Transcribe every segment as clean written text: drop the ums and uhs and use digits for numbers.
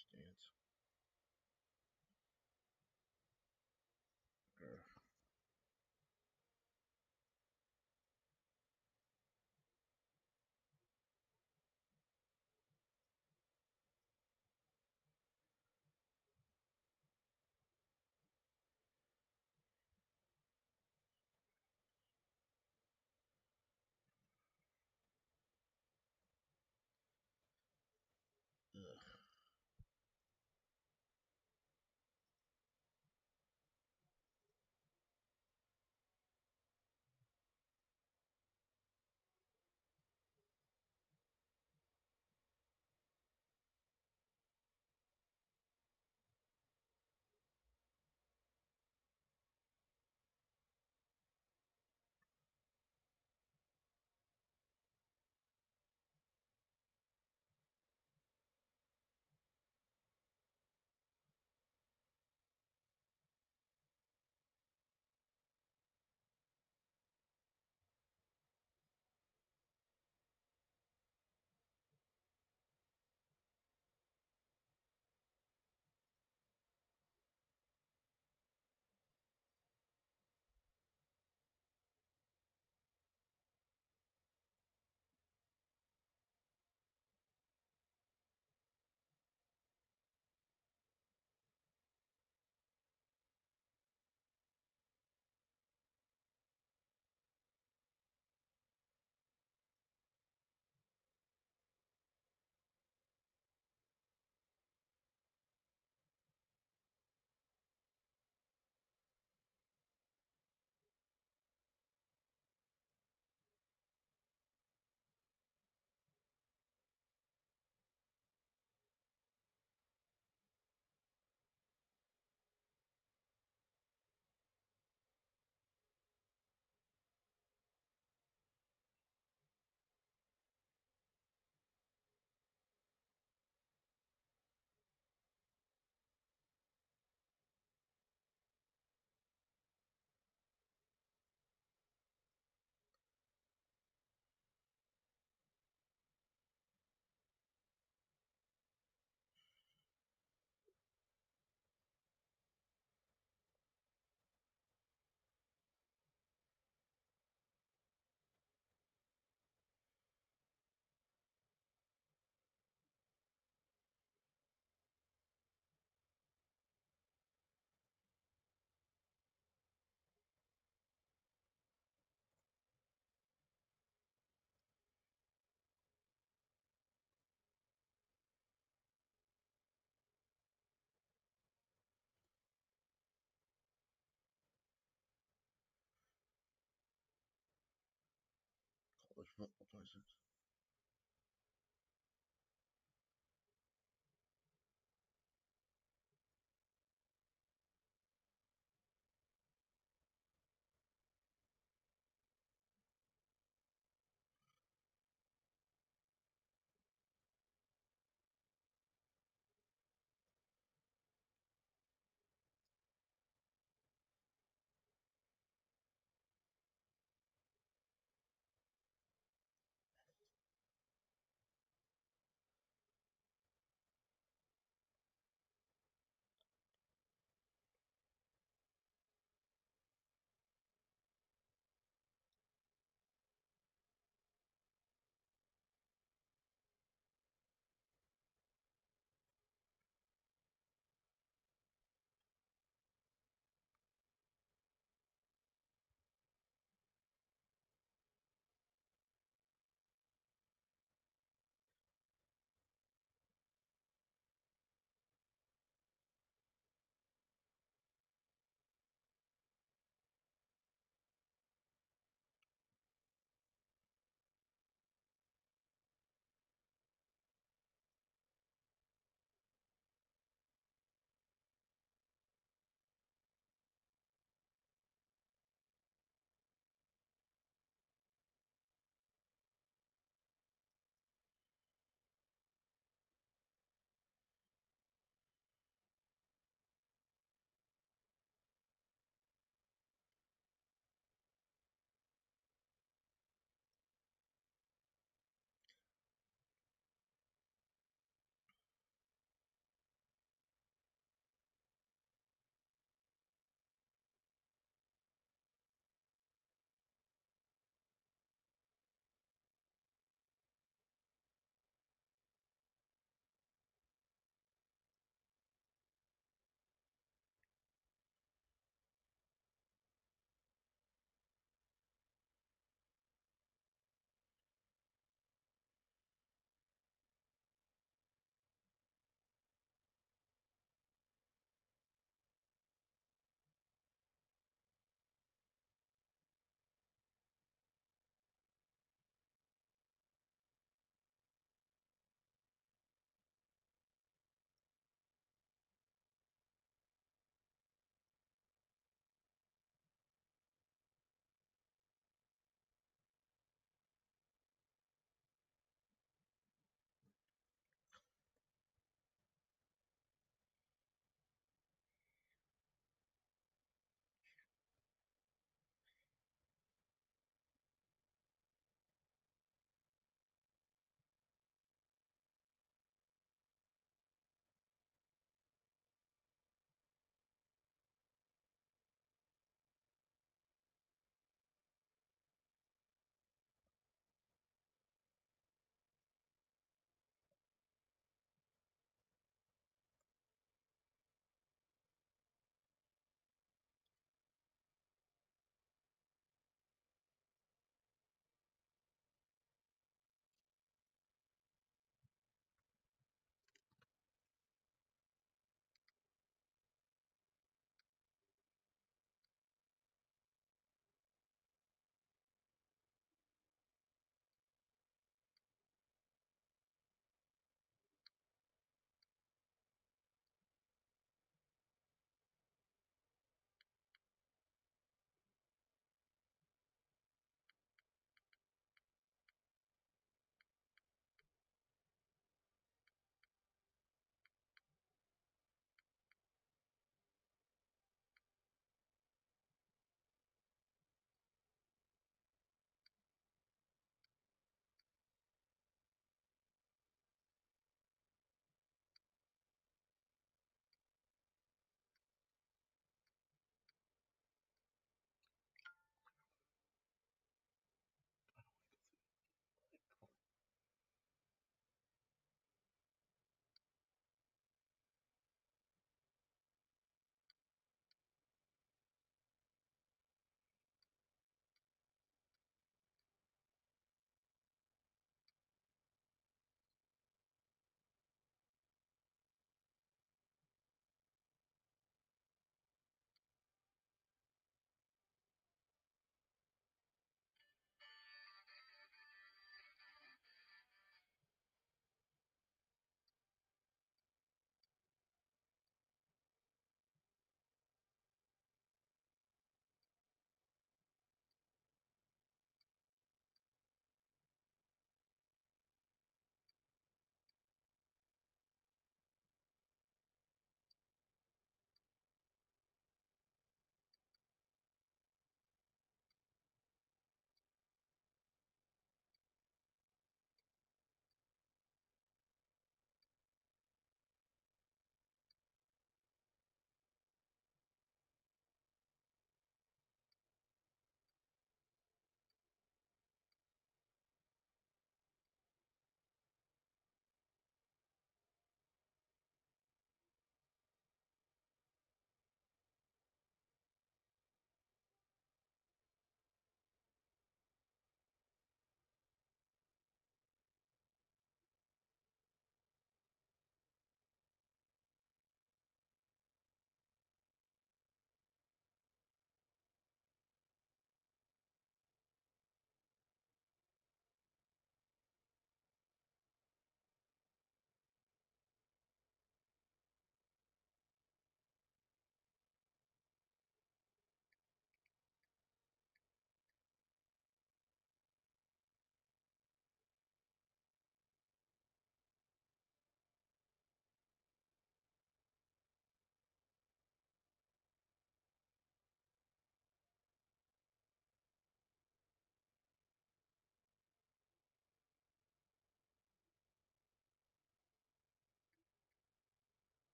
Last Dance. Ugh. Ugh. College football 26.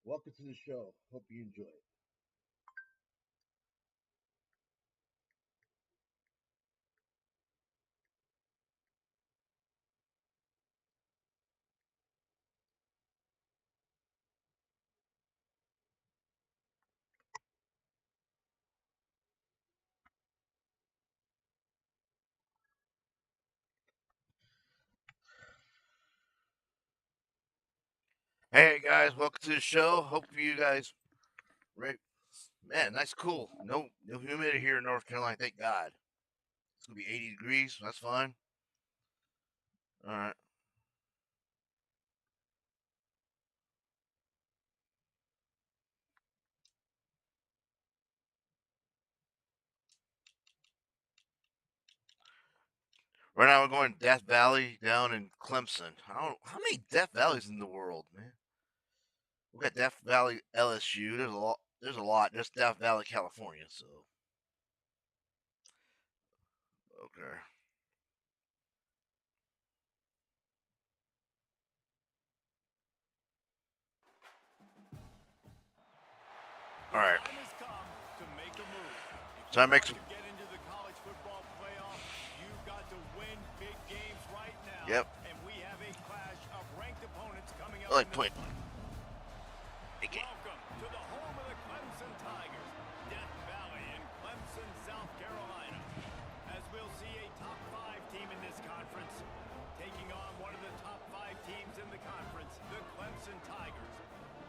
Welcome to the show. Hope you enjoy it. Hey guys, welcome to the show. Hope you guys, right? Man, that's cool. No humidity here in North Carolina. Thank God. It's gonna be 80 degrees. That's fine. All right. Right now we're going Death Valley down in Clemson. I don't. How many Death Valleys in the world, man? We got Death Valley, LSU. There's a lot. There's a lot. There's Death Valley, California. So okay. All right. So I make some. Yep. I like playing. Okay. Welcome to the home of the Clemson Tigers, Death Valley in Clemson, South Carolina. As we'll see a top 5 team in this conference taking on one of the top 5 teams in the conference, the Clemson Tigers.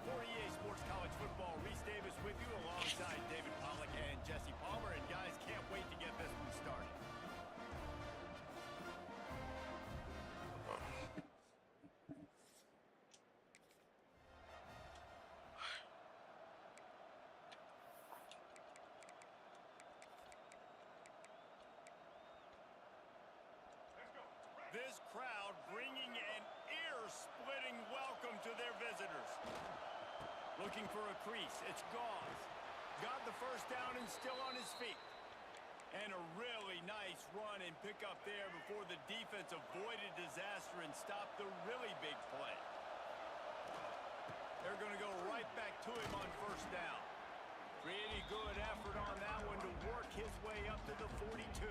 For EA Sports College Football, Reese Davis with you alongside David Pollack and Jesse Palmer. And guys, can't wait to get this one started. This crowd bringing an ear-splitting welcome to their visitors. Looking for a crease, it's Gauze. Got the first down and still on his feet. And a really nice run and pick up there before the defense avoided disaster and stopped the really big play. They're going to go right back to him on first down. Pretty good effort on that one to work his way up to the 42.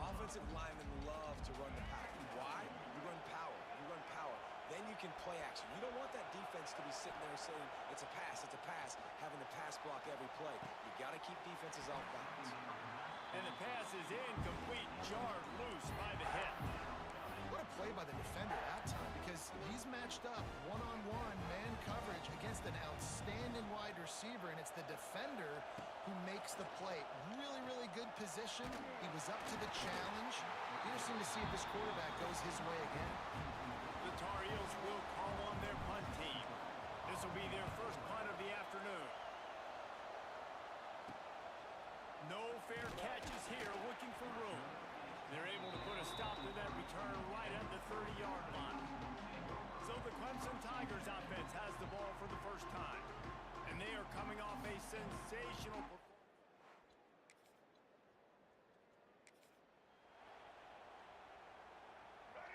Offensive linemen love to run the power. Why? You run power. You run power. Then you can play action. You don't want that defense to be sitting there saying, it's a pass, having to pass block every play. You got to keep defenses off balance. And the pass is incomplete, jarred loose by the hip. What a play by the defender that time, because he's matched up one-on-one man coverage against an outstanding wide receiver, and it's the defender who makes the play. Really, really good position. He was up to the challenge. Interesting to see if this quarterback goes his way again. The Tar Heels will call on their punt team. This will be their first punt of the afternoon. No fair catches here, looking for room. They're able to put a stop to that return right at the 30-yard line. So the Clemson Tigers offense has the ball for the first time. And they are coming off a sensational performance.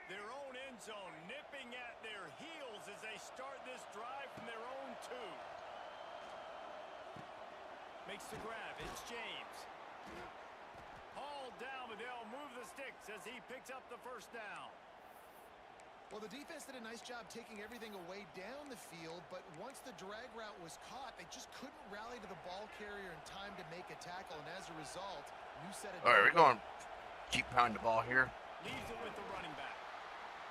Their own end zone nipping at their heels as they start this drive from their own 2. Makes the grab. It's James. Hauled down, but they'll move the sticks as he picks up the first down. Well, the defense did a nice job taking everything away down the field, but once the drag route was caught, they just couldn't rally to the ball carrier in time to make a tackle, and as a result, new set of... All right, we're going to keep pounding the ball here. Leaves it with the running back.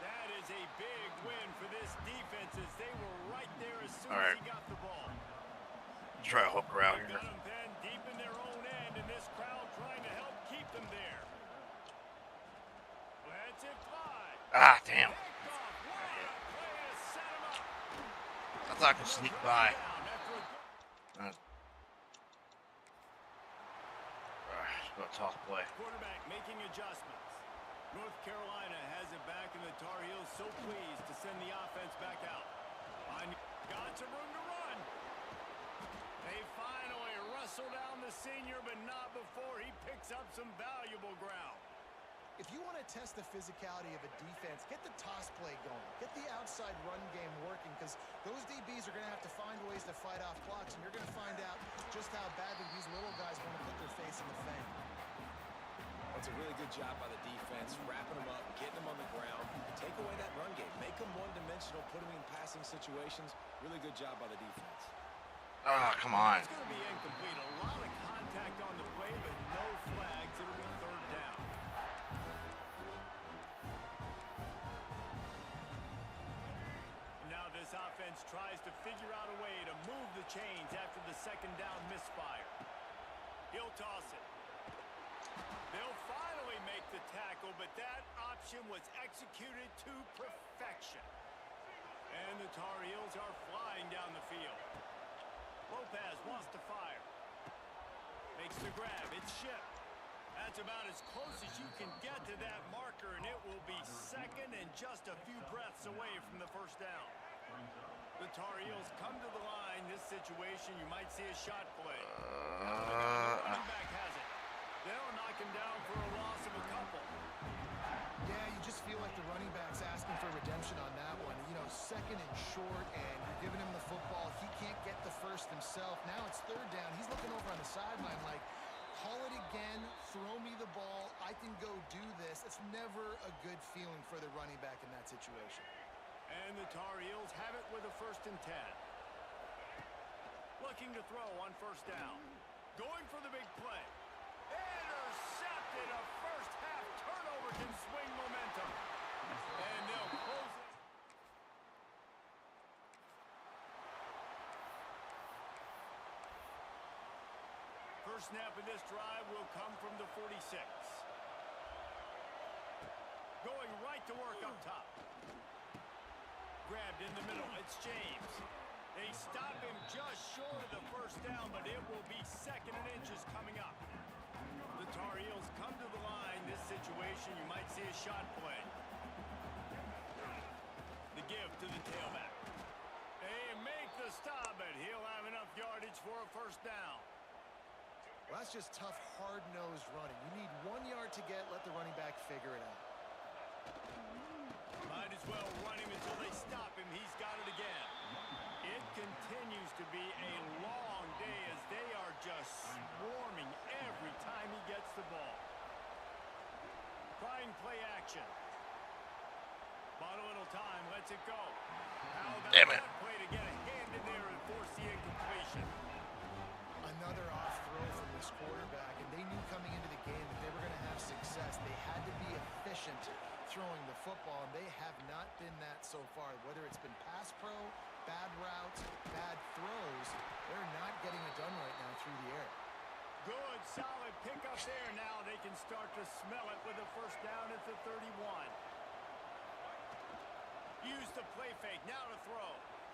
That is a big win for this defense as they were right there as soon as he got the ball. Try a hook route here. Got them then deep in their own end, and this crowd trying to help keep them there. Let's it fly. Ah, damn. I thought I could sneak by. Toss play. Quarterback making adjustments. North Carolina has it back, and the Tar Heels so pleased to send the offense back out. Got some room to run. They finally wrestle down the senior, but not before he picks up some valuable ground. If you want want to test the physicality of a defense, get the toss play going, get the outside run game working, because those DBs are going to have to find ways to fight off clocks, and you're going to find out just how badly these little guys want to put their face in the fang. That's a really good job by the defense, wrapping them up, getting them on the ground, take away that run game, make them one-dimensional, put them in passing situations. Really good job by the defense. Ah, come on. It's going to be incomplete. A lot of contact on the play, but no flags. It'll be third down. Now this offense tries to figure out a way to move the chains after the second down misfire. He'll toss it. They'll finally make the tackle, but that option was executed to perfection. And the Tar Heels are flying down the field. Lopez wants to fire. Makes the grab. It's shipped. That's about as close as you can get to that marker, and it will be second and just a few breaths away from the first down. The Tar Heels come to the line. This situation, you might see a shot play. The running back has it. They'll knock him down for a loss of a couple. Yeah, you just feel like the running back's asking for redemption on that one. You know, second and short, and you're giving him the football. He can't get the first himself. Now it's third down. He's looking over on the sideline like, call it again, throw me the ball, I can go do this. It's never a good feeling for the running back in that situation. And the Tar Heels have it with a 1st and 10. Looking to throw on first down. Going for the big play. Intercepted. A first half turnover can swing momentum. And they'll close it. First snap of this drive will come from the 46. Going right to work up top. Grabbed in the middle. It's James. They stop him just short of the first down, but it will be second and inches coming up. The Tar Heels come to the line. This situation, you might see a shot play. The give to the tailback. They make the stop, but he'll have enough yardage for a first down. Well, that's just tough, hard-nosed running. You need 1 yard to get, let the running back figure it out. Might as well run him until they stop him. He's got it again. It continues to be a long day as they are just swarming every time he gets the ball. Trying play action. Bought a little time, lets it go. How about Damn it. that play to get a hand in there and force the incompletion? Another off throw from this quarterback, and they knew coming into the game that they were going to have success. They had to be efficient throwing the football, and they have not been that so far. Whether it's been pass pro, bad routes, bad throws, they're not getting it done right now through the air. Good, solid pickup there. Now they can start to smell it with a first down at the 31. Use the play fake, now to throw.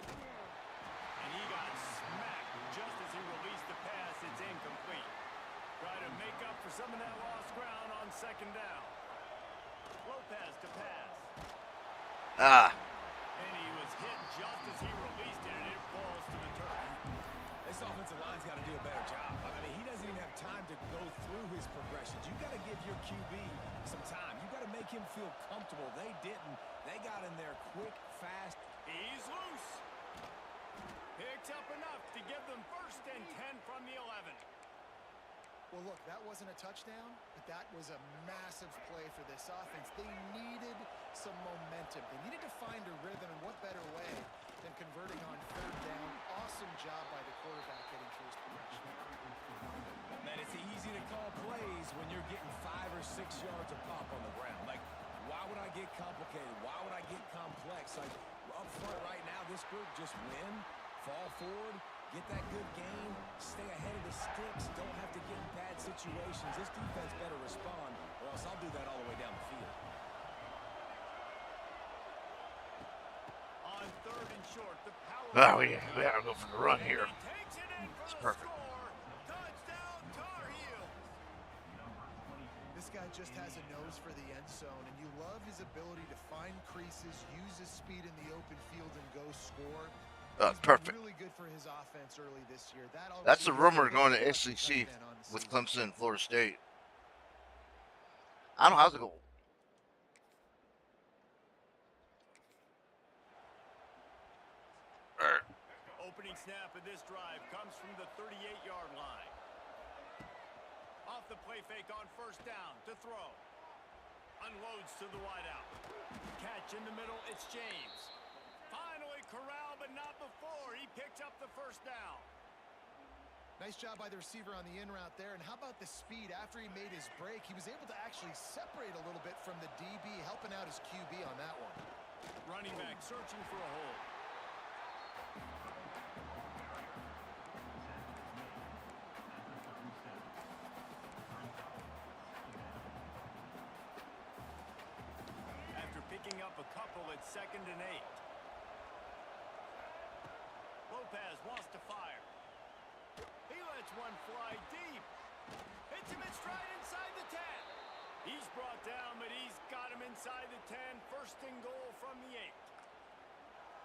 And he got smacked just as he released the pass. It's incomplete. Try to make up for some of that lost ground on second down. Lopez to pass. And he was hit just as he released it, and it falls to the turf. This offensive line's got to do a better job. I mean, he doesn't even have time to go through his progressions. You got to give your QB some time. You got to make him feel comfortable. They didn't. They got in there quick, fast. He's loose. Picks up enough to give them 1st and 10 from the 11. Well, look, that wasn't a touchdown, but that was a massive play for this offense. They needed some momentum. They needed to find a rhythm, and what better way than converting on third down. Awesome job by the quarterback getting first progression. Man, it's easy to call plays when you're getting 5 or 6 yards of pop on the ground. Like, why would I get complicated? Why would I get complex? Like, up front right now, this group just win, fall forward, get that good game, stay ahead of the sticks, don't have to get in bad situations. This defense better respond, or else I'll do that all the way down the field. On third and short, the power. We gotta go for the run here. Takes it in for It's the perfect. score. Touchdown, Tar Heels. This guy just has a nose for the end zone, and you love his ability to find creases, use his speed in the open field, and go score. He's been Perfect. really good for his offense early this year. That's the rumor going to obviously SEC tight end on the with season. Clemson and Florida State. I don't know how's it go. snap of this drive comes from the 38-yard line. Off the play fake on first down to throw. Unloads to the wideout. Catch in the middle, it's James. Finally corralled, but not before. He picked up the first down. Nice job by the receiver on the in route there. And how about the speed after he made his break? He was able to actually separate a little bit from the DB, helping out his QB on that one. Running back searching for a hole. After picking up a couple at 2nd and 8. Lopez wants to fire. He lets one fly deep. Hits him in stride inside the 10. He's brought down, but he's got him inside the 10. First and goal from the 8.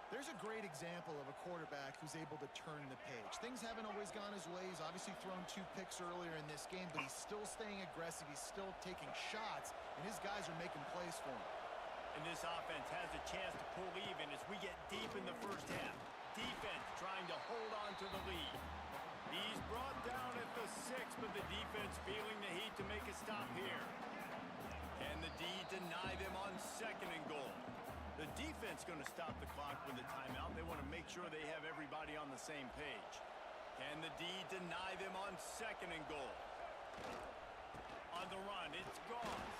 There's a great example of a quarterback who's able to turn the page. Things haven't always gone his way. He's obviously thrown 2 picks earlier in this game, but he's still staying aggressive. He's still taking shots, and his guys are making plays for him. And this offense has a chance to pull even as we get deep in the first half. Defense trying to hold on to the lead. He's brought down at the 6, but the defense feeling the heat to make a stop here. Can the D deny them on 2nd and goal? The defense going to stop the clock with a timeout. They want to make sure they have everybody on the same page. Can the D deny them on 2nd and goal? On the run, it's Goss.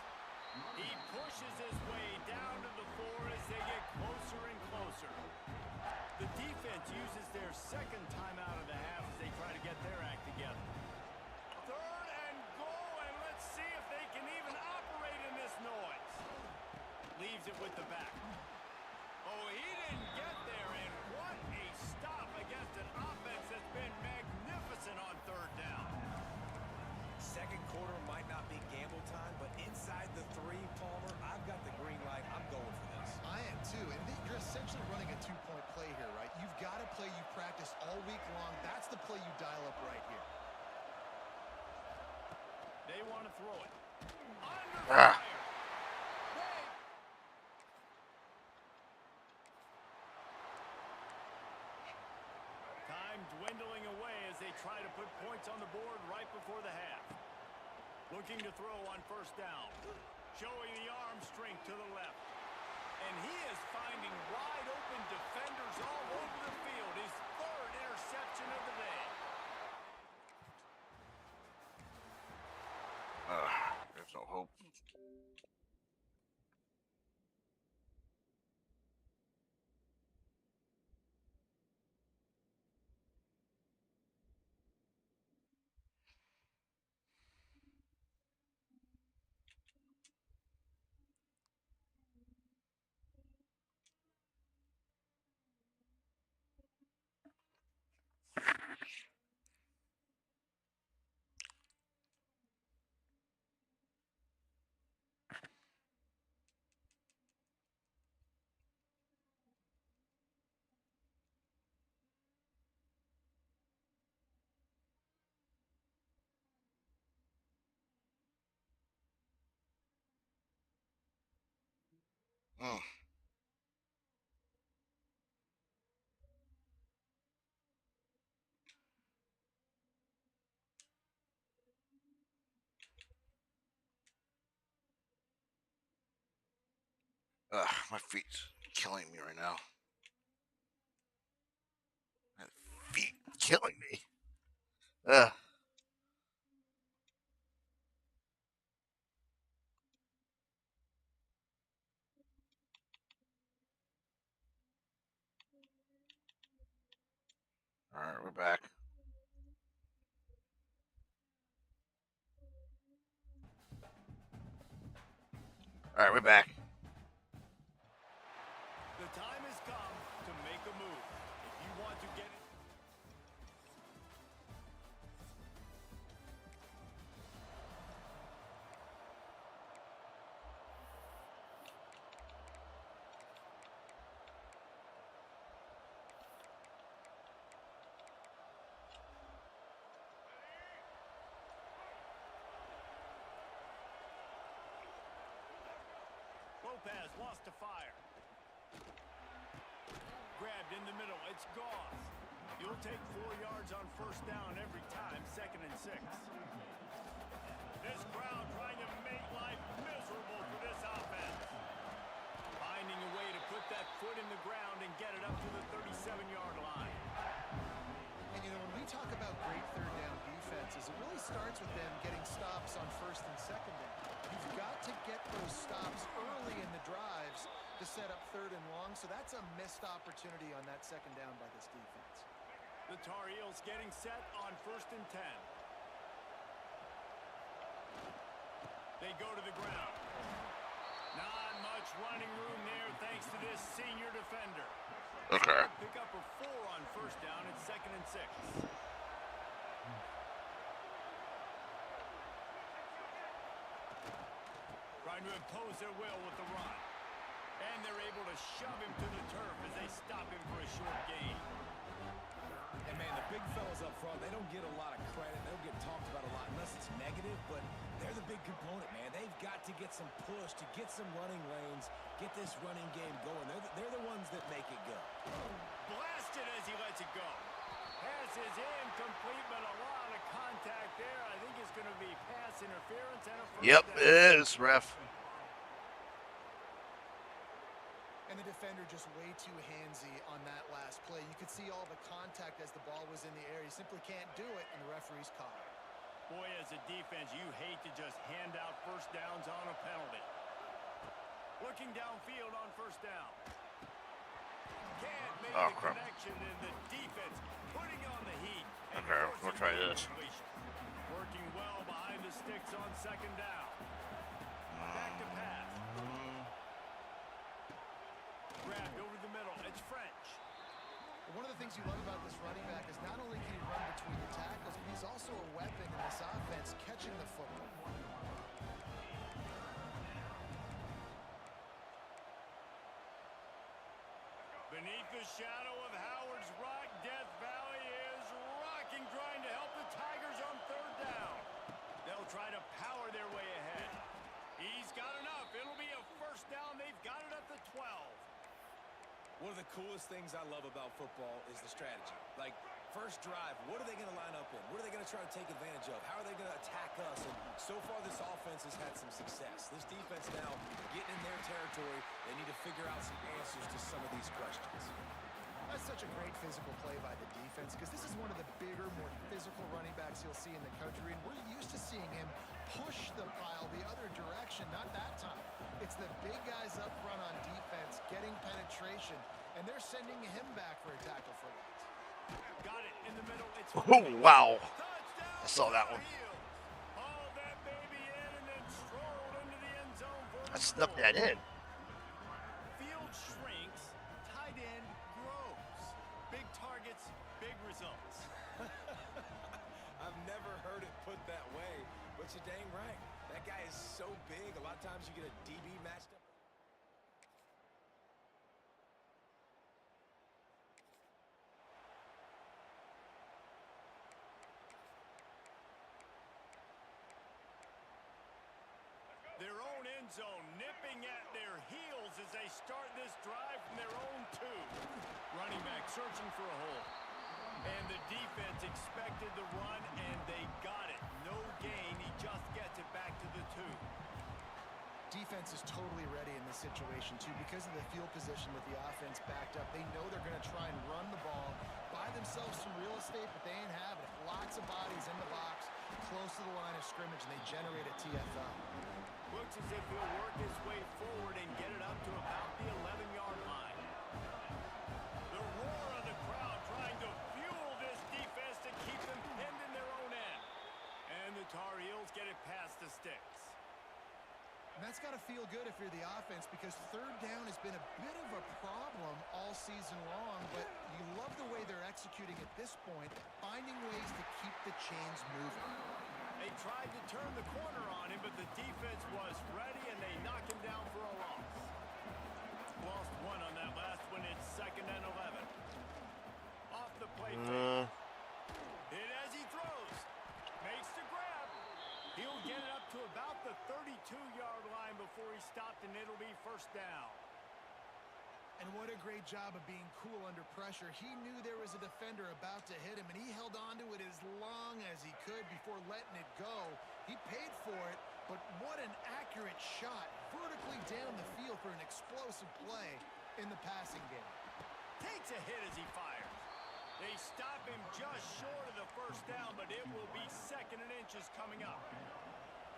He pushes his way down to the 4 as they get closer and closer. The defense uses their 2nd timeout of the half as they try to get their act together. 3rd and goal, and let's see if they can even operate in this noise. Leaves it with the back. Oh, he didn't get there, and what a stop against an offense that's been magnificent on 3rd down. Second quarter might not be gamble time, but inside the 3, Palmer, I've got the green light. I'm going for this. I am too, and you're essentially running a 2-point play here, right? You've got a play you practice all week long. That's the play you dial up right here. They want to throw it. Under Ah. fire. Time dwindling away as they try to put points on the board right before the half. Looking to throw on first down. Showing the arm strength to the left. And he is finding wide open defenders all over the field. His 3rd interception of the day. There's no hope. Mm. My feet's killing me right now. My feet killing me. All right, we're back. All right, we're back. The time has come to make a move. If you want to get it. Lopez wants to fire. Grabbed in the middle. It's Goss. You'll take 4 yards on first down every time, 2nd and 6. This crowd trying to make life miserable for this offense. Finding a way to put that foot in the ground and get it up to the 37-yard line. And, you know, when we talk about great third down defenses, it really starts with them getting stops on first and second down. You've got to get those stops early in the drives to set up third and long, so that's a missed opportunity on that second down by this defense. The Tar Heels getting set on 1st and 10. They go to the ground. Not much running room there thanks to this senior defender. Okay. Pick up a 4 on first down. It's 2nd and 6. Trying to impose their will with the run. And they're able to shove him to the turf as they stop him for a short gain. And, man, the big fellas up front, they don't get a lot of credit. They don't get talked about a lot unless it's negative, but they're the big component, man. They've got to get some push, to get some running lanes, get this running game going. They're the ones that make it go. Blasted as he lets it go. Pass is incomplete, but a lot of contact there. I think it's going to be pass interference and a first Yep, down. it is, ref. And the defender just way too handsy on that last play. You could see all the contact as the ball was in the air. He simply can't do it, and the referee's caught it. Boy, as a defense, you hate to just hand out first downs on a penalty. Looking downfield on first down. Can't make Oh, the crap. connection, and the defense putting on the heat. and Okay, forcing we'll try the this. completion. Working well behind the sticks on second down. Back to pass. Grabbed over the middle. It's French. One of the things you love about this running back is not only can he run between the tackles, but he's also a weapon in this offense catching the football. Beneath the shadow of Howard's Rock, Death Valley is rocking, trying to help the Tigers on third down. They'll try to power their way ahead. He's got enough. It'll be a first down. They've got it at the 12. One of the coolest things I love about football is the strategy. Like, first drive, what are they going to line up in? What are they going to try to take advantage of? How are they going to attack us? And so far, this offense has had some success. This defense now getting in their territory. They need to figure out some answers to some of these questions. That's such a great physical play by the defense because this is one of the bigger, more physical running backs you'll see in the country, and we're used to seeing him push the pile the other direction. Not that time. It's the big guys up front on defense getting penetration, and they're sending him back for a tackle for loss. Got it in the middle. It's Oh, wow. touchdown. I saw that one. Hauled that baby in and then strolled into the end zone for I the snuck score. that in. Field shrinks, tight end grows. Big targets, big results. I've never heard it put that way, but you're dang right. That guy is so big. A lot of times you get a DB matched up. Their own end zone nipping at their heels as they start this drive from their own 2. Running back searching for a hole. And the defense expected the run, and they got it. No gain. He just gets it back to the 2. Defense is totally ready in this situation, too, because of the field position with the offense backed up. They know they're going to try and run the ball, buy themselves some real estate, but they ain't having it. Lots of bodies in the box, close to the line of scrimmage, and they generate a TFL. Looks as if he'll work his way forward and get it up to about the 11-yard line. The roar of the crowd trying to fuel this defense to keep them pinned in their own end. And the Tar Heels get it past the sticks. And that's got to feel good if you're the offense because third down has been a bit of a problem all season long, but you love the way they're executing at this point, finding ways to keep the chains moving. They tried to turn the corner on him, but the defense was ready, and they knock him down for a loss. Lost 1 on that last one. It's 2nd and 11. Off the play fake. Hit as he throws. Makes the grab. He'll get it up to about the 32-yard line before he stopped, and it'll be first down. And what a great job of being cool under pressure. He knew there was a defender about to hit him, and he held on to it as long as he could before letting it go. He paid for it, but what an accurate shot vertically down the field for an explosive play in the passing game. Takes a hit as he fires. They stop him just short of the first down, but it will be 2nd and inches coming up.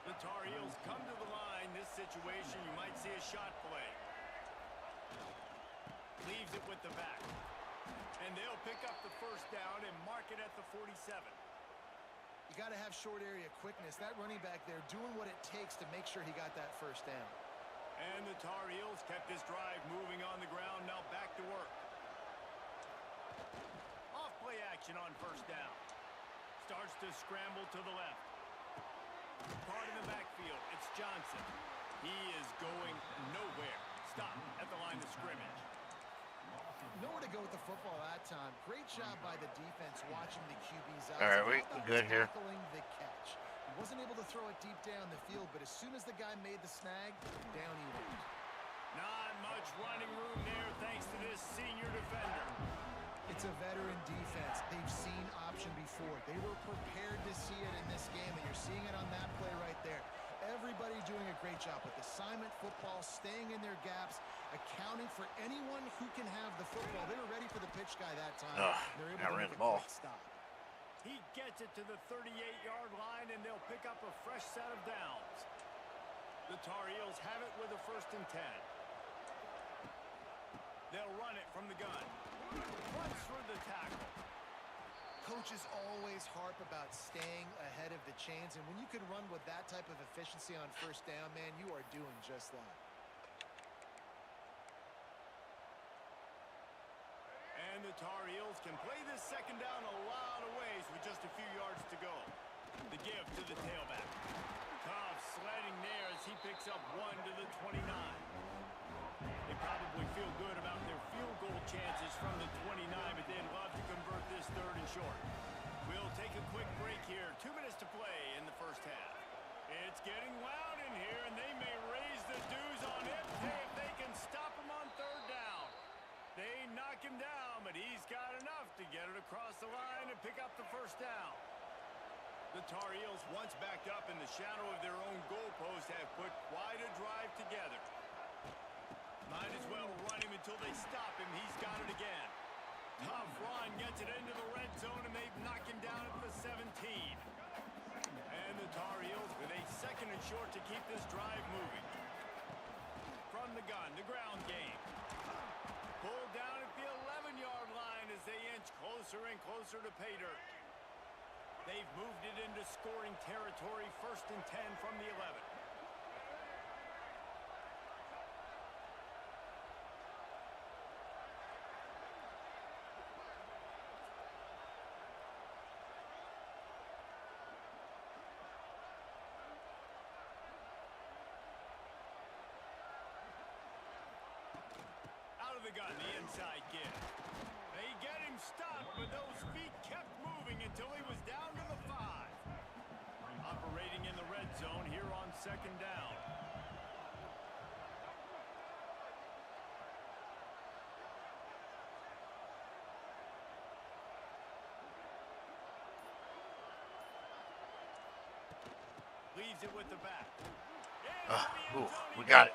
The Tar Heels come to the line. This situation, you might see a shot play. Leaves it with the back. And they'll pick up the first down and mark it at the 47. You got to have short area quickness. That running back there doing what it takes to make sure he got that first down. And the Tar Heels kept this drive moving on the ground. Now back to work. Off play action on first down. Starts to scramble to the left. Caught in the backfield. It's Johnson. He is going nowhere. Stop at the line of scrimmage. Nowhere to go with the football that time. Great job by the defense watching the QB's eyes. All right, we good here. Tackling the catch. He wasn't able to throw it deep down the field, but as soon as the guy made the snag, down he went. Not much running room there thanks to this senior defender. It's a veteran defense. They've seen option before. They were prepared to see it in this game, and you're seeing it on that play right there. Everybody doing a great job with assignment football, staying in their gaps, accounting for anyone who can have the football. They were ready for the pitch guy that time. They're able to ran make the a ball. quick stop. He gets it to the 38-yard line, and they'll pick up a fresh set of downs. The Tar Heels have it with a 1st and 10. They'll run it from the gun. Runs through the tackle. Coaches always harp about staying ahead of the chains, and when you can run with that type of efficiency on first down, man, you are doing just that. And the Tar Heels can play this 2nd down a lot of ways with just a few yards to go. The give to the tailback. Tough sledding there as he picks up 1 to the 29. They probably feel good about their field goal chances from the 29, but they'd love to convert this 3rd and short. We'll take a quick break here. 2 minutes to play in the first half. It's getting loud in here, and they may raise the dues on it if they can stop him on 3rd down. They knock him down, but he's got enough to get it across the line and pick up the first down. The Tar Heels, once backed up in the shadow of their own goalpost, have put quite a drive together. Might as well run him until they stop him. He's got it again. Tough run gets it into the red zone, and they've knocked him down at the 17. And the Tar Heels with a 2nd and short to keep this drive moving. From the gun, the ground game. Pulled down at the 11-yard line as they inch closer and closer to pay dirt. They've moved it into scoring territory. 1st and 10 from the 11. The gun, the inside give. They get him stopped, but those feet kept moving until he was down to the 5. Operating in the red zone here on 2nd down. Leaves it with the back. We got it.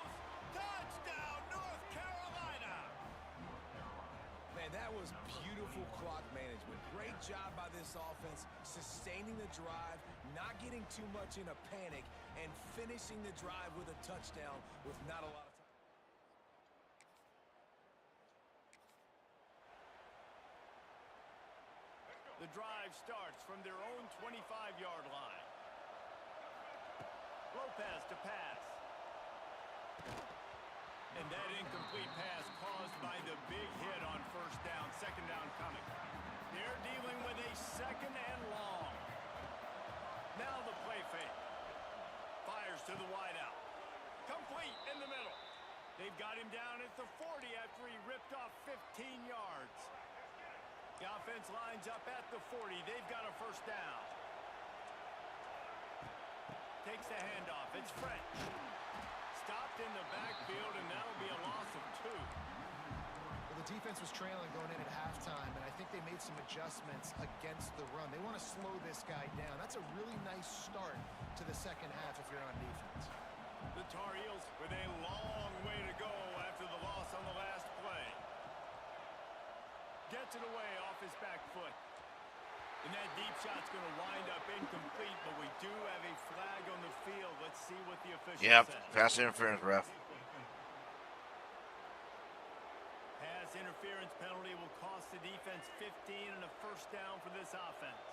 That was beautiful clock management. Great job by this offense, sustaining the drive, not getting too much in a panic, and finishing the drive with a touchdown with not a lot of time. The drive starts from their own 25-yard line. Lopez to pass. And that incomplete pass caused by the big hit on first down. 2nd down coming. They're dealing with a 2nd and long. Now the play fake. Fires to the wideout. Complete in the middle. They've got him down at the 40 after he ripped off 15 yards. The offense lines up at the 40. They've got a first down. Takes the handoff. It's French. Stopped in the backfield, and that'll be a loss of 2. defense was trailing going in at halftime, and I think they made some adjustments against the run. They want to slow this guy down. That's a really nice start to the second half if you're on defense. The Tar Heels with a long way to go after the loss on the last play. Gets it away off his back foot. And that deep shot's going to wind up incomplete, but we do have a flag on the field. Let's see what the official Yep, says. pass interference, ref. Pass interference penalty will cost the defense 15 and a first down for this offense.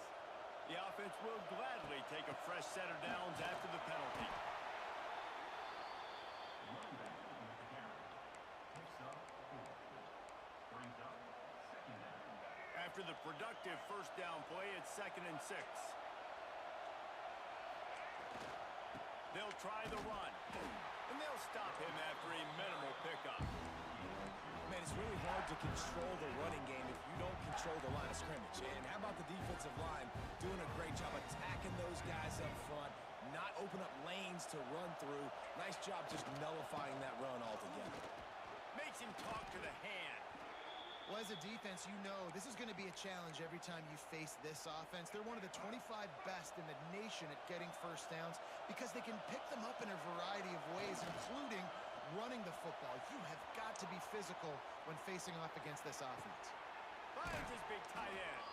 The offense will gladly take a fresh set of downs after the penalty. After the productive first down play, it's 2nd and 6. They'll try the run, and they'll stop him after a minimal pickup. Man, it's really hard to control the running game if you don't control the line of scrimmage. And how about the defensive line doing a great job attacking those guys up front, not open up lanes to run through. Nice job just nullifying that run altogether. Makes him talk to the hand. Well, as a defense, you know this is going to be a challenge every time you face this offense. They're one of the 25 best in the nation at getting first downs because they can pick them up in a variety of ways, including running the football. You have got to be physical when facing off against this offense. Finds his big tight end.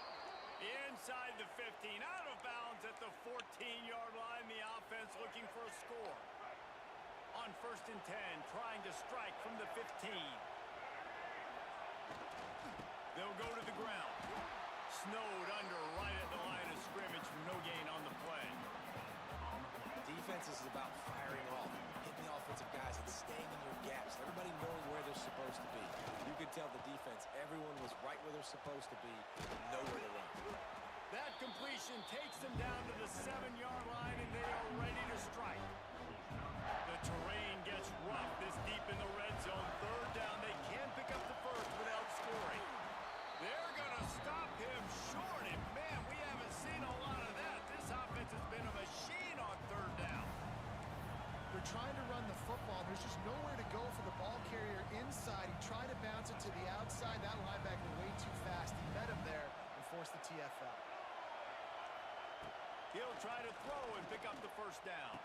Inside the 15, out of bounds at the 14-yard line. The offense looking for a score. On 1st and 10, trying to strike from the 15. They'll go to the ground. Snowed under right at the line of scrimmage for no gain on the play. Defense is about firing off, hitting the offensive guys and staying in your gaps. Everybody knowing where they're supposed to be. You could tell the defense, everyone was right where they're supposed to be, nowhere to run. That completion takes them down to the 7-yard line, and they are ready to strike. The terrain gets rough this deep in the red zone. 3rd down, they can pick up the first without scoring. They're going to stop him short, and man, we haven't seen a lot of that. This offense has been a machine on 3rd down. They're trying to run the football. There's just nowhere to go for the ball carrier inside. He tried to bounce it to the outside. That linebacker way too fast. He met him there and forced the TFL. He'll try to throw and pick up the first down.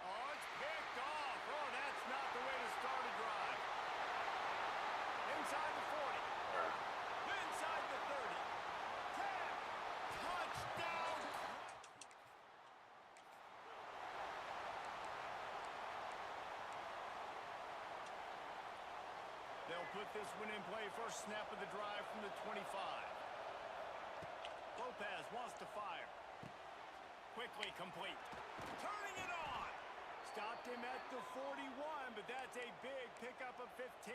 Oh, it's picked off. Oh, that's not the way to start a drive. Inside the 40. Inside the 30. 10. Touchdown. They'll put this one in play. First snap of the drive from the 25. Lopez wants to fire. Quickly complete. Turning it on. Stopped him at the 41, but that's a big pickup of 15.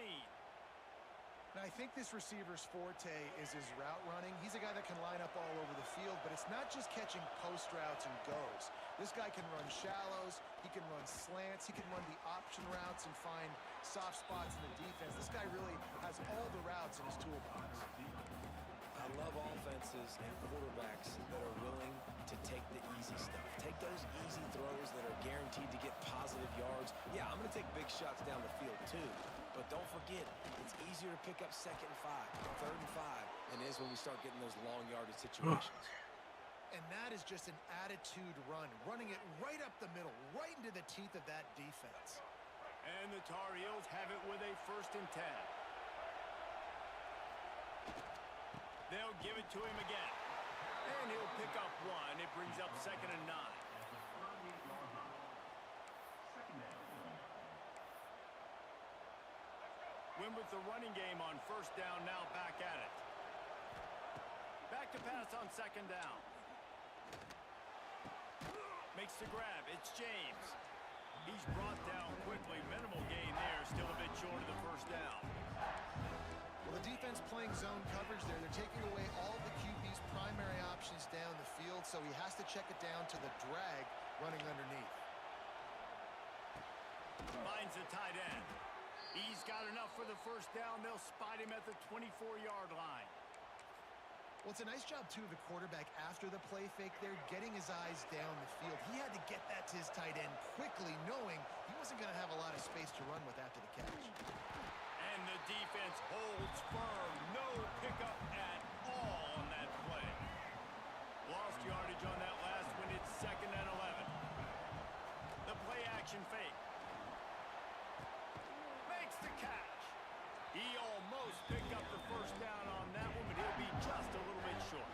Now, I think this receiver's forte is his route running. He's a guy that can line up all over the field, but it's not just catching post routes and goes. This guy can run shallows, he can run slants, he can run the option routes and find soft spots in the defense. This guy really has all the routes in his toolbox. I love offenses and quarterbacks that are willing to take the easy stuff. Take those easy throws that are guaranteed to get positive yards. Yeah, I'm going to take big shots down the field too. But don't forget, it's easier to pick up 2nd and 5, 3rd and 5 than it is when we start getting those long yardage situations. And that is just an attitude run, running it right up the middle, right into the teeth of that defense. And the Tar Heels have it with a 1st and 10. They'll give it to him again. And he'll pick up one. It brings up 2nd and 9. Win with the running game on 1st down, now back at it. Back to pass on 2nd down. Makes the grab. It's James. He's brought down quickly. Minimal gain there. Still a bit short of the 1st down. Well, the defense playing zone coverage there. They're taking away all the QB's primary options down the field, so he has to check it down to the drag running underneath. Finds the tight end. He's got enough for the 1st down. They'll spot him at the 24-yard line. Well, it's a nice job, too, of the quarterback after the play fake there, getting his eyes down the field. He had to get that to his tight end quickly, knowing he wasn't going to have a lot of space to run with after the catch. And the defense holds firm Eagles pick up the first down on that one, but he'll be just a little bit short.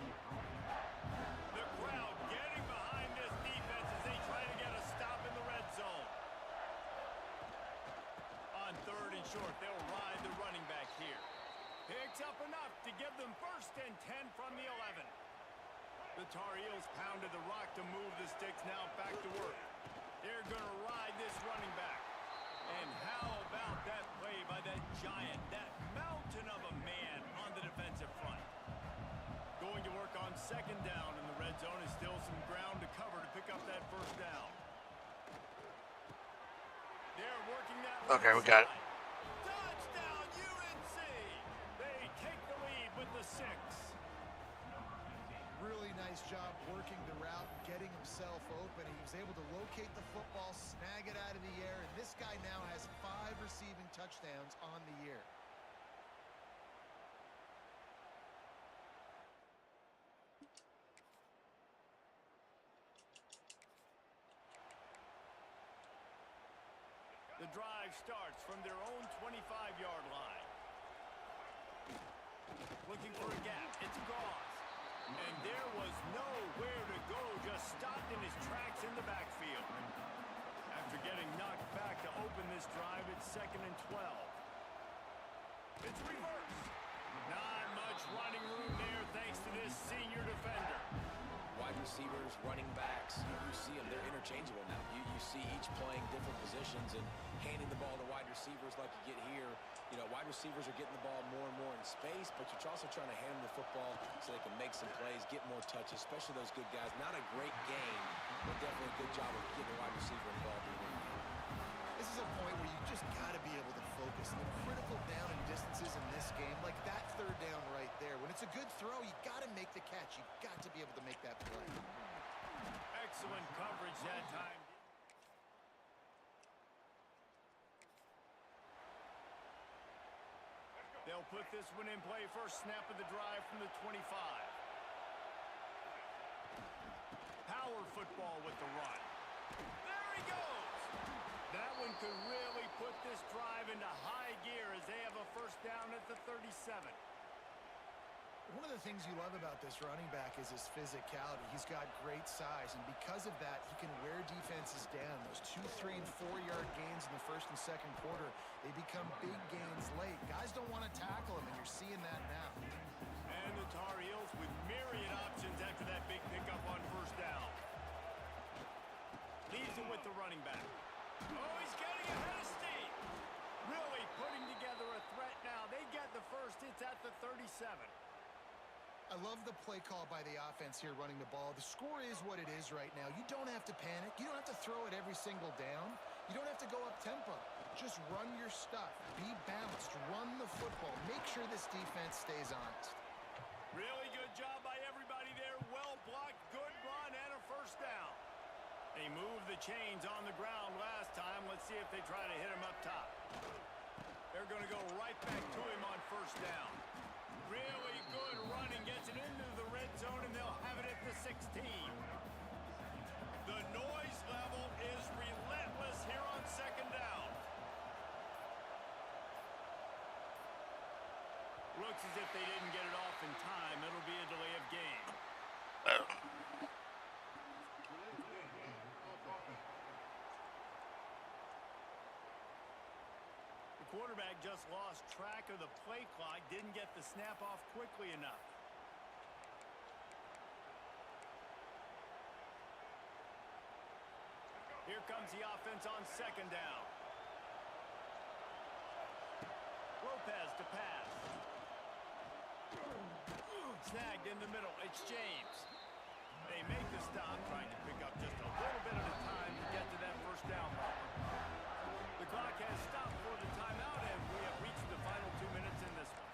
The crowd getting behind this defense as they try to get a stop in the red zone. On 3rd and short, they'll ride the running back here. Picks up enough to give them 1st and 10 from the 11. The Tar Heels pounded the rock to move the sticks, now back to work. They're going to ride this running back. And how about that play by that giant, that mountain of a man on the defensive front? Going to work on 2nd down in the red zone is still some ground to cover to pick up that 1st down. They're working that. Okay, we got it. Touchdown UNC! They take the lead with the 6. Really nice job working the route, getting himself open. He was able to locate the football, snag it out of the air, and this guy now has 5 receiving touchdowns on the year. The drive starts from their own 25-yard line. Looking for a gap. It's Goss. And there was nowhere to go, just stopped in his tracks in the backfield. After getting knocked back to open this drive, it's 2nd and 12. It's reverse. Not much running room there thanks to this senior defender. Wide receivers, running backs, you see them, they're interchangeable now. You see each playing different positions and handing the ball to wide receivers like you get here. You know, wide receivers are getting the ball more and more in space, but you're also trying to hand them the football so they can make some plays, get more touches, especially those good guys. Not a great game, but definitely a good job of getting the wide receiver involved in the game. This is a point where you just got to be able to focus. The critical down and distances in this game, like that 3rd down right there. When it's a good throw, you got to make the catch. You got to be able to make that play. Excellent coverage that time. They'll put this one in play. First snap of the drive from the 25. Power football with the run. There he goes. That one could really put this drive into high gear as they have a 1st down at the 37. One of the things you love about this running back is his physicality. He's got great size, and because of that, he can wear defenses down. Those 2, 3, and 4-yard gains in the 1st and 2nd quarter, they become big gains late. Guys don't want to tackle him, and you're seeing that now. And the Tar Heels with myriad options after that big pickup on 1st down. Leaves it with the running back. Oh, he's getting ahead of steam. Really putting together a threat now. They get the 1st. It's at the 37. I love the play call by the offense here running the ball. The score is what it is right now. You don't have to panic. You don't have to throw it every single down. You don't have to go up tempo. Just run your stuff. Be balanced. Run the football. Make sure this defense stays honest. Really good job by everybody there. Well blocked, good run, and a 1st down. They moved the chains on the ground last time. Let's see if they try to hit him up top. They're going to go right back to him on 1st down. Really good running, gets it into the red zone, and they'll have it at the 16. The noise level is relentless here on 2nd down. Looks as if they didn't get it off in time. It'll be a delay of game. Quarterback just lost track of the play clock, didn't get the snap off quickly enough. Here comes the offense on 2nd down. Lopez to pass. Snagged in the middle. It's James. They make the stop, trying to pick up just a little bit at a time to get to that 1st down marker. The clock has stopped for the timeout, and we have reached the final 2 minutes in this one.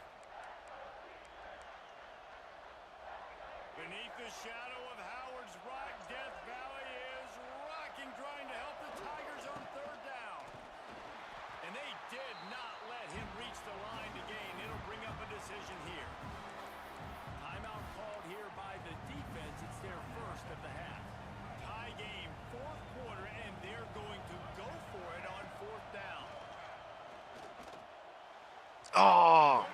Beneath the shadow of Howard's Rock, Death Valley is rocking, trying to help the Tigers on 3rd down. And they did not let him reach the line to gain. It'll bring up a decision here. Timeout called here by the defense. It's their 1st of the half. Tie game, 4th quarter, and they're going to go for it on 4th down. Oh.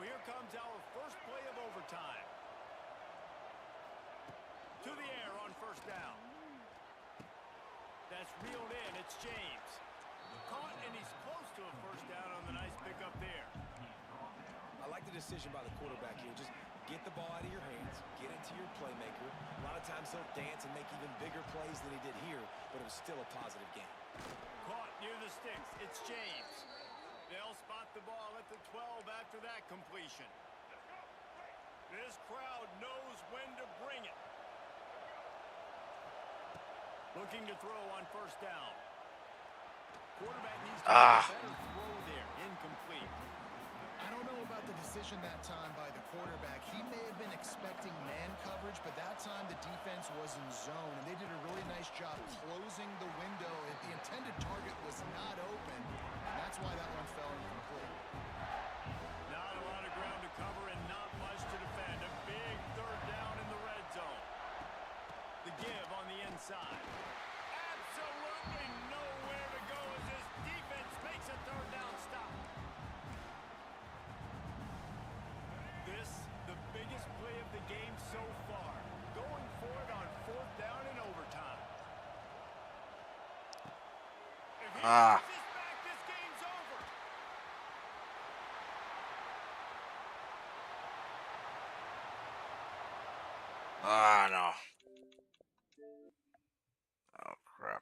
here comes our first play of overtime. To the air on first down. That's reeled in. It's James. Caught, and he's close to a first down on the nice pickup there. I like the decision by the quarterback here. Just get the ball out of your hands, get it to your playmaker. A lot of times he'll dance and make even bigger plays than he did here, but it was still a positive game. Caught near the sticks. It's James. They'll spot the ball at the 12 after that completion. This crowd knows when to bring it. Looking to throw on first down. Quarterback needs to make a better throw there. Incomplete. I don't know about the decision that time by the quarterback. He may have been expecting man coverage, but that time the defense was in zone, and they did a really nice job closing the window. The intended target was not open, and that's why that one fell incomplete. Not a lot of ground to cover and not much to defend. A big third down in the red zone. The give on the inside. Absolutely nowhere to go as this defense makes a third down stop. This, the biggest play of the game so far. Going for it on fourth down in overtime. If he gets this back, this game's over. No. Oh, crap.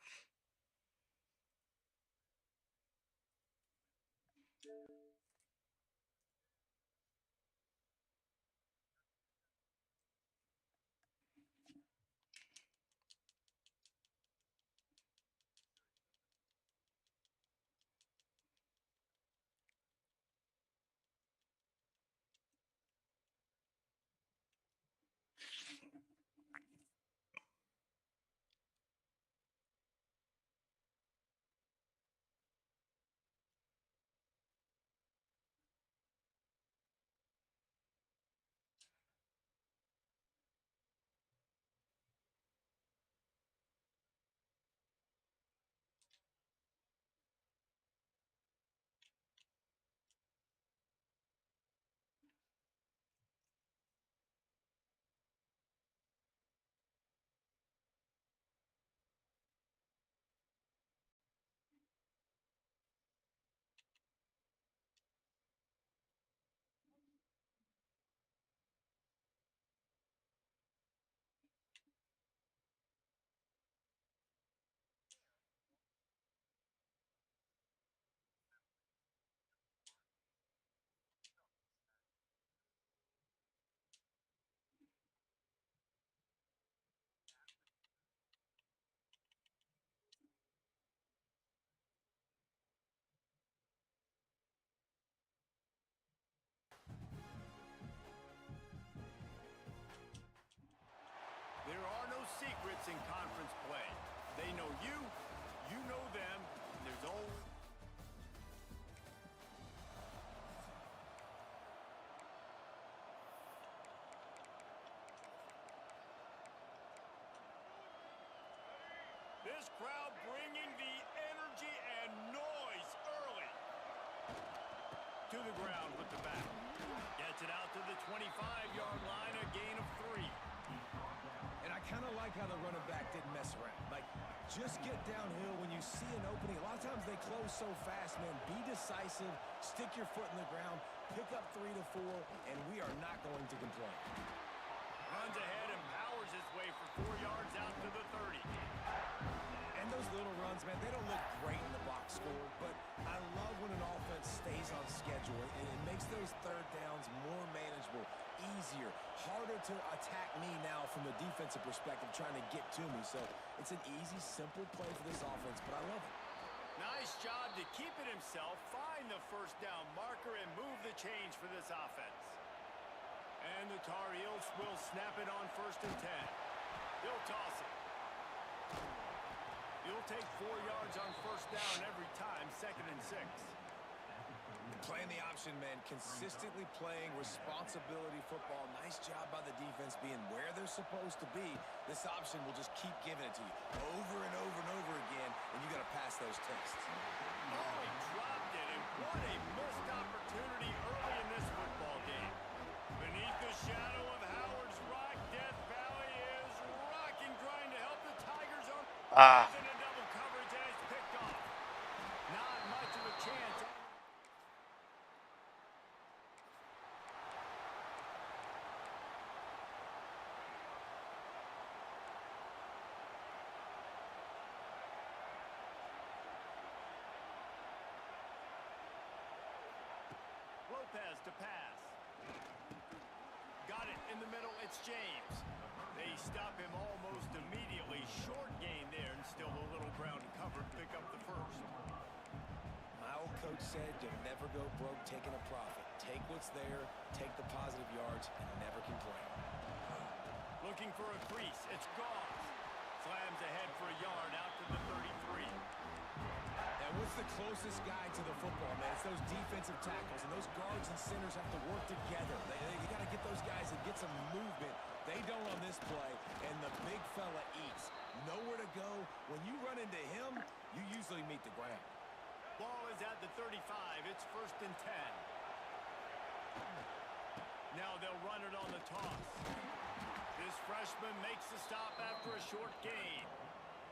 There are no secrets in conference play. They know you, you know them, and there's only... This crowd bringing the energy and noise early. To the ground with the back. Gets it out to the 25-yard line, a gain of 3. And I kind of like how the running back didn't mess around. Like, just get downhill when you see an opening. A lot of times they close so fast, man. Be decisive, stick your foot in the ground, pick up 3 to 4, and we are not going to complain. Runs ahead and powers his way for 4 yards out to the 30. And those little runs, man, they don't look great in the box score, but I love when an offense stays on schedule, and it makes those third downs more manageable, easier, harder to attack me now from a defensive perspective trying to get to me. So it's an easy, simple play for this offense, but I love it. Nice job to keep it himself, find the first down marker, and move the change for this offense. And the Tar Heels will snap it on first and 10. He'll toss it. He'll take 4 yards on first down every time, 2nd and 6. Playing the option, man, consistently playing responsibility football. Nice job by the defense being where they're supposed to be. This option will just keep giving it to you over and over and over again, and you got to pass those tests. Oh, he dropped it, and what a missed opportunity early in this football game. Beneath the shadow of Howard's Rock, Death Valley is rocking, trying to help the Tigers on. Ah. In a double coverage, and it's picked off. Not much of a chance. Lopez to pass. Got it in the middle. It's James. They stop him almost immediately. Short gain there, and still a little ground to cover to pick up the first. My old coach said you'll never go broke taking a profit. Take what's there, take the positive yards, and never complain. Looking for a crease. It's Goss. Slams ahead for a yard out to the 33. And what's the closest guy to the football, man? It's those defensive tackles, and those guards and centers have to work together. You got to get those guys and get some movement. They don't on this play, and the big fella eats. Nowhere to go. When you run into him, you usually meet the ground. Ball is at the 35. It's 1st and 10. Now they'll run it on the toss. This freshman makes the stop after a short gain.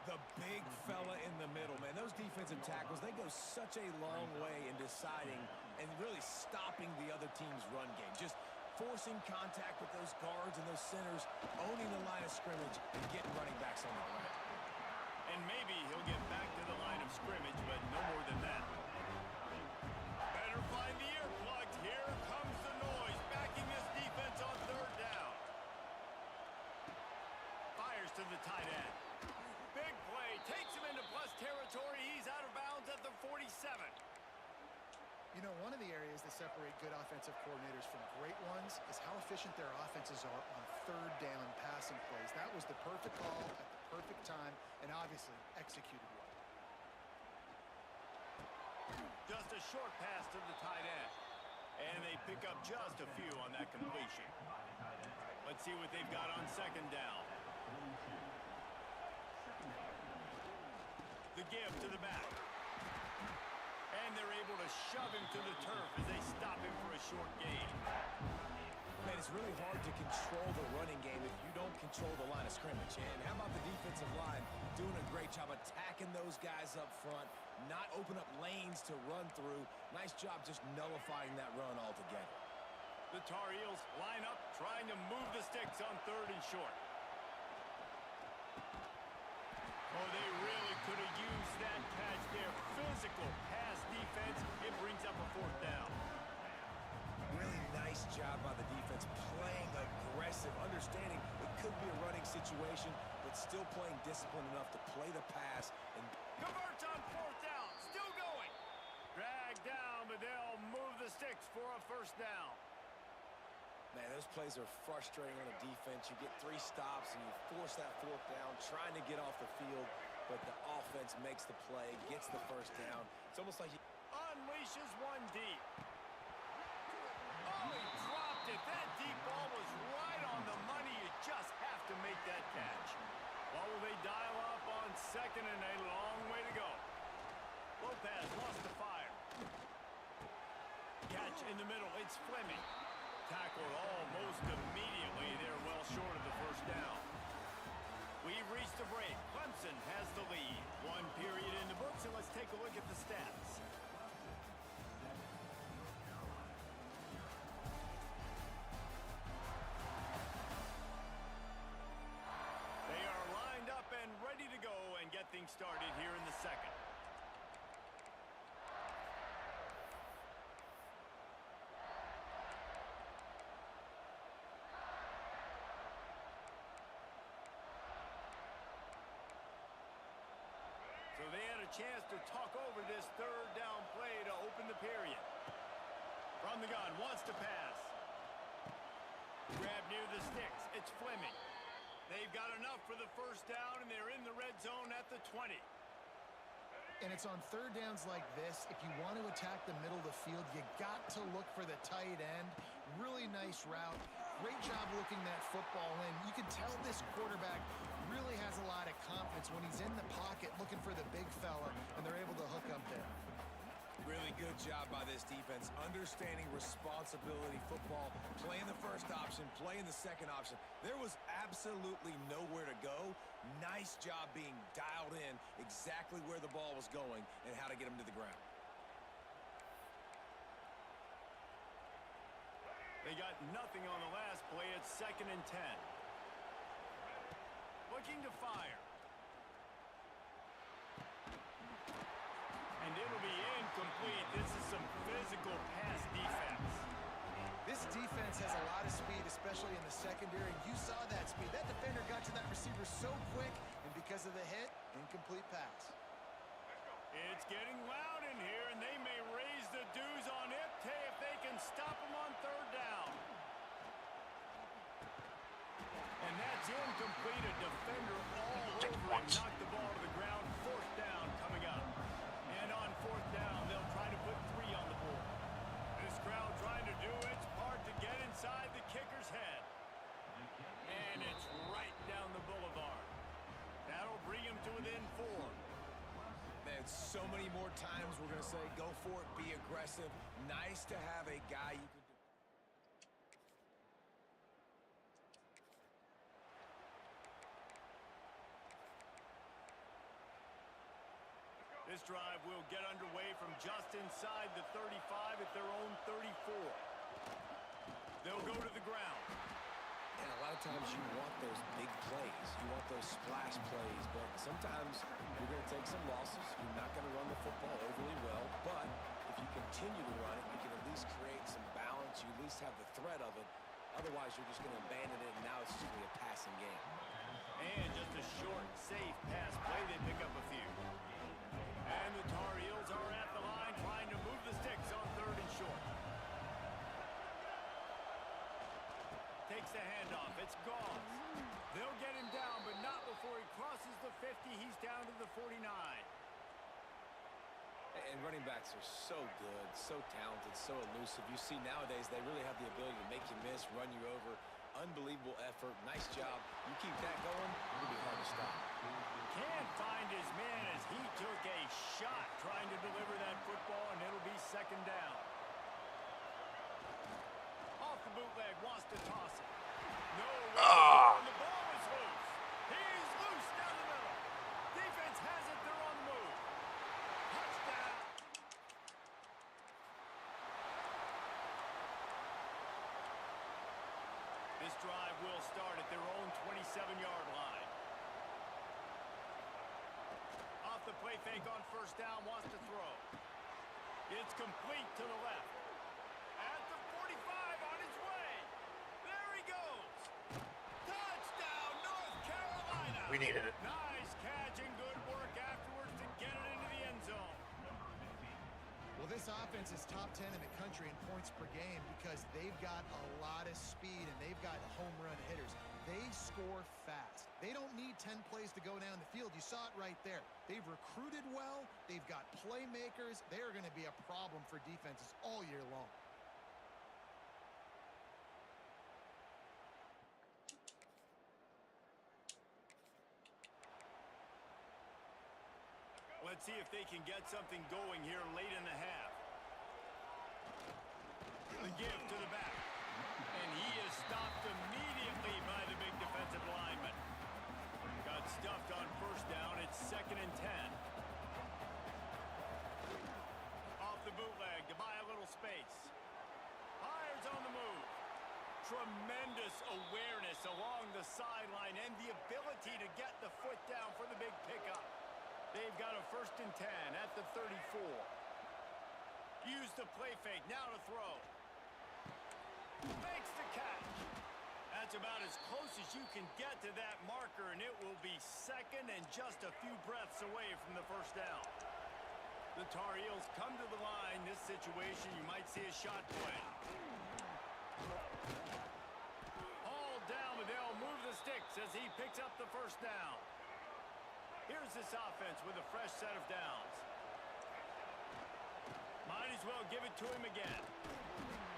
The big fella in the middle, man. Those defensive tackles, they go such a long way in deciding and really stopping the other team's run game. Just forcing contact with those guards and those centers, owning the line of scrimmage, and getting running backs on the ground. And maybe he'll get back to the line of scrimmage, but no more than that. Better find the earplugs. Here comes the noise, backing this defense on 3rd down. Fires to the tight end. Big play, takes him into plus territory. He's out of bounds at the 47. You know, one of the areas that separate good offensive coordinators from great ones is how efficient their offenses are on 3rd down passing plays. That was the perfect call at the perfect time and obviously executed well. Just a short pass to the tight end. And they pick up just a few on that completion. Let's see what they've got on 2nd down. The give to the back. And they're able to shove him to the turf as they stop him for a short gain. Man, it's really hard to control the running game if you don't control the line of scrimmage. And how about the defensive line doing a great job attacking those guys up front, not open up lanes to run through. Nice job just nullifying that run altogether. The Tar Heels line up, trying to move the sticks on 3rd and short. Oh, they really could have used that catch there. Physical pass defense. It brings up a 4th down. Really nice job by the defense, playing aggressive, understanding it could be a running situation, but still playing disciplined enough to play the pass. And Converts on 4th down. Still going. Dragged down, but they'll move the sticks for a 1st down. man, those plays are frustrating on a defense. You get 3 stops and you force that 4th down, trying to get off the field, but the offense makes the play, gets the 1st down. It's almost like Unleashes one deep. Oh, he dropped it. That deep ball was right on the money. You just have to make that catch. Well, will they dial up on 2nd and a long way to go? Lopez lost the fire. Catch in the middle. It's Fleming. Tackled almost immediately. They're well short of the 1st down. We've reached the break. Clemson has the lead. 1 period in the books, and let's take a look at the stats. They are lined up and ready to go and get things started here in the 2nd. So they had a chance to talk over this 3rd down play to open the period. From the gun, wants to pass. Grab near the sticks. It's Fleming. They've got enough for the 1st down, and they're in the red zone at the 20. And it's on 3rd downs like this. If you want to attack the middle of the field, you got to look for the tight end. Really nice route. Great job looking that football in. You can tell this quarterback really has a lot of confidence when he's in the pocket looking for the big fella, and they're able to hook up there. Really good job by this defense, understanding responsibility football, playing the first option, playing the second option. There was absolutely nowhere to go. Nice job being dialed in exactly where the ball was going and how to get him to the ground. They got nothing on the last play. It's 2nd and 10. Looking to fire. And it'll be incomplete. This is some physical pass defense. This defense has a lot of speed, especially in the secondary. You saw that speed. That defender got to that receiver so quick, and because of the hit, incomplete pass. It's getting loud in here, and they may raise the dues on Ipte if they can stop him on 3rd down. And that's incomplete. A defender all over him. Knocked the ball to the ground. 4th down coming up. And on 4th down, they'll try to put 3 on the board. This crowd trying to do its part to get inside the kicker's head. And it's right down the boulevard. That'll bring him to within 4. Man, so many more times we're going to say, go for it, be aggressive. Nice to have a guy you can do. This drive will get underway from just inside the 35 at their own 34. They'll go to the ground. And a lot of times you want those big plays. You want those splash plays. But sometimes you're going to take some losses. You're not going to run the football overly well. But if you continue to run it, you can at least create some balance. You at least have the threat of it. Otherwise, you're just going to abandon it, and now it's just going to be a passing game. And just a short, safe pass play. They pick up a few. And the Tar Heels are at the line trying to move the sticks on 3rd and short. Takes the handoff. It's Gauls. They'll get him down, but not before he crosses the 50. He's down to the 49. And running backs are so good, so talented, so elusive. You see nowadays they really have the ability to make you miss, run you over. Unbelievable effort. Nice job. You keep that going, it'll be hard to stop. Can't find his man as he took a shot trying to deliver that football, and it'll be 2nd down. Off the bootleg, wants to toss it. No way. And the ball is loose. He's loose down the middle. Defense has it. They're on the move. Touchdown. This drive will start at their own 27-yard line. Off the play fake on 1st down, wants to throw. It's complete to the left. At the 45, on his way. There he goes. Touchdown, North Carolina. We needed it. Nice catch and good work afterwards to get it into the end zone. Well, this offense is top 10 in the country in points per game because they've got a lot of speed and they've got home run hitters. They score fast. They don't need 10 plays to go down the field. You saw it right there. They've recruited well. They've got playmakers. They are going to be a problem for defenses all year long. Let's see if they can get something going here late in the half. The give to the back. And he is stopped immediately by the big defensive lineman. Got stuffed on 1st down. It's 2nd and 10. Off the bootleg to buy a little space. Hires on the move. Tremendous awareness along the sideline and the ability to get the foot down for the big pickup. They've got a 1st and 10 at the 34. Use the play fake. Now to throw. Makes the catch. That's about as close as you can get to that marker, and it will be 2nd and just a few breaths away from the 1st down. The Tar Heels come to the line. This situation, you might see a shot play. All down, but they'll move the sticks as he picks up the 1st down. Here's this offense with a fresh set of downs. Might as well give it to him again.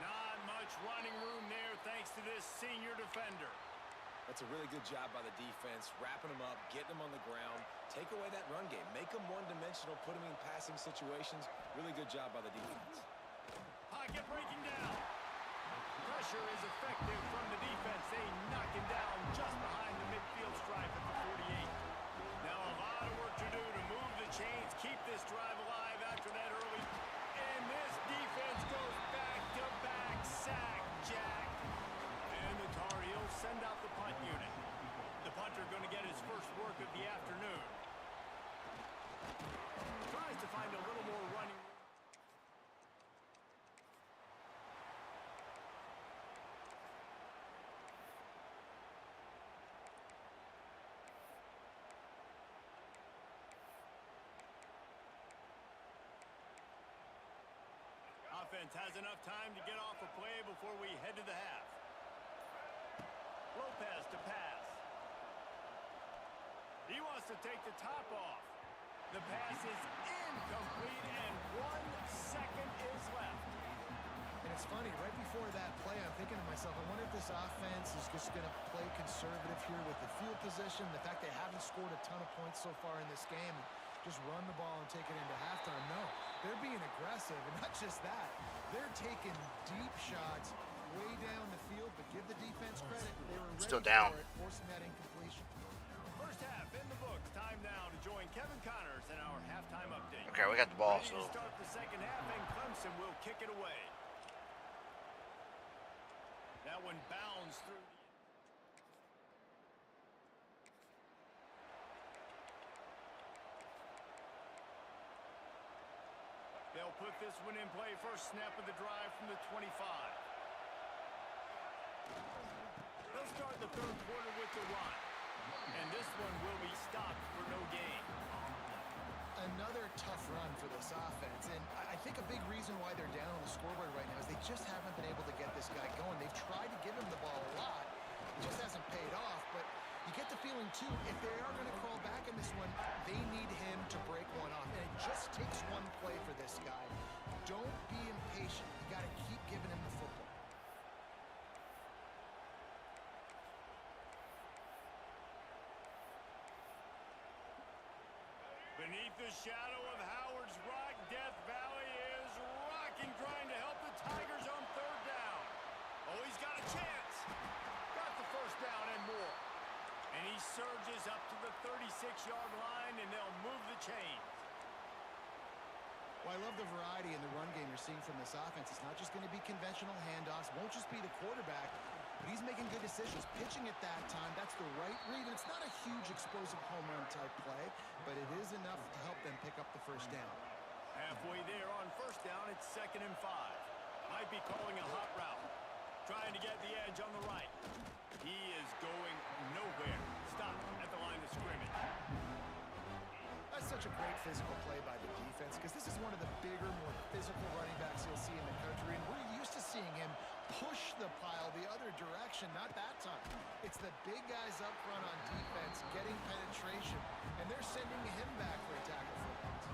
Not much running room there thanks to this senior defender. That's a really good job by the defense, wrapping them up, getting them on the ground, take away that run game, make them one-dimensional, put them in passing situations. Really good job by the defense. Pocket breaking down. Pressure is effective from the defense. They knock him down just behind the midfield stripe at the 48. Now a lot of work to do to move the chains, keep this drive alive after that early. And this defense goes back-to-back sack, Jack. And the Tar Heels send out the punt unit. The punter going to get his first work of the afternoon. Tries to find a little more running room. Offense has enough time to get off a play before we head to the half. Lopez to pass. He wants to take the top off. The pass is incomplete, and 1 second is left. And it's funny, right before that play, I'm thinking to myself, I wonder if this offense is just going to play conservative here with the field position, the fact they haven't scored a ton of points so far in this game, just run the ball and take it into halftime. No, they're being aggressive, and not just that. They're taking deep shots way down the field, but give the defense credit. They were ready Still down. for it, forcing that incompletion. First half in the books. Time now to join Kevin Connors in our halftime update. Okay, we got the ball, Ready so to start the second half, and Clemson will kick it away. That one bounds through the... They'll put this one in play. First snap of the drive from the 25. They'll start the third quarter with the run. And this one will be stopped for no gain. Another tough run for this offense, and I think a big reason why they're down on the scoreboard right now is they just haven't been able to get this guy going. They've tried to give him the ball a lot. It just hasn't paid off, but you get the feeling, too, if they are going to crawl back in this one, they need him to break one off, and it just takes one play for this guy. Don't be impatient. You got to keep giving him the football. Beneath the shadow of Howard's Rock, Death Valley is rocking, trying to help the Tigers on third down. Oh, he's got a chance. Got the first down and more. And he surges up to the 36-yard line, and they'll move the chains. Well, I love the variety in the run game you're seeing from this offense. It's not just going to be conventional handoffs. Won't just be the quarterback, but he's making good decisions. Pitching at that time, that's the right read. And it's not a huge explosive home run type play, but it is enough to help them pick up the first down. Halfway there on first down, it's 2nd and 5. Might be calling a hot route. Trying to get the edge on the right. He is going nowhere. Stop at the line of scrimmage. That's such a great physical play by the defense, because this is one of the bigger, more physical running backs you'll see in the country, and we're used to seeing him push the pile the other direction. Not that time. It's the big guys up front on defense getting penetration, and they're sending him back for a tackle for loss.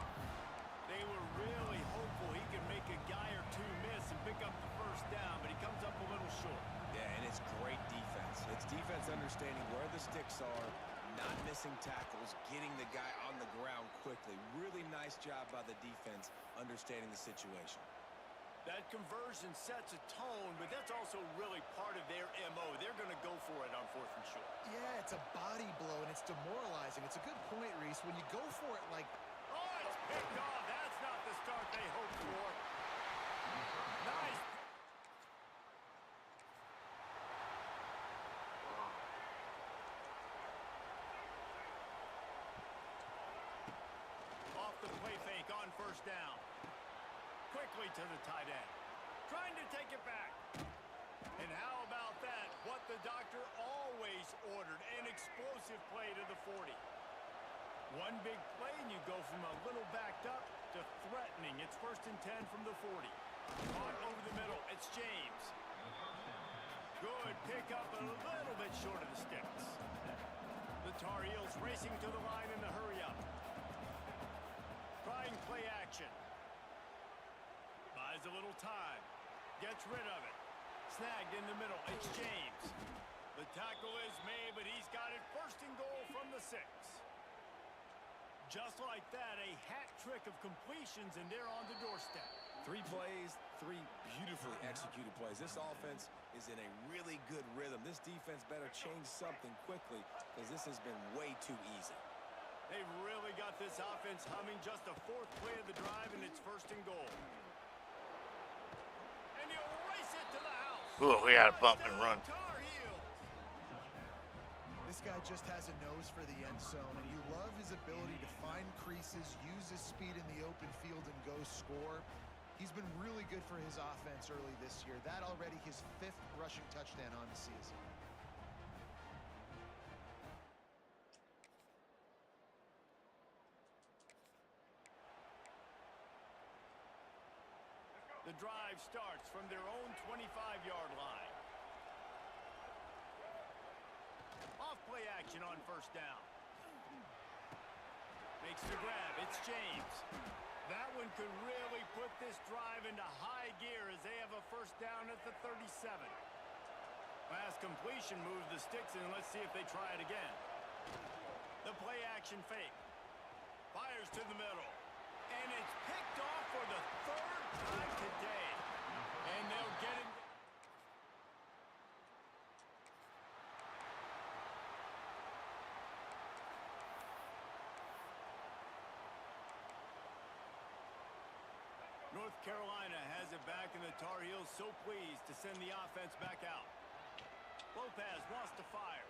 They were really hopeful he could make a guy or two miss and pick up the first down, but he comes up a little short. Yeah, and it's great defense. It's defense understanding where the sticks are, not missing tackles, getting the guy on the ground quickly. Really nice job by the defense understanding the situation. That conversion sets a tone, but that's also really part of their MO. They're going to go for it on 4th and short. Yeah, it's a body blow, and it's demoralizing. It's a good point, Reese. When you go for it like... Oh, it's picked off. That's not the start they hoped for. Nice. Off the play fake on first down. Quickly to the tight end. Trying to take it back. And how about that? What the doctor always ordered. An explosive play to the 40. One big play and you go from a little backed up to threatening. It's 1st and 10 from the 40. Caught over the middle. It's James. Good pick up, a little bit short of the sticks. The Tar Heels racing to the line in the hurry up. Trying play action. Buys a little time. Gets rid of it. Snagged in the middle. It's James. The tackle is made, but he's got it first and goal from the 6. Just like that, a hat trick of completions, and they're on the doorstep. 3 plays, 3 beautifully executed plays. This offense is in a really good rhythm. This defense better change something quickly because this has been way too easy. They've really got this offense humming. Just the 4th play of the drive, and it's first and goal. And he'll race it to the house. Ooh, we got to bump and run. Tar Heels. This guy just has a nose for the end zone, and you love his ability to find creases, use his speed in the open field, and go score. He's been really good for his offense early this year. That already his 5th rushing touchdown on the season. The drive starts from their own 25-yard line. Off play action on first down. Makes the grab. It's James. That one could really put this drive into high gear as they have a first down at the 37. Pass completion moves the sticks, and let's see if they try it again. The play action fake. Fires to the middle. And it's picked off for the 3rd time today. And they'll get it. North Carolina has it back, and the Tar Heels so pleased to send the offense back out. Lopez wants to fire.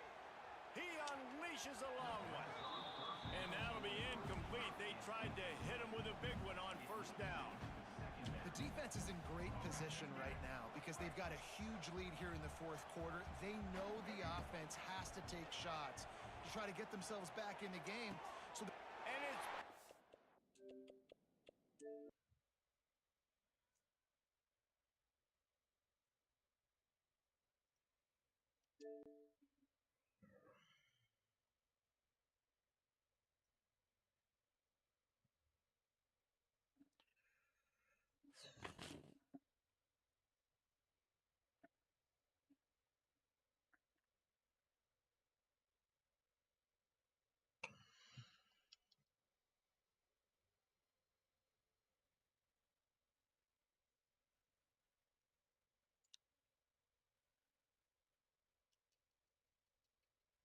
He unleashes a long one. And that'll be incomplete. They tried to hit him with a big one on first down. The defense is in great position right now because they've got a huge lead here in the 4th quarter. They know the offense has to take shots to try to get themselves back in the game. So And it's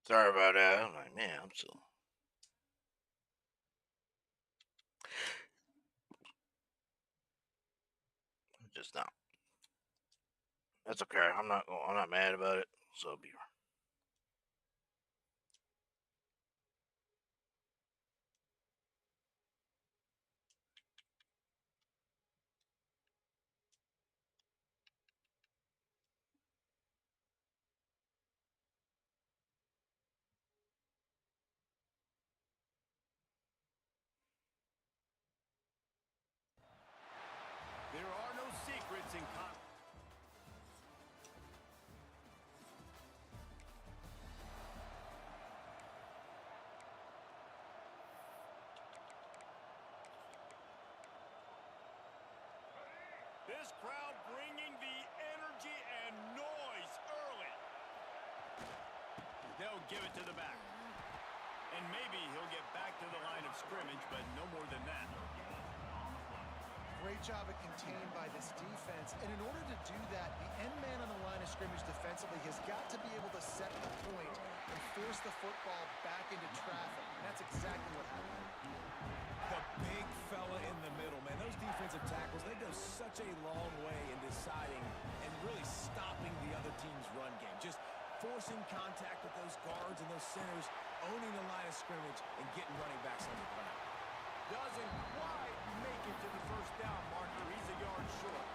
Sorry about that. I'm like, man, I'm so. Just not. That's okay. I'm not mad about it. So be. there are no secrets in this crowd bringing the energy and noise early. They'll give it to the back. And maybe he'll get back to the line of scrimmage, but no more than that. great job at contained by this defense. And in order to do that, the end man on the line of scrimmage defensively has got to be able to set the point and force the football back into traffic. And that's exactly what happened. The big fella in the middle, man. Those defensive tackles, they go such a long way in deciding and really stopping the other team's run game. Just forcing contact with those guards and those centers, owning the line of scrimmage, and getting running backs on the ground. Doesn't quite make it to the first down marker. He's a yard short.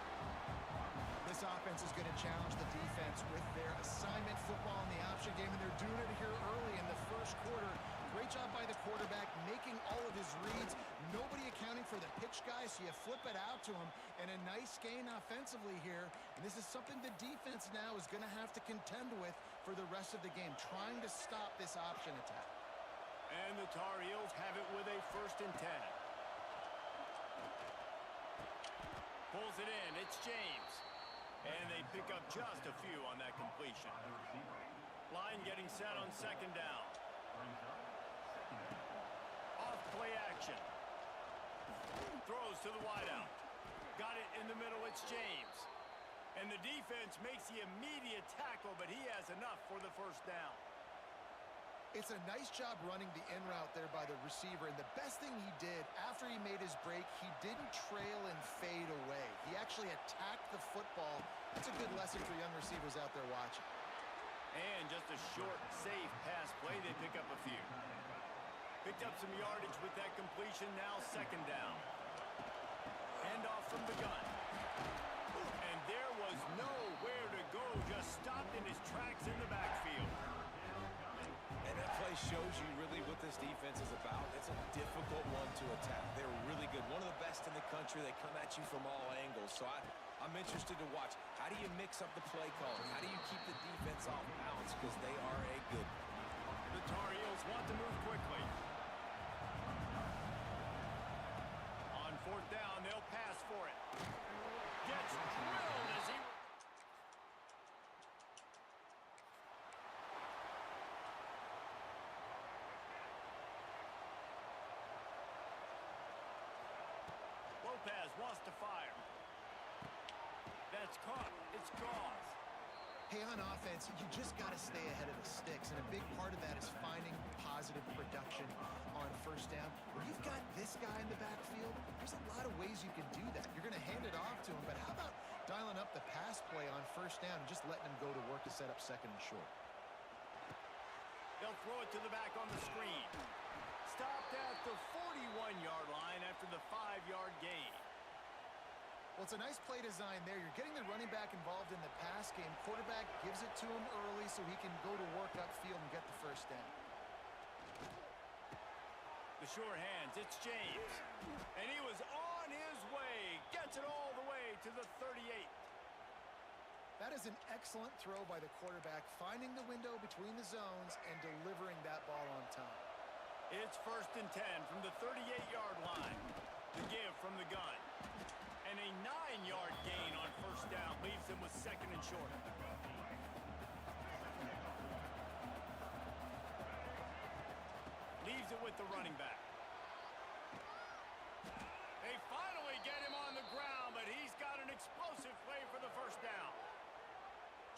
This offense is going to challenge the defense with their assignment football in the option game, and they're doing it here early in the first quarter. Great job by the quarterback, making all of his reads. Nobody accounting for the pitch guy, so you flip it out to him, and a nice gain offensively here. And this is something the defense now is going to have to contend with for the rest of the game, trying to stop this option attack. And the Tar Heels have it with a 1st and 10. Pulls it in. It's James. And they pick up just a few on that completion. Line getting set on second down. Off play action. Throws to the wideout. Got it in the middle, it's James. And the defense makes the immediate tackle, but he has enough for the first down. It's a nice job running the in route there by the receiver, and the best thing he did after he made his break, he didn't trail and fade away. He actually attacked the football. That's a good lesson for young receivers out there watching. And just a short, safe pass play, they pick up a few. Picked up some yardage with that completion, now second down. Handoff from the gun. And there was nowhere to go, just stopped in his tracks in the backfield. And that play shows you really what this defense is about. It's a difficult one to attack. They're really good. One of the best in the country. They come at you from all angles. So I'm interested to watch. How do you mix up the play calling? How do you keep the defense off balance? Because they are a good one. The Tar Heels want to move quickly. On fourth down, they'll pass for it. Gets drilled as he... Lopez wants to fire. That's caught. It's Gauze. Hey, on offense, you just got to stay ahead of the sticks, and a big part of that is finding positive production on first down. When you've got this guy in the backfield, there's a lot of ways you can do that. You're going to hand it off to him, but how about dialing up the pass play on first down and just letting him go to work to set up second and short? They'll throw it to the back on the screen. Stopped at the 41-yard line after the 5-yard gain. Well, it's a nice play design there. You're getting the running back involved in the pass game. Quarterback gives it to him early so he can go to work upfield and get the first down. The sure hands, it's James. And he was on his way. Gets it all the way to the 38. That is an excellent throw by the quarterback, finding the window between the zones and delivering that ball on time. It's first and 10 from the 38-yard line. The give from the gun. And a 9-yard gain on first down leaves him with second and short. Leaves it with the running back. They finally get him on the ground, but he's got an explosive play for the first down.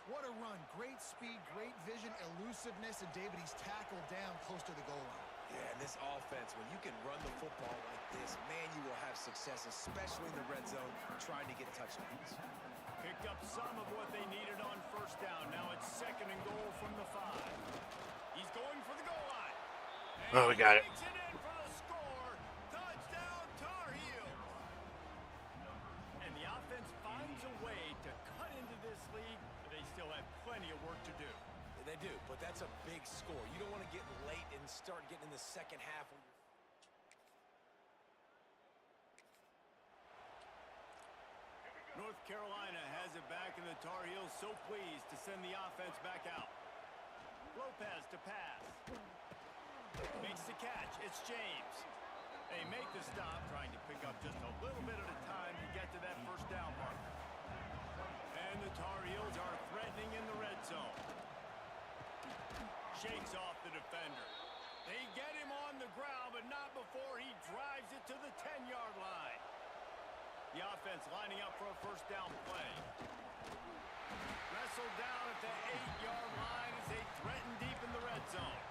What a run. Great speed, great vision, elusiveness, and David, he's tackled down close to the goal line. Yeah, and this offense, when you can run the football like this, man, you will have success, especially in the red zone, trying to get touchdowns. Picked up some of what they needed on first down. Now it's second and goal from the 5. He's going for the goal line. And Oh, we got it. Takes it in for the score. Touchdown, Tar Heels. And the offense finds a way to cut into this lead, but they still have plenty of work to do. They do, but that's a big score. You don't want to get late and start getting in the second half. North Carolina has it back, and the Tar Heels so pleased to send the offense back out. Lopez to pass. Makes the catch. It's James. They make the stop, trying to pick up just a little bit at a time to get to that first down mark. And the Tar Heels are threatening in the red zone. Shakes off the defender. They get him on the ground, but not before he drives it to the 10-yard line. The offense lining up for a first down play. Wrestled down at the 8-yard line as they threaten deep in the red zone.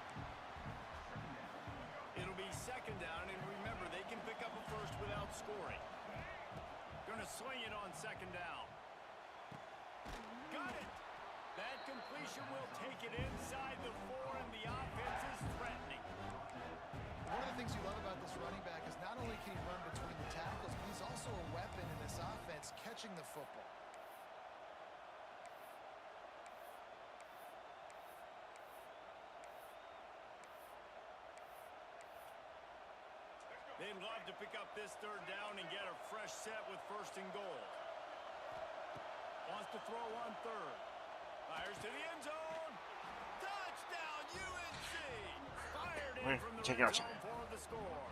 It'll be second down, and remember, they can pick up a first without scoring. Gonna swing it on second down. Got it! That completion will take it inside the 4, and the offense is threatening. One of the things you love about this running back is not only can he run between the tackles, but he's also a weapon in this offense, catching the football. They'd love to pick up this third down and get a fresh set with first and goal. Wants to throw on third. Fires to the end zone. Touchdown, UNC! Fired in from the Check it red out. zone for the score.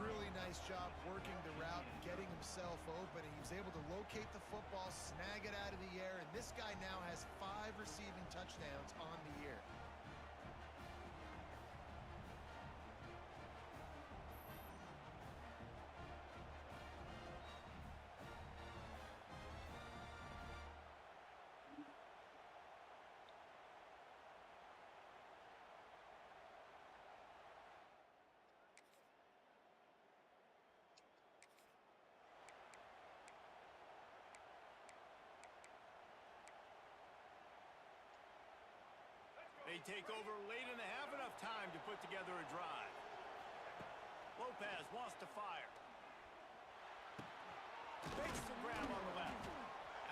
really nice job working the route and getting himself open. And he was able to locate the football, snag it out of the air, and this guy now has 5 receiving touchdowns on the year. They take over late in the half, enough time to put together a drive. Lopez wants to fire. Makes the grab on the left.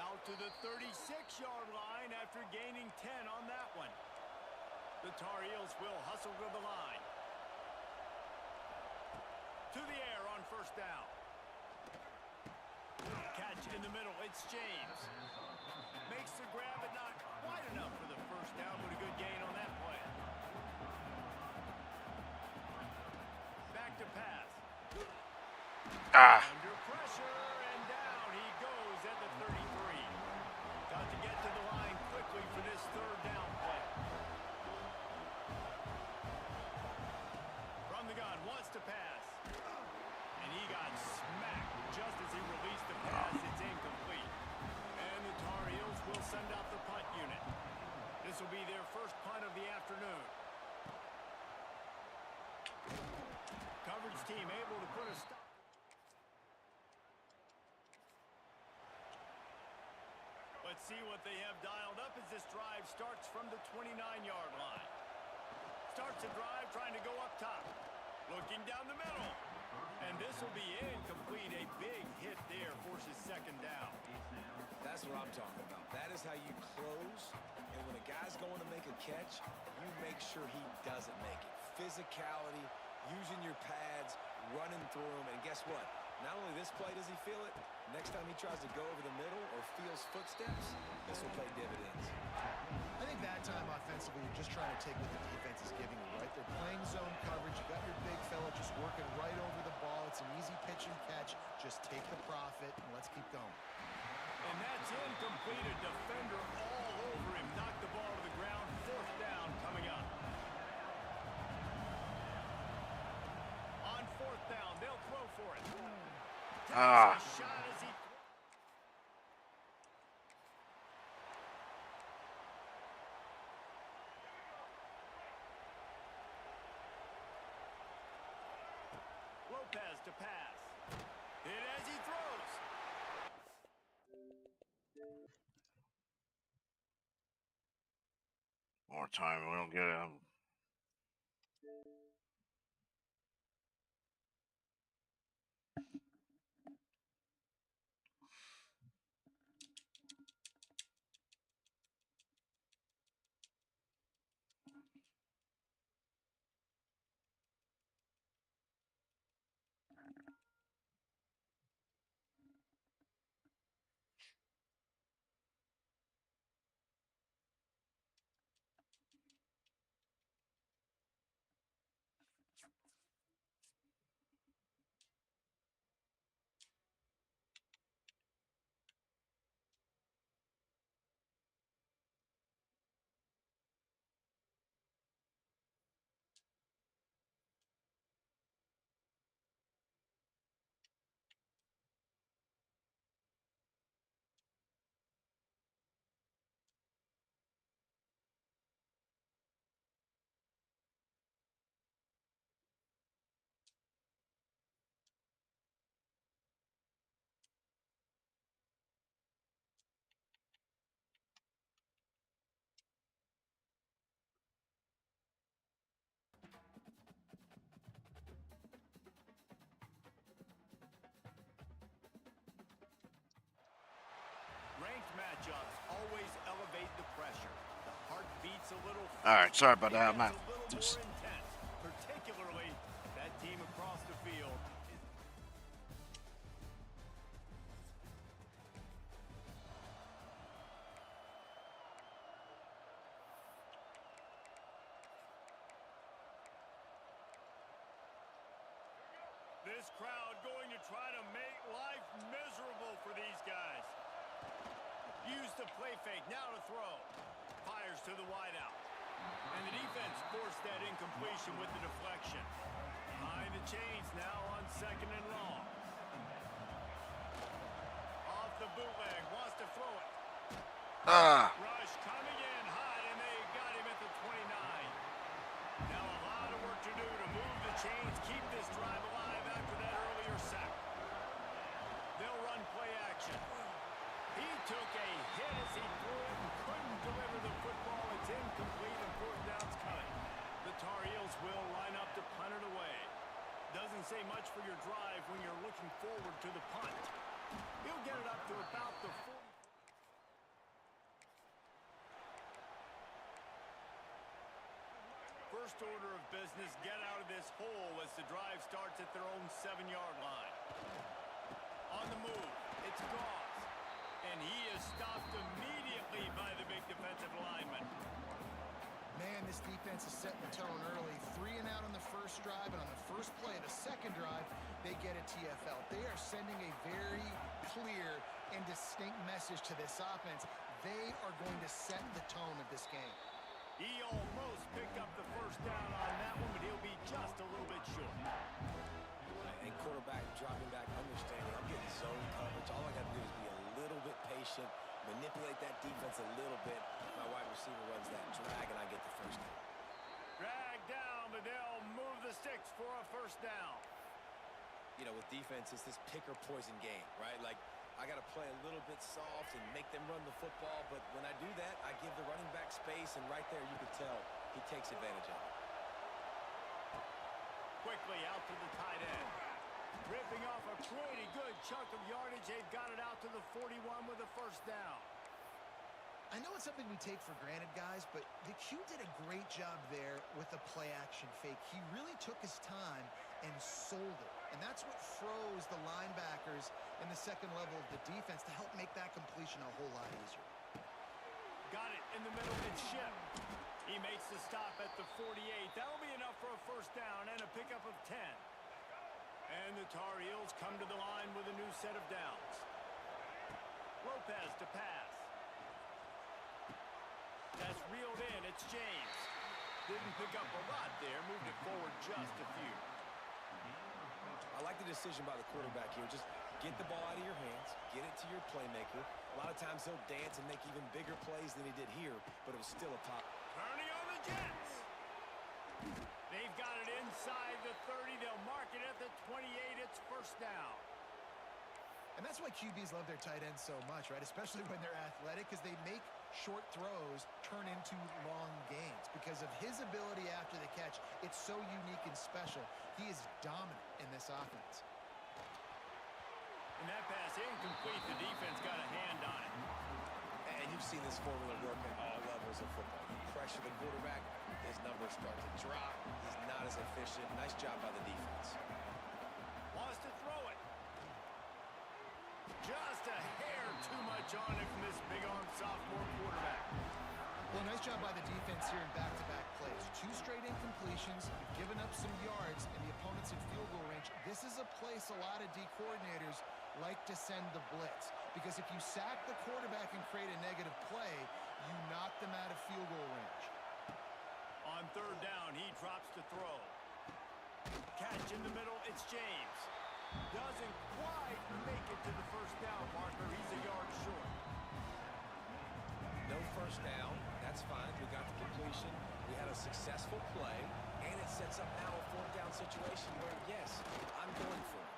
Out to the 36-yard line after gaining 10 on that one. The Tar Heels will hustle to the line. To the air on first down. Catch in the middle, it's James. Makes the grab, but not quite enough for the first down, but a good gain on that play. Back to pass. Under pressure, and down he goes at the 33. Got to get to the line quickly for this third down play. From the gun, wants to pass. And he got smacked just as he released the pass. It's incomplete. And the Tar Heels will send out the punt unit. This will be their first punt of the afternoon. Coverage team able to put a stop. Let's see what they have dialed up as this drive starts from the 29-yard line. Starts a drive trying to go up top. Looking down the middle. And this will be incomplete. A big hit there forces second down. That's what I'm talking about. That is how you close. And when a guy's going to make a catch, you make sure he doesn't make it. Physicality, using your pads, running through them. And guess what? Not only this play does he feel it, next time he tries to go over the middle or feels footsteps, this will pay dividends. I think that time offensively, you're just trying to take what the defense is giving you, right? They're playing zone coverage. You got your big fella just working right over the ball. It's an easy pitch and catch. Just take the profit and let's keep going. And that's incomplete. A defender all over him. Knocked the ball to the ground. Fourth down coming up. On fourth down, they'll throw for it. Takes a shot as he... Lopez to pass. Hit as he throws. More time, we don't get it. Ranked matchups always elevate the pressure. The heart beats a little. All right, sorry about that. I'm not. It's a little more intense, particularly that team across the field. This crowd going to try to make life miserable for these guys. Use the play fake, now to throw. Fires to the wideout. And the defense forced that incompletion with the deflection. Behind the chains now on 2nd and long. Off the bootleg, wants to throw it. Rush coming in hot, and they got him at the 29. Now a lot of work to do to move the chains, keep this drive alive after that earlier sack. They'll run play action. He took a hit as he threw it and couldn't deliver the football. It's incomplete and 4th down's coming. The Tar Heels will line up to punt it away. Doesn't say much for your drive when you're looking forward to the punt. He'll get it up to about the 40. First order of business, get out of this hole as the drive starts at their own 7-yard line. On the move, it's Goss. And he is stopped immediately by the big defensive lineman. Man, this defense is setting the tone early. 3 and out on the first drive, and on the first play of the second drive, they get a TFL. They are sending a very clear and distinct message to this offense. They are going to set the tone of this game. He almost picked up the first down on that one, but he'll be just a little bit short. And quarterback dropping back, understanding I'm getting zone coverage. All I got to do is be a little bit patient, manipulate that defense a little bit. My wide receiver runs that drag, and I get the first down. Drag down, but they'll move the sticks for a first down. You know, with defense, it's this pick or poison game, right? Like, I got to play a little bit soft and make them run the football, but when I do that, I give the running back space, and right there you can tell he takes advantage of it. Quickly out to the tight end. Ripping off a pretty good chunk of yardage. They've got it out to the 41 with a first down. I know it's something we take for granted, guys, but the Q did a great job there with the play-action fake. He really took his time and sold it. And that's what froze the linebackers in the second level of the defense to help make that completion a whole lot easier. Got it in the middle and Ship. He makes the stop at the 48. That'll be enough for a first down and a pickup of 10. And the Tar Heels come to the line with a new set of downs. Lopez to pass. That's reeled in. It's James. Didn't pick up a lot there. Moved it forward just a few. I like the decision by the quarterback here. Just get the ball out of your hands, get it to your playmaker. A lot of times he'll dance and make even bigger plays than he did here, but it was still a pop. Turning on the Jets. They've got it inside the 30. They'll mark it at the 28. It's first down. And that's why QBs love their tight ends so much, right? Especially when they're athletic, because they make short throws turn into long gains. Because of his ability after the catch, it's so unique and special. He is dominant in this offense. And that pass incomplete. The defense got a hand on it. And you've seen this formula work at all levels of football. You pressure the quarterback, his numbers start to drop. He's not as efficient. Nice job by the defense. Wants to throw it. Just a hair too much on it from this big-armed sophomore quarterback. Well, nice job by the defense here in back-to-back plays. 2 straight incompletions, giving up some yards, and the opponent's in field goal range. This is a place a lot of D coordinators like to send the blitz. Because if you sack the quarterback and create a negative play, you knock them out of field goal range. On third down, he drops to throw. Catch in the middle, it's James. Doesn't quite make it to the first down marker. He's a yard short. No first down. That's fine. We got the completion. We had a successful play, and it sets up now a 4th down situation where, yes, I'm going for it.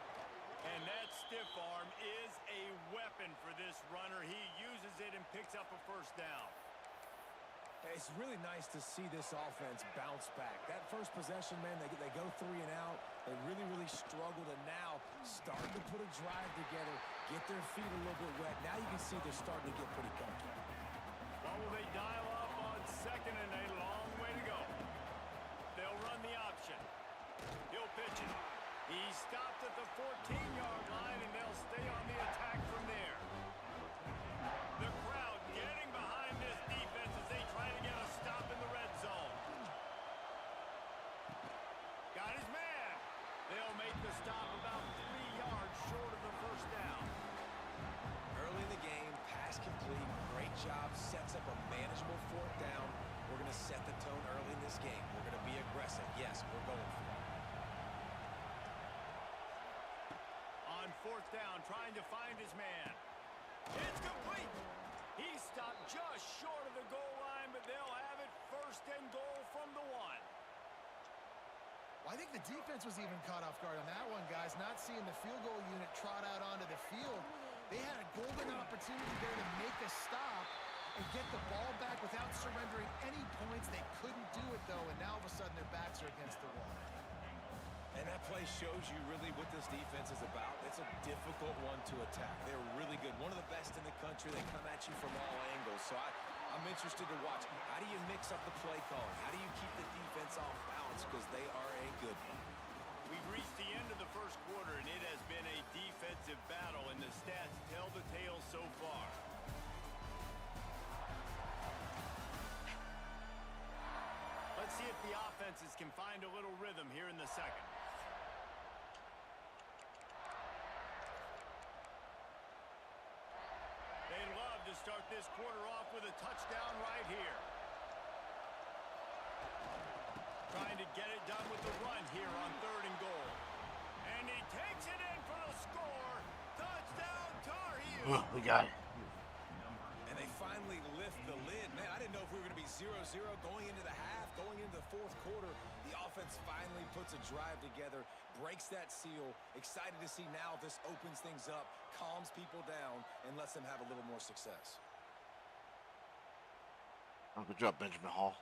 And that stiff arm is a weapon for this runner. He uses it and picks up a first down. It's really nice to see this offense bounce back. That first possession, man, they go 3 and out. They really struggled, and now starting to put a drive together, get their feet a little bit wet. Now you can see they're starting to get pretty comfortable. What will they dial up on second and a long way to go? They'll run the option. He'll pitch it. He's stopped at the 14-yard line, and they'll stay on the attack from there. The crowd getting behind this defense as they try to get a stop in the red zone. Got his man. They'll make the the stop about 3 yards short of the first down. Early in the game, pass complete. Great job. Sets up a manageable fourth down. We're going to set the tone early in this game. We're going to be aggressive. Yes, we're going for it. On fourth down, trying to find his man. It's complete. He stopped just short of the goal line, but they'll have it first and goal from the 1. Well, I think the defense was even caught off guard on that one, guys. Not seeing the field goal unit trot out onto the field. They had a golden opportunity there to make a stop and get the ball back without surrendering any points. They couldn't do it, though, and now all of a sudden their backs are against the wall. And that play shows you really what this defense is about. It's a difficult one to attack. They're really good. One of the best in the country. They come at you from all angles. So I'm interested to watch. How do you mix up the play calling? How do you keep the defense off balance? Because they are a good one. We've reached the end of the first quarter, and it has been a defensive battle, and the stats tell the tale so far. Let's see if the offenses can find a little rhythm here in the second. They'd love to start this quarter off with a touchdown right here. Trying to get it done with the run here on 3rd and goal. And he takes it in for the score. Touchdown, Tar Heels. We got it. And they finally lift the lid. Man, I didn't know if we were going to be 0-0 going into the half, going into the fourth quarter. The offense finally puts a drive together, breaks that seal. Excited to see now if this opens things up, calms people down, and lets them have a little more success. Oh, good job, Benjamin Hall.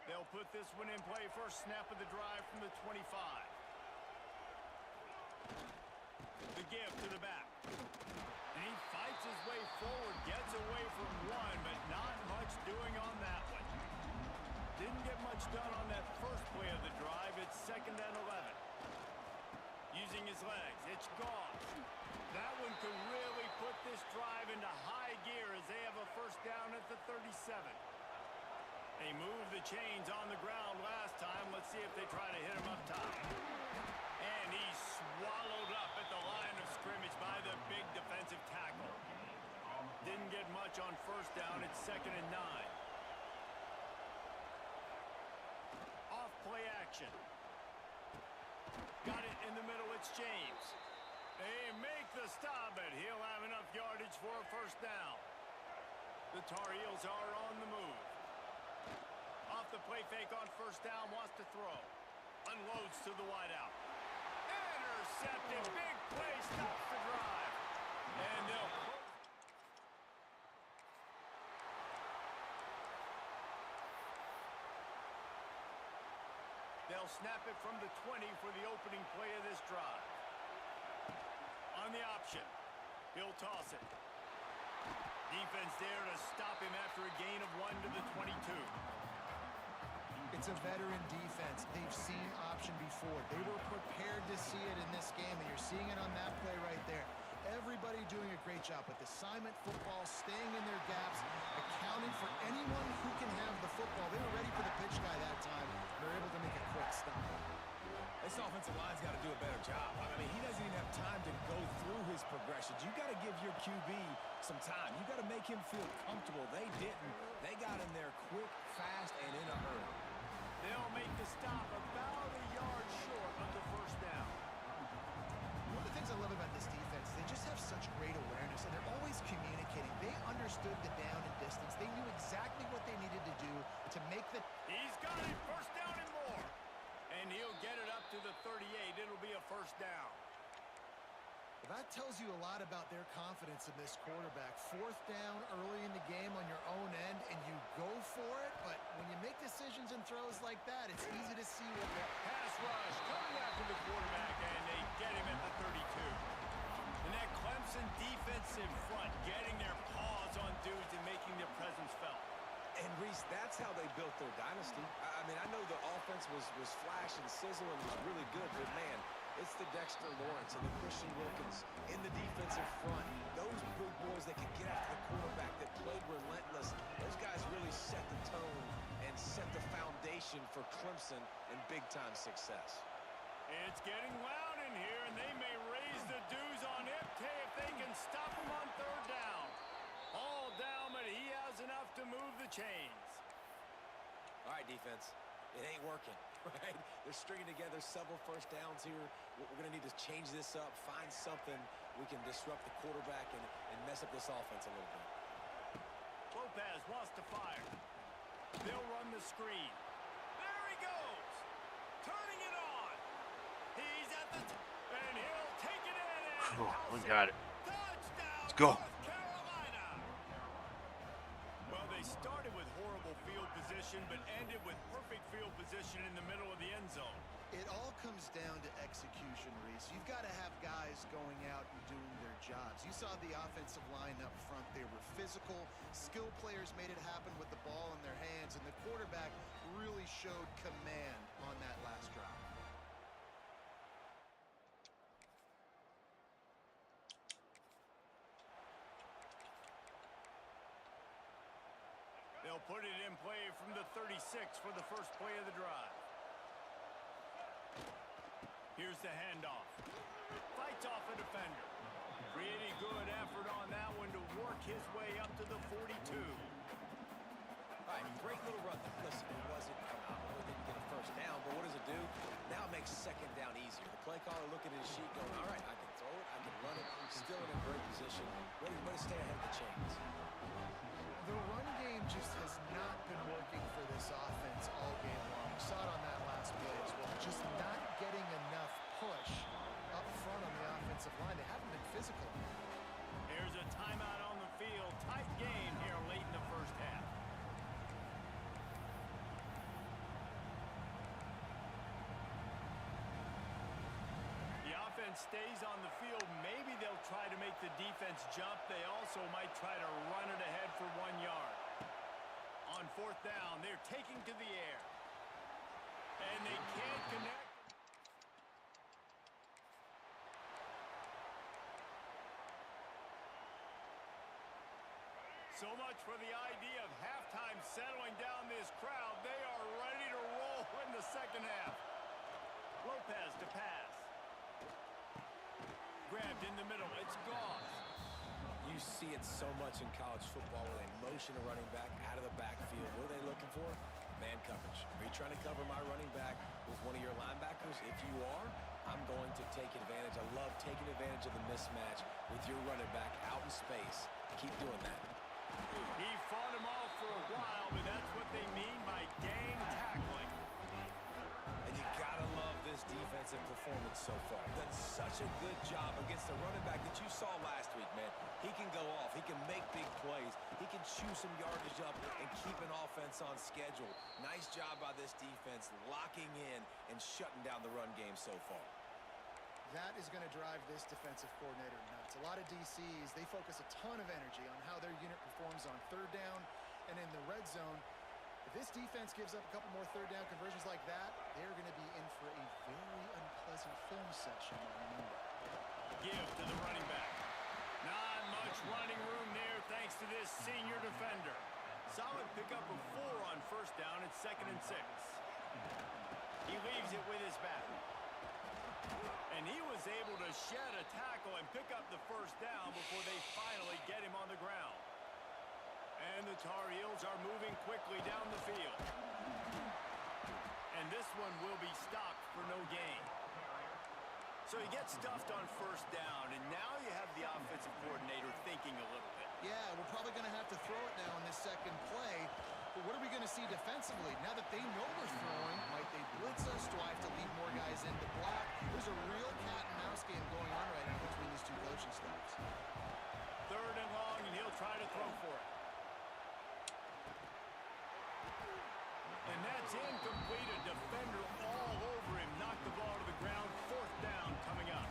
They'll put this one in play. First snap of the drive from the 25. The give to the back. And he fights his way forward, gets away from one, but not much doing on that one. Didn't get much done on that first play of the drive. It's 2nd and 11. Using his legs, it's gone. That one could really put this drive into high gear as they have a first down at the 37. They moved the chains on the ground last time. Let's see if they try to hit him up top. And he's swallowed up at the line of scrimmage by the big defensive tackle. Didn't get much on first down. It's 2nd and 9. Off play action. Got it in the middle. It's James. They make the stop, but he'll have enough yardage for a first down. The Tar Heels are on the move. Off the play fake on first down, wants to throw. Unloads to the wideout. Intercepted, big play, stops the drive. And they'll snap it from the 20 for the opening play of this drive. On the option, he'll toss it. Defense there to stop him after a gain of 1 to the 22. It's a veteran defense. They've seen option before. They were prepared to see it in this game, and you're seeing it on that play right there. Everybody doing a great job with assignment football, staying in their gaps, accounting for anyone who can have the football. They were ready for the pitch guy that time. They're able to make a quick stop. This offensive line's got to do a better job. I mean, he doesn't even have time to go through his progressions. You got to give your QB some time. You got to make him feel comfortable. They didn't. They got in there quick, fast, and in a hurry. They'll make the stop about a yard short of the first down. One of the things I love about this defense, they just have such great awareness, and they're always communicating. They understood the down and distance. They knew exactly what they needed to do to make the... He's got it, first down and more. And he'll get it up to the 38. It'll be a first down. Well, that tells you a lot about their confidence in this quarterback. Fourth down early in the game on your own end, and you go for it, but when you make decisions and throws like that, it's easy to see what the... Pass rush coming after the quarterback, and they get him at the 32. And that Clemson defense in front, getting their paws on dudes and making their presence felt. And, Reese, that's how they built their dynasty. I mean, I know the offense was flash and sizzle and was really good, but, man, It's the Dexter Lawrence and the Christian Wilkins in the defensive front. Those big boys that can get after the quarterback, that played relentless. Those guys really set the tone and set the foundation for Clemson and big-time success. It's getting loud in here, and they may raise the dues on Ipte if they can stop him on third down. All down, but he has enough to move the chains. All right, defense. It ain't working, right? They're stringing together several first downs here. We're going to need to change this up, find something we can disrupt the quarterback and mess up this offense a little bit. Lopez wants to fire. They'll run the screen. There he goes. Turning it on. He's at the and he'll take it in. And We got it. touchdown. Let's go. North Carolina. Well, they started with horrible field position, but ended with perfect field position in the middle of the end zone. It all comes down to execution, Reese. You've got to have guys going out and doing their jobs. You saw the offensive line up front. They were physical. Skill players made it happen with the ball in their hands, and the quarterback really showed command on that last drive. They'll put it in play from the 36 for the first play of the drive. Here's the handoff. Fights off a defender. Pretty good effort on that one to work his way up to the 42. All right, great little run there. Listen, it wasn't phenomenal. It didn't get a first down, but what does it do? Now it makes second down easier. The play caller looking at his sheet going, all right, I can throw it, I can run it. Still in a great position. Ready to stay ahead of the chains. The run game just has not been working for this offense all game long. We saw it on that last play as well. Just not getting enough push up front on the offensive line. They haven't been physical. Here's a timeout on the field. Tight game here late in the first half. The offense stays on the field. Maybe they'll try to make the defense jump. They also might try to run it ahead for 1 yard. On fourth down, they're taking to the air. And they can't connect. So much for the idea of halftime settling down this crowd. They are ready to roll in the second half. Lopez to pass. Grabbed in the middle. It's gone. You see it so much in college football when they motion a running back out of the backfield. What are they looking for? Man coverage. Are you trying to cover my running back with one of your linebackers? If you are, I'm going to take advantage. I love taking advantage of the mismatch with your running back out in space. Keep doing that. He fought him off for a while, but that's what they mean by gang tackling. And you gotta love this defensive performance so far. Done such a good job against the running back that you saw last week, man. He can go off. He can make big plays. He can chew some yardage up and keep an offense on schedule. Nice job by this defense locking in and shutting down the run game so far. That is going to drive this defensive coordinator nuts. A lot of DCs, they focus a ton of energy on how their unit performs on third down and in the red zone. If this defense gives up a couple more third down conversions like that, they're going to be in for a very unpleasant film session on Monday. Give to the running back. Not much running room there thanks to this senior defender. Solid pickup of 4 on first down. It's 2nd and 6. He leaves it with his back. And he was able to shed a tackle and pick up the first down before they finally get him on the ground. And the Tar Heels are moving quickly down the field. And this one will be stopped for no gain. So he gets stuffed on first down, and now you have the offensive coordinator thinking a little bit. Yeah, we're probably going to have to throw it now in this second play. But what are we going to see defensively? Now that they know we're throwing, might they blitz us? Do I have to leave more guys in to block? There's a real cat and mouse game going on right now between these two coaching staffs. 3rd and long, and he'll try to throw for it. And that's incomplete. A defender all over him. Knocked the ball to the ground. 4th down coming up.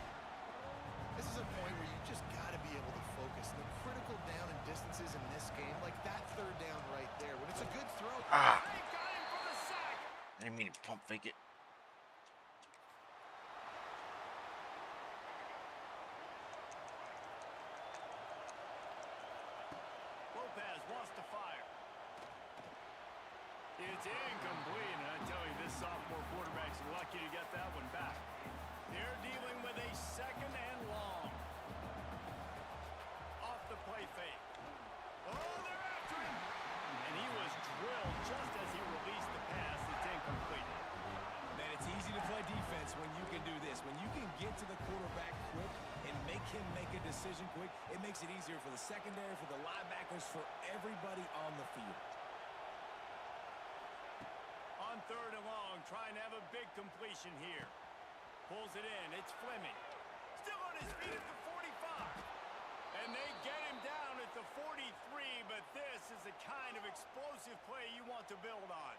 This is a point where you just got to be able to focus. The critical down and distances in this game, like that 3rd down right there, when it's a good throw. Ah, They got him for the sack. I didn't mean to pump fake it. It's incomplete, and I tell you, this sophomore quarterback's lucky to get that one back. They're dealing with a second and long. Off the play fake. Oh, they're after him! And he was drilled just as he released the pass. It's incomplete. Man, it's easy to play defense when you can do this. When you can get to the quarterback quick and make him make a decision quick, it makes it easier for the secondary, for the linebackers, for everybody on the field. On third and long, trying to have a big completion here. Pulls it in. It's Fleming. Still on his feet at the 45. And they get him down at the 43, but this is the kind of explosive play you want to build on.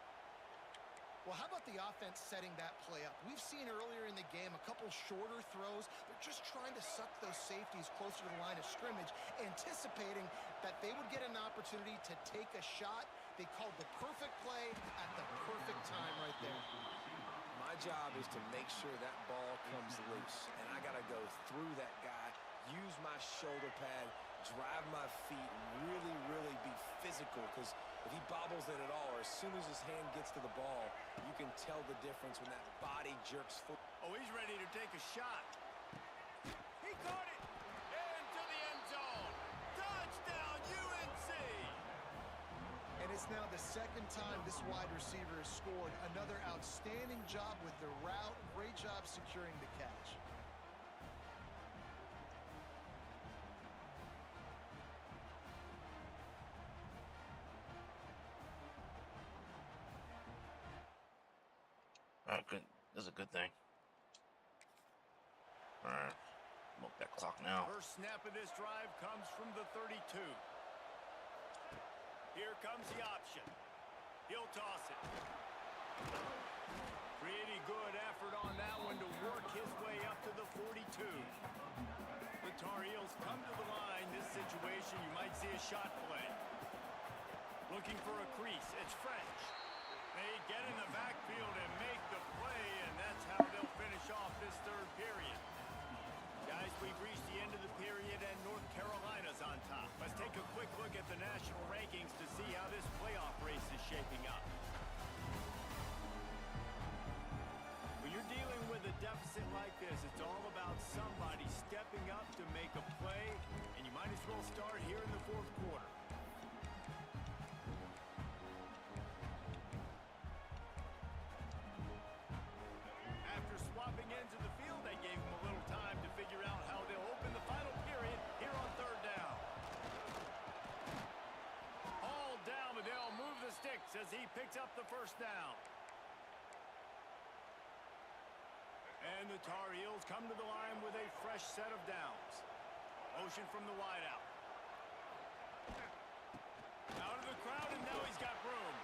Well, how about the offense setting that play up? We've seen earlier in the game a couple shorter throws. They're just trying to suck those safeties closer to the line of scrimmage, anticipating that they would get an opportunity to take a shot. They called the perfect play at the perfect time right there. My job is to make sure that ball comes loose, and I got to go through that guy, use my shoulder pad, drive my feet, really, really be physical, because if he bobbles it at all, or as soon as his hand gets to the ball, you can tell the difference when that body jerks forward. Oh, he's ready to take a shot. He caught it. Into the end zone. Touchdown, UNC. And it's now the second time this wide receiver has scored. Another outstanding job with the route. Great job securing the catch. Oh, good. That's a good thing. All right. Milk that clock now. First snap of this drive comes from the 32. Here comes the option. He'll toss it. Pretty good effort on that one to work his way up to the 42. The Tar Heels come to the line. This situation, you might see a shot play. Looking for a crease. It's French. They get in the backfield and make the play, and that's how they'll finish off this third period. Guys, we've reached the end of the period, and North Carolina's on top. Let's take a quick look at the national rankings to see how this playoff race is shaping up. When you're dealing with a deficit like this, it's all about somebody stepping up to make a play, and you might as well start here in the fourth quarter. After swapping into the field, they gave him a little time to figure out how they'll open the final period here on third down. All down, but they'll move the sticks as he picks up the first down. And the Tar Heels come to the line with a fresh set of downs. Motion from the wideout. Out of the crowd, and now he's got room.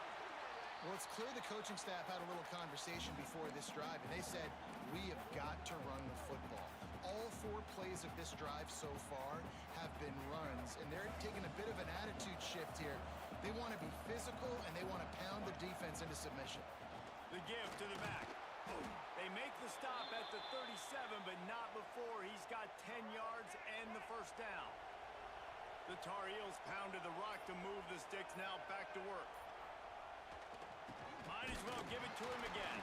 Well, it's clear the coaching staff had a little conversation before this drive, and they said, we have got to run the football. All 4 plays of this drive so far have been runs, and they're taking a bit of an attitude shift here. They want to be physical, and they want to pound the defense into submission. The give to the back. They make the stop at the 37, but not before he's got 10 yards and the first down. The Tar Heels pounded the rock to move the sticks, now back to work. Might as well give it to him again.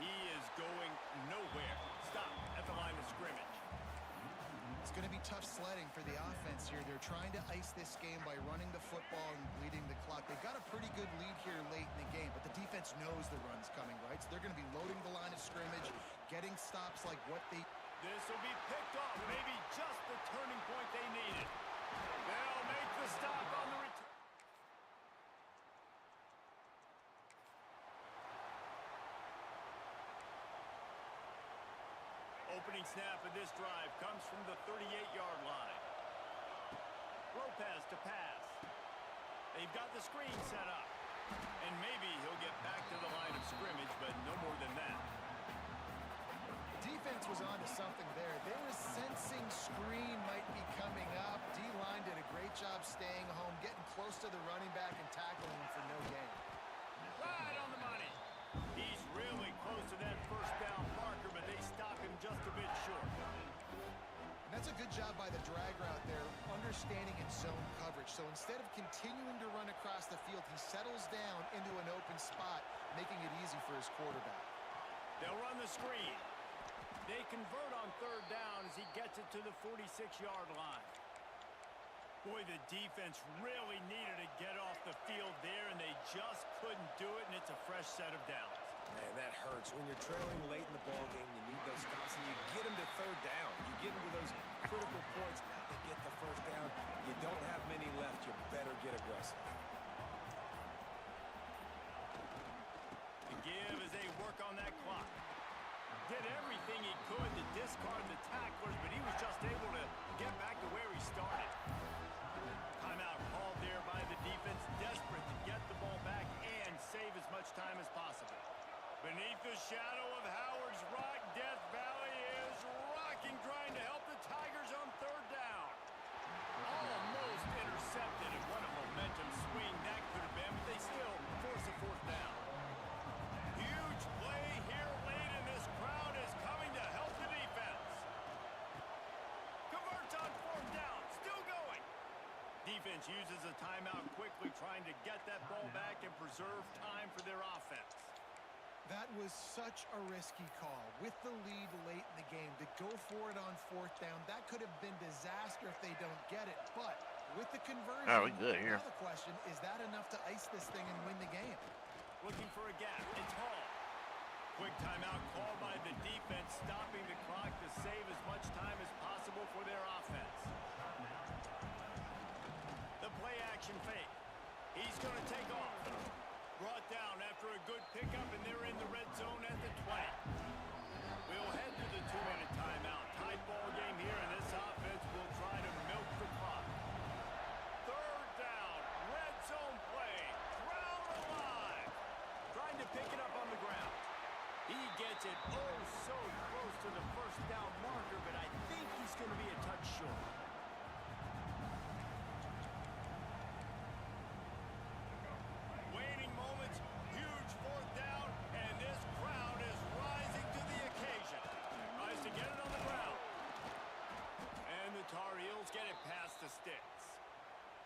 He is going nowhere. Stop at the line of scrimmage. It's going to be tough sledding for the offense here. They're trying to ice this game by running the football and bleeding the clock. They've got a pretty good lead here late in the game, but the defense knows the run's coming, right? So they're going to be loading the line of scrimmage, getting stops like what they... This will be picked off. Maybe just the turning point they needed. They'll make the stop on the return. Opening snap of this drive comes from the 38-yard line. Lopez to pass. They've got the screen set up. And maybe he'll get back to the line of scrimmage, but no more than that. Defense was onto something there. They were sensing screen might be coming up. D-line did a great job staying home, getting close to the running back and tackling him for no gain. Right on the money. He's really close to that first down marker, but they stop him just a bit short. And that's a good job by the drag route there. understanding in zone coverage. So instead of continuing to run across the field, he settles down into an open spot, making it easy for his quarterback. They'll run the screen. They convert on third down as he gets it to the 46-yard line. Boy, the defense really needed to get off the field there, and they just couldn't do it, and it's a fresh set of downs. Man, that hurts. When you're trailing late in the ballgame, you need those stops, and you get them to third down. You get them to those critical points. Now to get the first down, you don't have many left. You better get aggressive. To give as they work on that clock. Did everything he could to discard the tacklers, but he was just able to get back to where he started. Timeout called there by the defense, desperate to get the ball back and save as much time as possible. Beneath the shadow of Howard's Rock, Death Valley is rocking, trying to help the Tigers on third down. Almost intercepted, and what a momentum swing that could have been, but they still force a fourth down. Huge play here late, and this crowd is coming to help the defense. Converts on fourth down, still going. Defense uses a timeout quickly, trying to get that ball back and preserve time for their offense. That was such a risky call. With the lead late in the game, to go for it on fourth down, that could have been disaster if they don't get it. But with the conversion, Oh, we good here. now the question, is that enough to ice this thing and win the game? Looking for a gap. It's Hall. Quick timeout called by the defense, stopping the clock to save as much time as possible for their offense. The play action fake. He's going to take off. Brought down after a good pickup, and they're in the red zone at the 20. We'll head to the 2-minute timeout. Tight ball game here, and this offense will try to milk the clock. Third down, red zone play. Crowd alive. Trying to pick it up on the ground. He gets it oh so close to the first down marker, but I think he's going to be a touch short. Waning moments, huge fourth down, and this crowd is rising to the occasion. Tries to get it on the ground. And the Tar Heels get it past the sticks.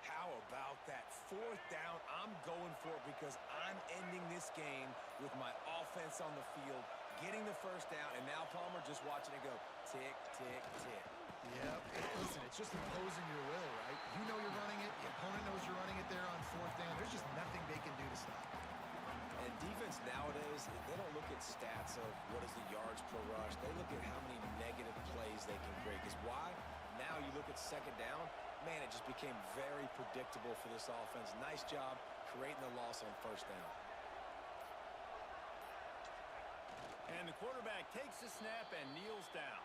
How about that? Fourth down, I'm going for it because I'm ending this game with my offense on the field, getting the first down, and now Palmer just watching it go tick, tick, tick. Yep. Listen, it's just imposing your will, right? You know you're running it. The opponent knows you're running it there on fourth down. There's just nothing they can do to stop it. And defense nowadays, they don't look at stats of what is the yards per rush. They look at how many negative plays they can create. Because why? Now you look at second down, man, it just became very predictable for this offense. Nice job creating the loss on first down. And the quarterback takes the snap and kneels down.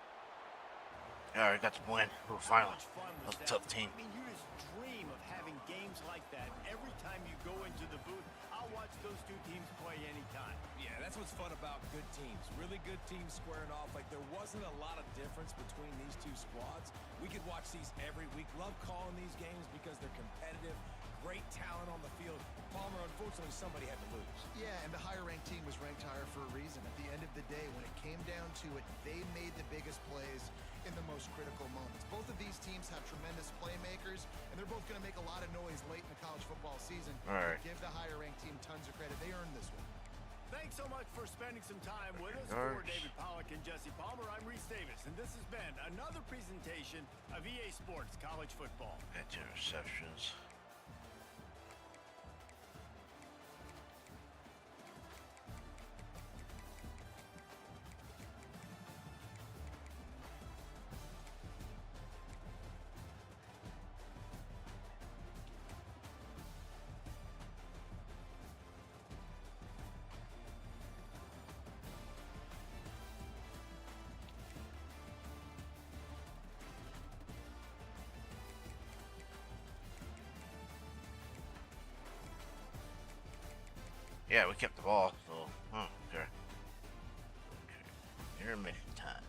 All right, got the win. We're finally. How much fun was That's a that? tough team. I mean, you just dream of having games like that. Every time you go into the booth, I'll watch those two teams play anytime. Yeah, that's what's fun about good teams. Really good teams squaring off. Like, there wasn't a lot of difference between these two squads. We could watch these every week. Love calling these games because they're competitive. Great talent on the field. Palmer, unfortunately, somebody had to lose. Yeah, and the higher-ranked team was ranked higher for a reason. At the end of the day, when it came down to it, they made the biggest plays in the most critical moments. Both of these teams have tremendous playmakers, and they're both going to make a lot of noise late in the college football season. All right. Give the higher-ranked team tons of credit. They earned this one. Thanks so much for spending some time with us. Yards. For David Pollack and Jesse Palmer, I'm Reese Davis, and this has been another presentation of EA Sports College Football. Got two interceptions. Yeah, we kept the ball, so, okay. Okay. Intermittent time.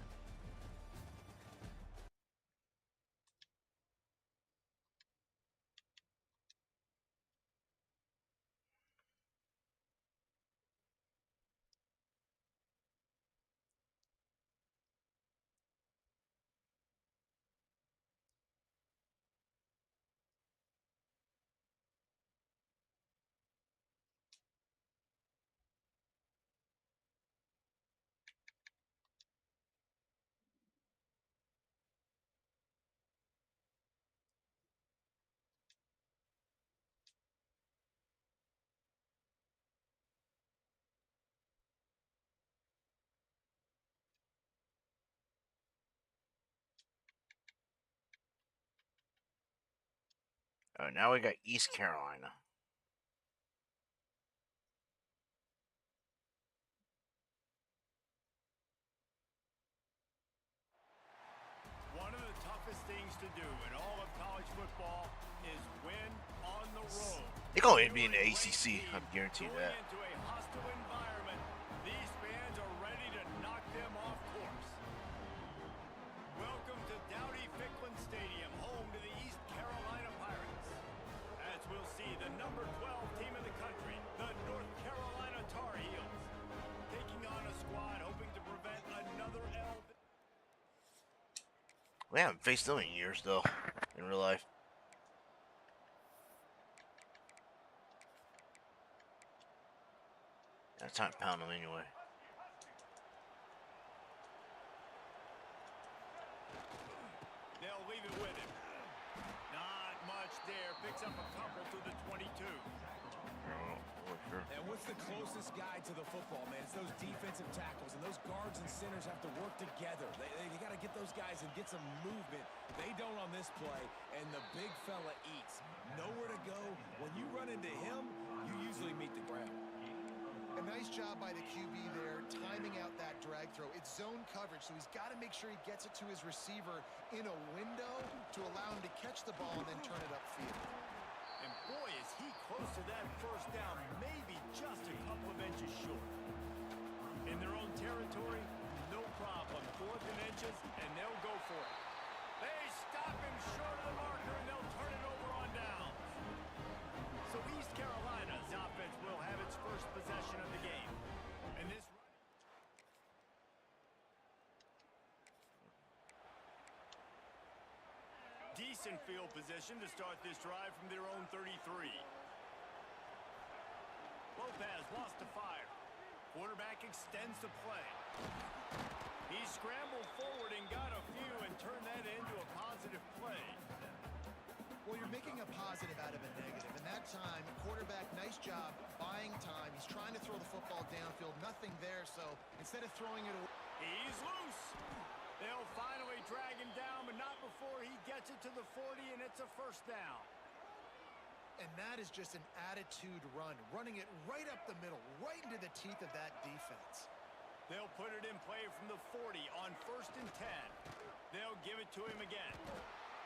All right, now we got East Carolina. One of the toughest things to do in all of college football is win on the road. They're going to be in the ACC. I'm guaranteed Going that. into a hostile environment, these fans are ready to knock them off course. Welcome to Dowdy-Ficklen Stadium, home to the East Carolina Pirates. As we'll see, the number 12 team in the country, the North Carolina Tar Heels, taking on a squad hoping to prevent another L. We haven't faced them in years, though, in real life. It's time to pound them anyway. They'll leave it with him. Not much there. Picks up a couple to the 22. And what's the closest guy to the football, man? It's those defensive tackles, and those guards and centers have to work together. They got to get those guys and get some movement. They don't on this play, and the big fella eats. Nowhere to go. When you run into him, you usually meet the ground. A nice job by the QB there, timing out that drag throw. It's zone coverage, so he's got to make sure he gets it to his receiver in a window to allow him to catch the ball and then turn it upfield. And boy, is he close to that first down, maybe just a couple of inches short. In their own territory, no problem. 4th and inches, and they'll go for it. They stop him short of the marker, and they'll turn it over on downs. So East Carolina's offense will have its first possession of the game. And this... Decent field position to start this drive from their own 33. Lopez lost to fire. Quarterback extends the play. He scrambled forward and got a few and turned that into a positive play. Well, you're making a positive out of a negative. And that time, quarterback, nice job, buying time. He's trying to throw the football downfield. Nothing there, so instead of throwing it away... He's loose. They'll finally drag him down, but not before he gets it to the 40, and it's a first down. And that is just an attitude run, running it right up the middle, right into the teeth of that defense. They'll put it in play from the 40 on 1st and 10. They'll give it to him again.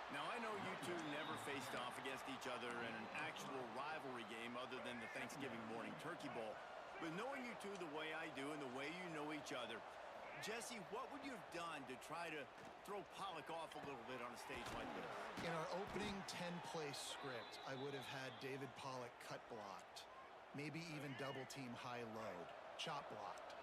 Now, I know you two never faced off against each other in an actual rivalry game other than the Thanksgiving morning turkey bowl. But knowing you two the way I do and the way you know each other, Jesse, what would you have done to try to throw Pollock off a little bit on a stage like this? In our opening 10-play script, I would have had David Pollock cut blocked, maybe even double team high load, chop blocked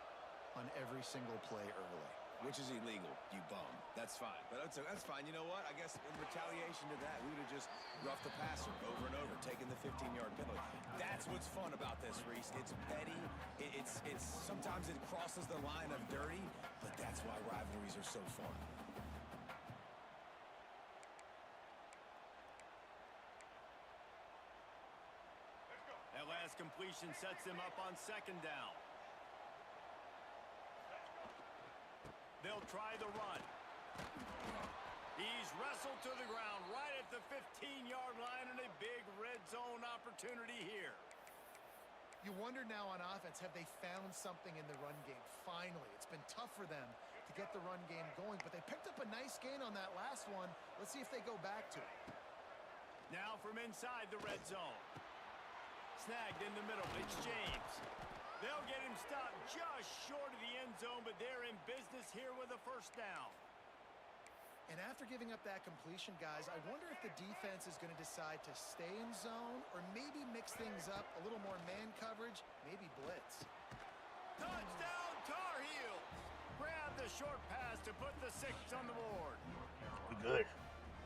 on every single play early. Which is illegal, you bum. That's fine. But that's fine. You know what? I guess in retaliation to that, we would have just roughed the passer over and over, taking the 15-yard penalty. That's what's fun about this, Reese. It's petty. It's sometimes it crosses the line of dirty, but that's why rivalries are so fun. That last completion sets them up on 2nd down. They'll try the run. He's wrestled to the ground right at the 15-yard line, and a big red zone opportunity here. You wonder now on offense, have they found something in the run game? Finally, it's been tough for them to get the run game going, but they picked up a nice gain on that last one. Let's see if they go back to it. Now from inside the red zone. Snagged in the middle. It's James. They'll get him stopped just short of the end zone, but they're in business here with a first down. And after giving up that completion, guys, I wonder if the defense is going to decide to stay in zone or maybe mix things up, a little more man coverage, maybe blitz. Touchdown, Tar Heels! Grab the short pass to put the 6 on the board. Good.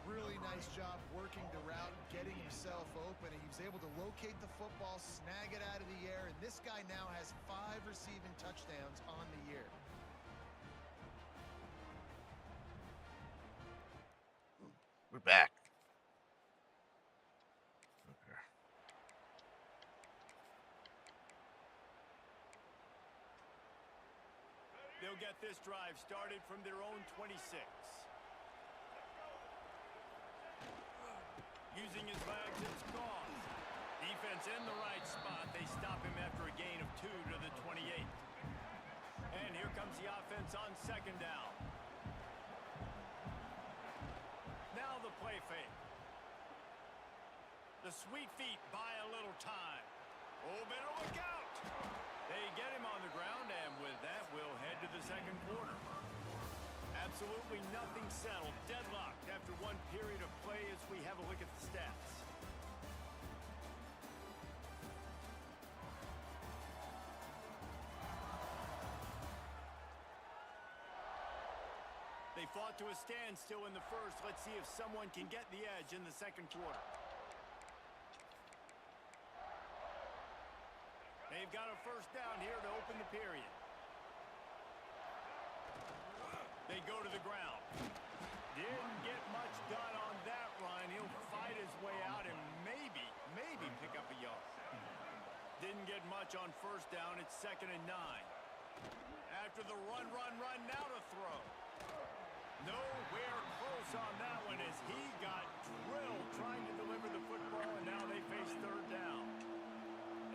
Really nice job working the route, getting himself open, and he was able to locate the football, snag it out of the air, and this guy now has 5 receiving touchdowns on the year. We're back. Okay. They'll get this drive started from their own 26. Using his legs, it's gone. Defense in the right spot. They stop him after a gain of 2 to the 28. And here comes the offense on second down. Now the play fake. The sweet feet buy a little time. Oh, better look out. They get him on the ground, and with that, we'll head to the second quarter. Absolutely nothing settled. Deadlocked after one period of play as we have a look at the stats. They fought to a standstill in the first. Let's see if someone can get the edge in the second quarter. They've got a first down here to open the period. They go to the ground. Didn't get much done on that run. He'll fight his way out and maybe pick up a yard. Didn't get much on first down. It's 2nd and 9. After the run, now to throw. Nowhere close on that one as he got drilled trying to deliver the football, and now they face third down.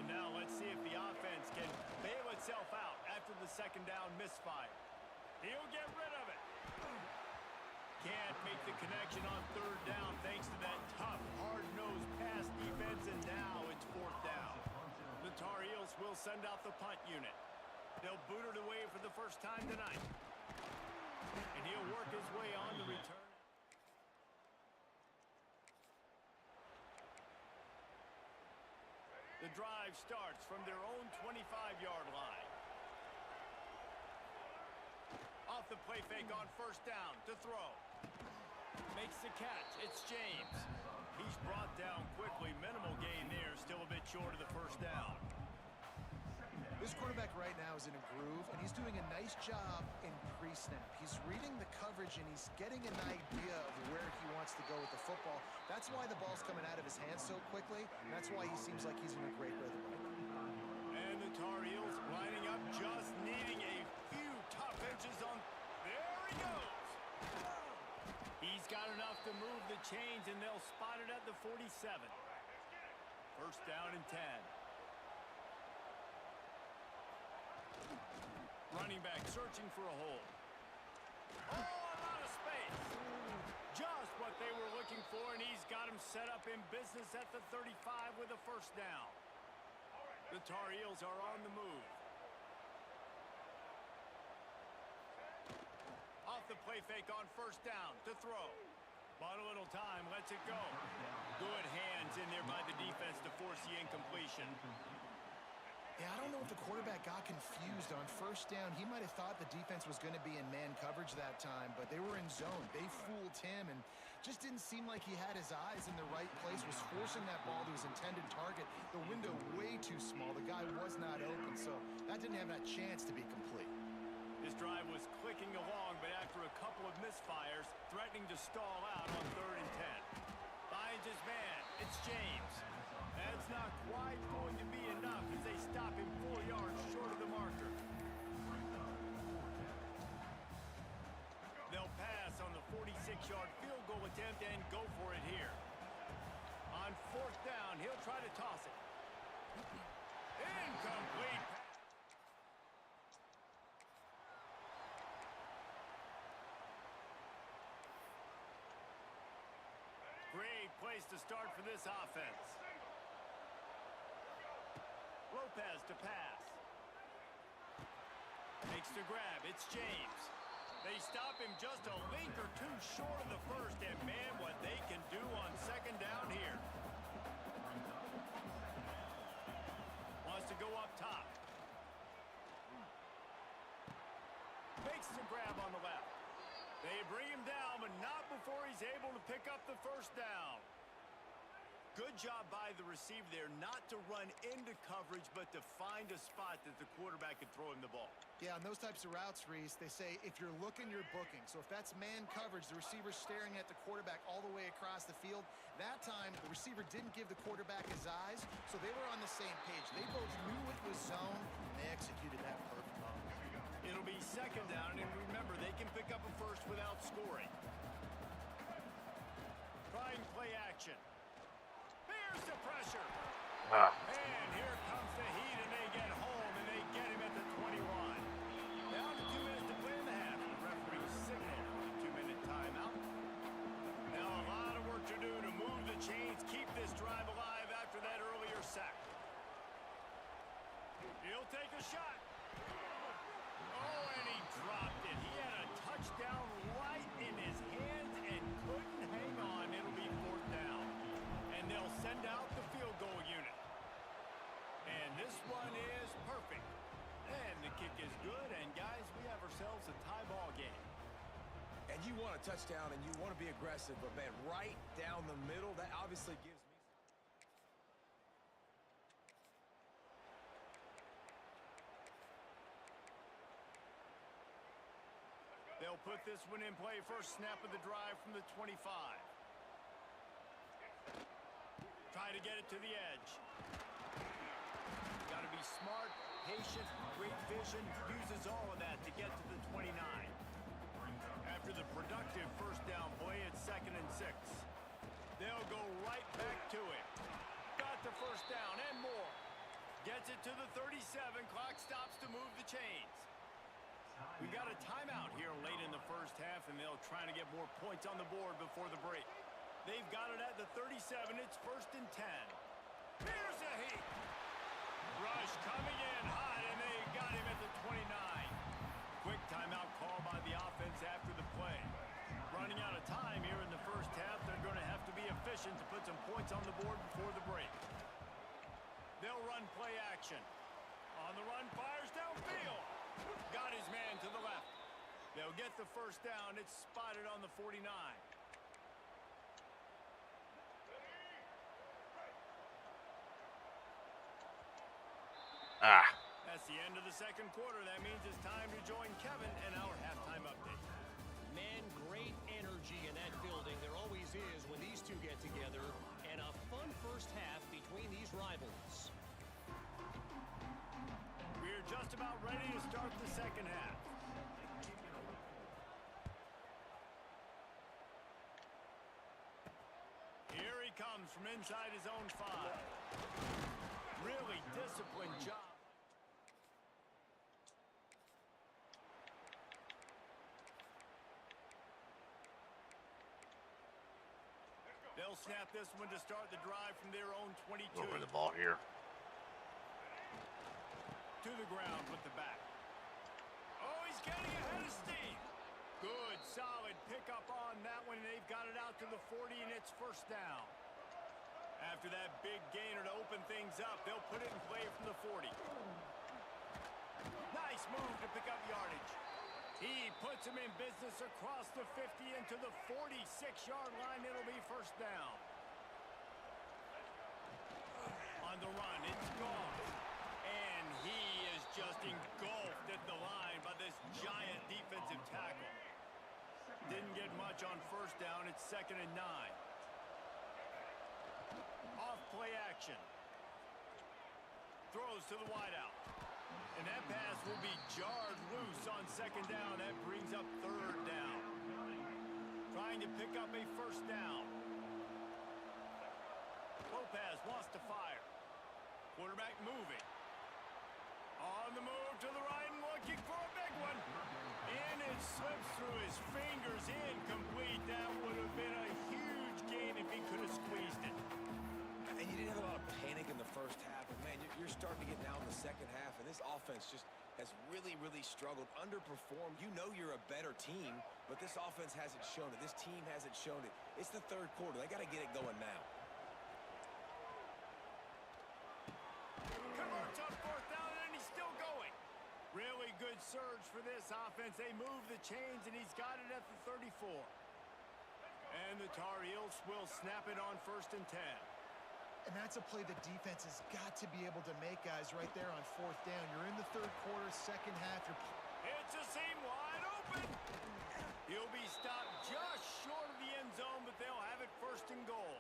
And now let's see if the offense can bail itself out after the second down misfire. He'll get rid of it. Can't make the connection on third down thanks to that tough, hard-nosed pass defense, and now it's 4th down. The Tar Heels will send out the punt unit. They'll boot it away for the first time tonight. And he'll work his way on the return. The drive starts from their own 25-yard line. Off the play fake on first down to throw. Makes the catch. It's James. He's brought down quickly. Minimal gain there. Still a bit short of the first down. This quarterback right now is in a groove, and he's doing a nice job in pre-snap. He's reading the coverage, and he's getting an idea of where he wants to go with the football. That's why the ball's coming out of his hands so quickly. That's why he seems like he's in a great rhythm right now. And the Tar Heels lining up, just needing a few tough inches on. There he goes. He's got enough to move the chains, and they'll spot it at the 47. First down and 10. Running back searching for a hole. Oh, a lot of space. Just what they were looking for, and he's got him set up in business at the 35 with a first down. The Tar Heels are on the move. Off the play fake on first down to throw. Bought a little time, lets it go. Good hands in there by the defense to force the incompletion. Yeah, I don't know if the quarterback got confused on first down. He might have thought the defense was going to be in man coverage that time, but they were in zone. They fooled him and just didn't seem like he had his eyes in the right place, was forcing that ball to his intended target. The window way too small. The guy was not open, so that didn't have that chance to be complete. His drive was clicking along, but after a couple of misfires, threatening to stall out on 3rd and 10. Finds his man. It's James. That's not quite going to be enough as they stop him 4 yards short of the marker. They'll pass on the 46-yard field goal attempt and go for it here. On 4th down, he'll try to toss it. Incomplete. Great place to start for this offense. Lopez to pass. Makes the grab. It's James. They stop him just a link or two short of the first, and man, what they can do on second down here. Wants to go up top. Makes the grab on the left. They bring him down, but not before he's able to pick up the first down. Good job by the receiver there not to run into coverage, but to find a spot that the quarterback could throw him the ball. Yeah, on those types of routes, Reese, they say if you're looking, you're booking. So if that's man coverage, the receiver's staring at the quarterback all the way across the field. That time, the receiver didn't give the quarterback his eyes, so they were on the same page. They both knew it was zone, and they executed that perfectly. It'll be second down, and remember, they can pick up a first without scoring. Trying play action. And here comes the Heat, and they get home, and they get him at the 21. Down to 2 minutes to play in the half. The referee signaled for the 2-minute timeout. Now a lot of work to do to move the chains, keep this drive alive after that earlier sack. He'll take a shot. Oh, and he dropped it. He had a touchdown right in his hands and couldn't hang on. It'll be 4th down. And they'll send out the field goal unit. And this one is perfect. And the kick is good. And, guys, we have ourselves a tie ball game. And you want a touchdown and you want to be aggressive, but, man, right down the middle, that obviously gives me... They'll put this one in play. First snap of the drive from the 25. Try to get it to the edge. Got to be smart, patient, great vision. Uses all of that to get to the 29. After the productive first down play, it's 2nd and 6. They'll go right back to it. Got the first down and more. Gets it to the 37. Clock stops to move the chains. We got a timeout here late in the first half, and they'll try to get more points on the board before the break. They've got it at the 37. It's 1st and 10. Here's a Heat. Rush coming in hot, and they got him at the 29. Quick timeout call by the offense after the play. Running out of time here in the first half. They're going to have to be efficient to put some points on the board before the break. They'll run play action. On the run, fires downfield. Got his man to the left. They'll get the first down. It's spotted on the 49. That's the end of the second quarter. That means it's time to join Kevin in our halftime update. Man, great energy in that building. There always is when these two get together. And a fun first half between these rivals. We're just about ready to start the second half. Here he comes from inside his own 5. Really disciplined job. They'll snap this one to start the drive from their own 22. Over the ball here. To the ground with the back. Oh, he's getting ahead of steam. Good, solid pickup on that one. They've got it out to the 40, and it's first down. After that big gainer to open things up, they'll put it in play from the 40. Nice move to pick up yardage. He puts him in business across the 50 into the 46-yard line. It'll be first down. On the run, it's gone. And he is just engulfed at the line by this giant defensive tackle. Didn't get much on first down. It's 2nd and 9. Off play action. Throws to the wideout. And that pass will be jarred loose on 2nd down. That brings up 3rd down. Trying to pick up a first down. Lopez wants to fire. Quarterback moving. On the move to the right and looking for a big one. And it slips through his fingers. Incomplete. That would have been a huge gain if he could have squeezed it. And you didn't have a lot of panic in the first half. But, man, you're starting to get now in the second half. And this offense just has really, really struggled, underperformed. You know you're a better team, but this offense hasn't shown it. This team hasn't shown it. It's the third quarter. They got to get it going now. Converts on 4th down, and he's still going. Really good surge for this offense. They move the chains, and he's got it at the 34. And the Tar Heels will snap it on 1st and 10. And that's a play the defense has got to be able to make, guys, right there on 4th down. You're in the third quarter, second half. It's a seam wide open. He'll be stopped just short of the end zone, but they'll have it 1st and goal.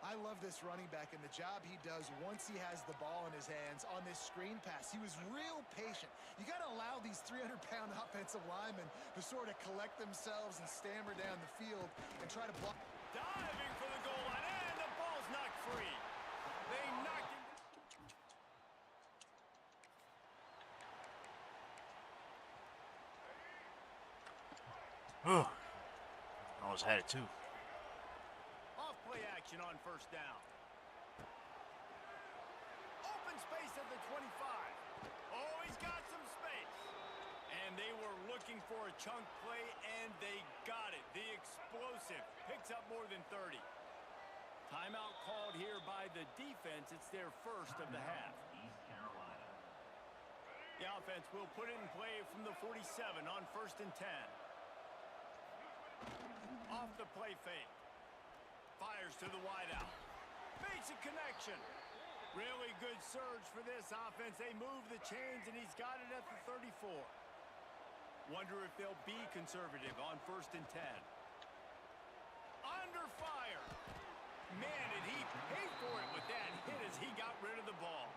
I love this running back and the job he does once he has the ball in his hands on this screen pass. He was real patient. You got to allow these 300-pound offensive linemen to sort of collect themselves and stammer down the field and try to block. Diving for the goal line, and the ball's knocked free. They knocked him. Almost had it too. Off play action on first down. Open space at the 25. Oh, he's got some space. And they were looking for a chunk play, and they got it. The explosive picks up more than 30. Timeout called here by the defense. It's their first of the half. The offense will put it in play from the 47 on 1st and 10. Off the play fake. Fires to the wideout. Makes a connection. Really good surge for this offense. They move the chains, and he's got it at the 34. Wonder if they'll be conservative on 1st and 10. Under fire. Man, did he pay for it with that hit as he got rid of the ball.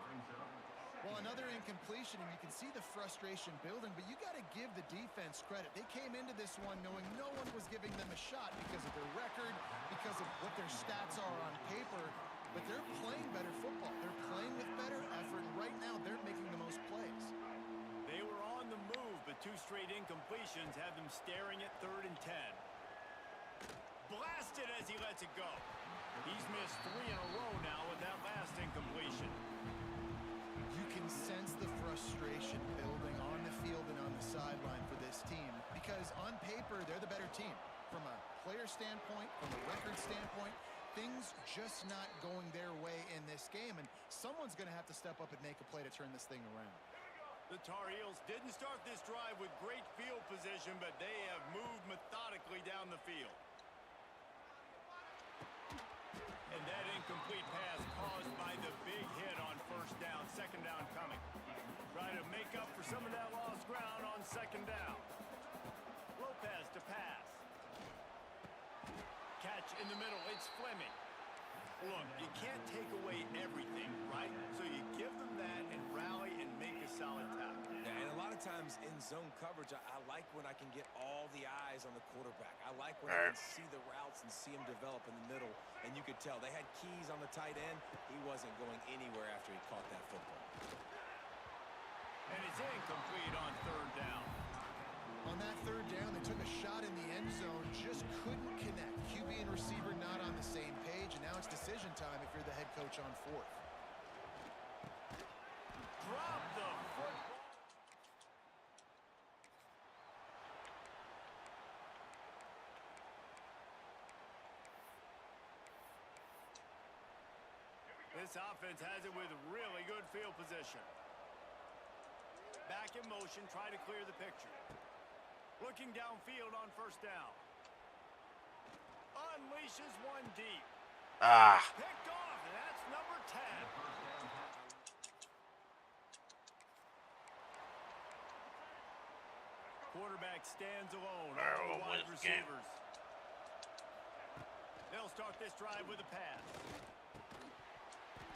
Well, another incompletion, and you can see the frustration building, but you got to give the defense credit. They came into this one knowing no one was giving them a shot because of their record, because of what their stats are on paper, but they're playing better football. They're playing with better effort, and right now they're making the most plays. They were on the move, but 2 straight incompletions have them staring at 3rd and 10. Blasted as he lets it go. He's missed 3 in a row now with that last incompletion. You can sense the frustration building on the field and on the sideline for this team because on paper, they're the better team. From a player standpoint, from a record standpoint, things just not going their way in this game, and someone's going to have to step up and make a play to turn this thing around. The Tar Heels didn't start this drive with great field position, but they have moved methodically down the field. And that incomplete pass caused by the big hit on 1st down, 2nd down coming. Try to make up for some of that lost ground on 2nd down. Lopez to pass. Catch in the middle, it's Fleming. Look, you can't take away everything, right? So you give them that and rally and make a solid tackle. Yeah, and a lot of times in zone coverage, I like when I can get all the eyes on the quarterback. I like when I can see the routes and see him develop in the middle. And you could tell they had keys on the tight end. He wasn't going anywhere after he caught that football. And it's incomplete on 3rd down. On that 3rd down, they took a shot in the end zone, just couldn't connect. QB and receiver not on the same page, and now it's decision time if you're the head coach on 4th. Drop the football. This offense has it with really good field position. Back in motion, try to clear the picture. Looking downfield on 1st down. Unleashes one deep. Picked off, and that's number 10. Quarterback stands alone over the wide receivers. They'll start this drive with a pass.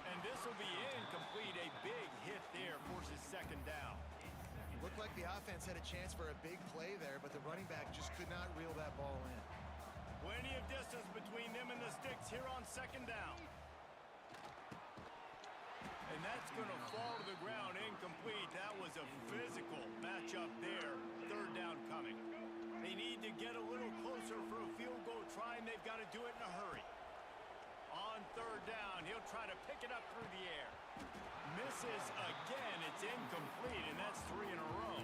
And this will be incomplete. A big hit there forces 2nd down. Looked like the offense had a chance for a big play there, but the running back just could not reel that ball in. Plenty of distance between them and the sticks here on 2nd down. And that's going to fall to the ground incomplete. That was a physical matchup there. 3rd down coming. They need to get a little closer for a field goal try, and they've got to do it in a hurry. On 3rd down, he'll try to pick it up through the air. Misses again. It's incomplete, and that's 3 in a row.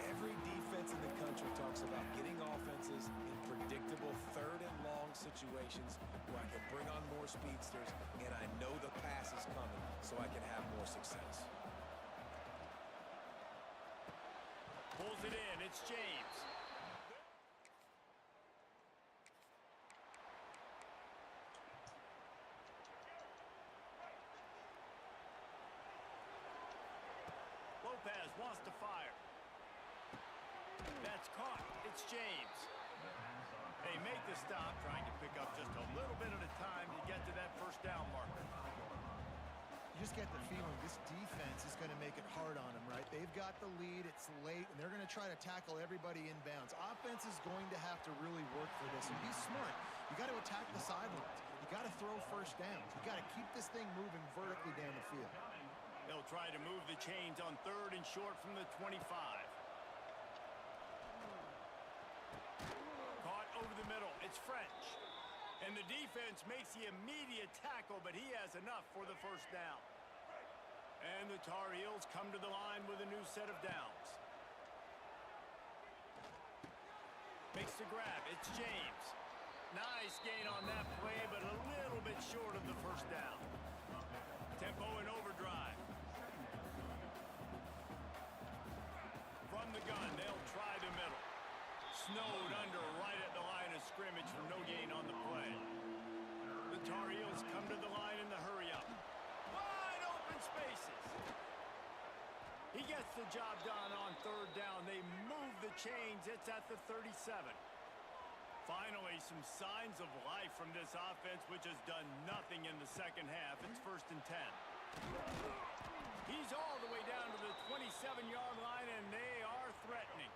Every defense in the country talks about getting offenses in predictable 3rd and long situations where I can bring on more speedsters, and I know the pass is coming, so I can have more success. Pulls it in. It's James. Lopez wants to fire. That's caught. It's James. They make the stop, trying to pick up just a little bit at a time to get to that 1st down marker. You just get the feeling this defense is going to make it hard on them, right? They've got the lead, it's late, and they're going to try to tackle everybody inbounds. Offense is going to have to really work for this and be smart. You got to attack the sidelines. You got to throw first downs. You got to keep this thing moving vertically down the field. They'll try to move the chains on 3rd and short from the 25. Caught over the middle. It's French. And the defense makes the immediate tackle, but he has enough for the first down. And the Tar Heels come to the line with a new set of downs. Makes the grab. It's James. Nice gain on that play, but a little bit short of the first down. Tempo and overdrive. From the gun, they'll try the middle. Snowed under right at the line of scrimmage for no gain on the play. The Tar Heels come to the line in the hurry-up. Wide open spaces. He gets the job done on 3rd down. They move the chains. It's at the 37. Finally, some signs of life from this offense, which has done nothing in the second half. It's 1st and 10. He's all the way down to the 27-yard line, and they are threatening.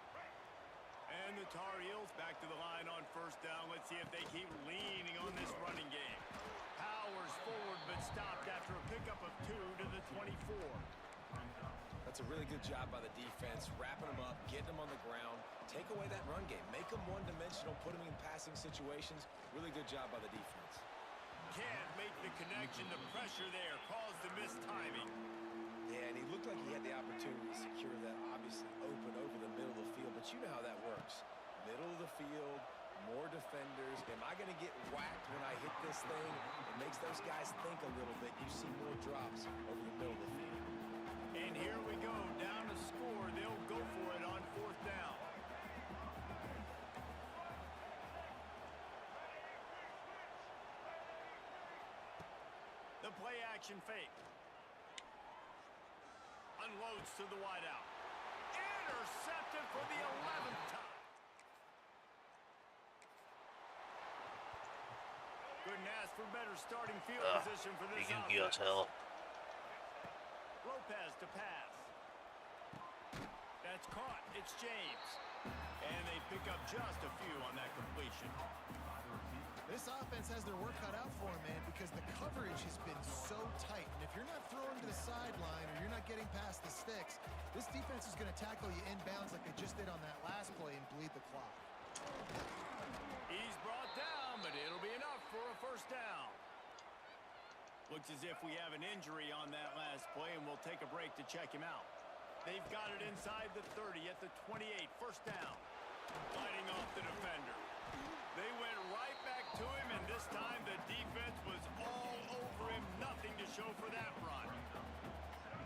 And the Tar Heels back to the line on 1st down. Let's see if they keep leaning on this running game. Powers forward, but stopped after a pickup of 2 to the 24. That's a really good job by the defense, wrapping them up, getting them on the ground, take away that run game, make them one-dimensional, put them in passing situations. Really good job by the defense. Can't make the connection. The pressure there caused the missed timing. Yeah, and he looked like he had the opportunity to secure that, obviously open over the middle of the field, but you know how that works. Middle of the field, more defenders. Am I going to get whacked when I hit this thing? It makes those guys think a little bit. You see more drops over the middle of the field. And here we go, down to score. They'll go for it on 4th down. The play action fake. Unloads to the wideout. Intercepted for the 11th time. Couldn't ask for better starting field position for this You can offense. hell. Lopez to pass. That's caught. It's James. And they pick up just a few on that completion. This offense has their work cut out for them, man, because the coverage has been so tight. And if you're not throwing to the sideline or you're not getting past the sticks, this defense is going to tackle you inbounds like they just did on that last play and bleed the clock. He's brought down, but it'll be enough for a first down. Looks as if we have an injury on that last play, and we'll take a break to check him out. They've got it inside the 30 at the 28, first down. Fighting off the defender. They went right back to him, and this time the defense was all over him. Nothing to show for that run.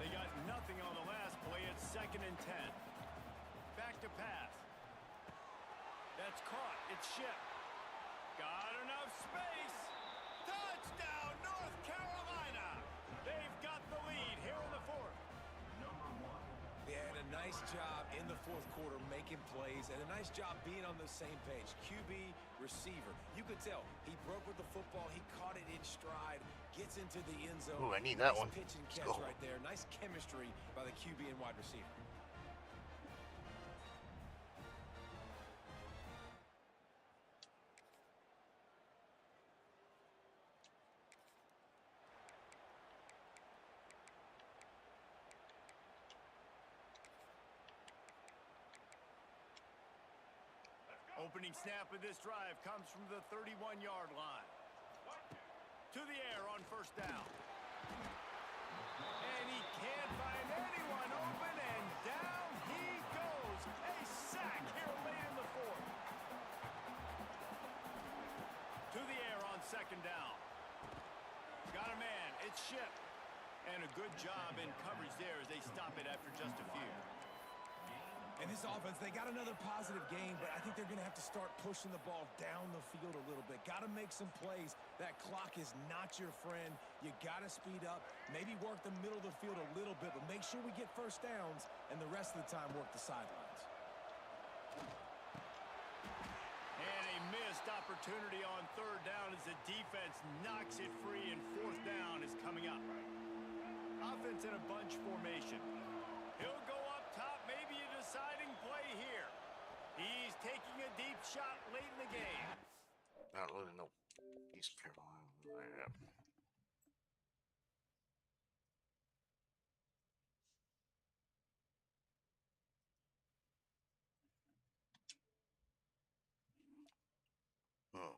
They got nothing on the last play. It's 2nd and 10. Back to pass. That's caught. It's Ship. Got enough space. Touchdown, North Carolina. They've got the lead here in the 4th. They had a nice job in the 4th quarter making plays and a nice job being on the same page. QB, receiver. You could tell he broke with the football. He caught it in stride, gets into the end zone. Ooh, I need that Nice one. pitch and Let's catch go. right there. Nice chemistry by the QB and wide receiver. Opening snap of this drive comes from the 31-yard line. To the air on first down. And he can't find anyone open, and down he goes. A sack here late in the 4th. To the air on 2nd down. Got a man. It's Ship. And a good job in coverage there as they stop it after just a few. And this offense, they got another positive game, but I think they're going to have to start pushing the ball down the field a little bit. Got to make some plays. That clock is not your friend. You got to speed up, maybe work the middle of the field a little bit, but make sure we get first downs, and the rest of the time work the sidelines. And a missed opportunity on 3rd down as the defense knocks it free, and 4th down is coming up. Offense in a bunch formation. He'll go up top, maybe a deciding play here. He's taking a deep shot late in the game. Not really, no. East Carolina. Yeah. Oh.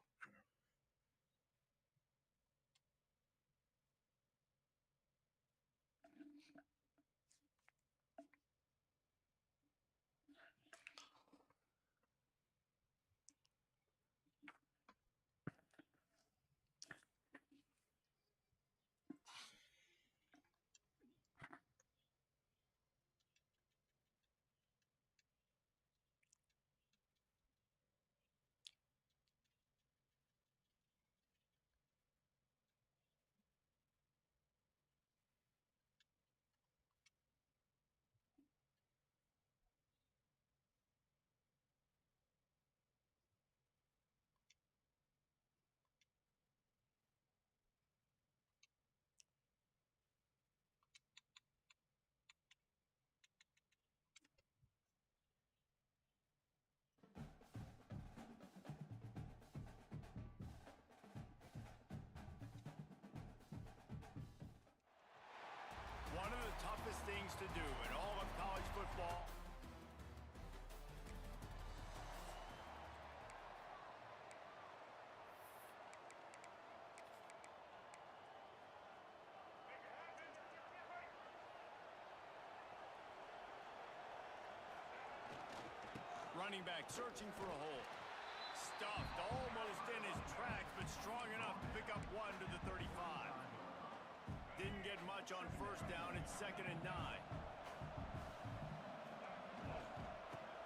One of the toughest things to do in all of college football. Running back searching for a hole. Stuffed almost in his tracks, but strong enough to pick up one to the 35. Didn't get much on first down. It's 2nd and 9.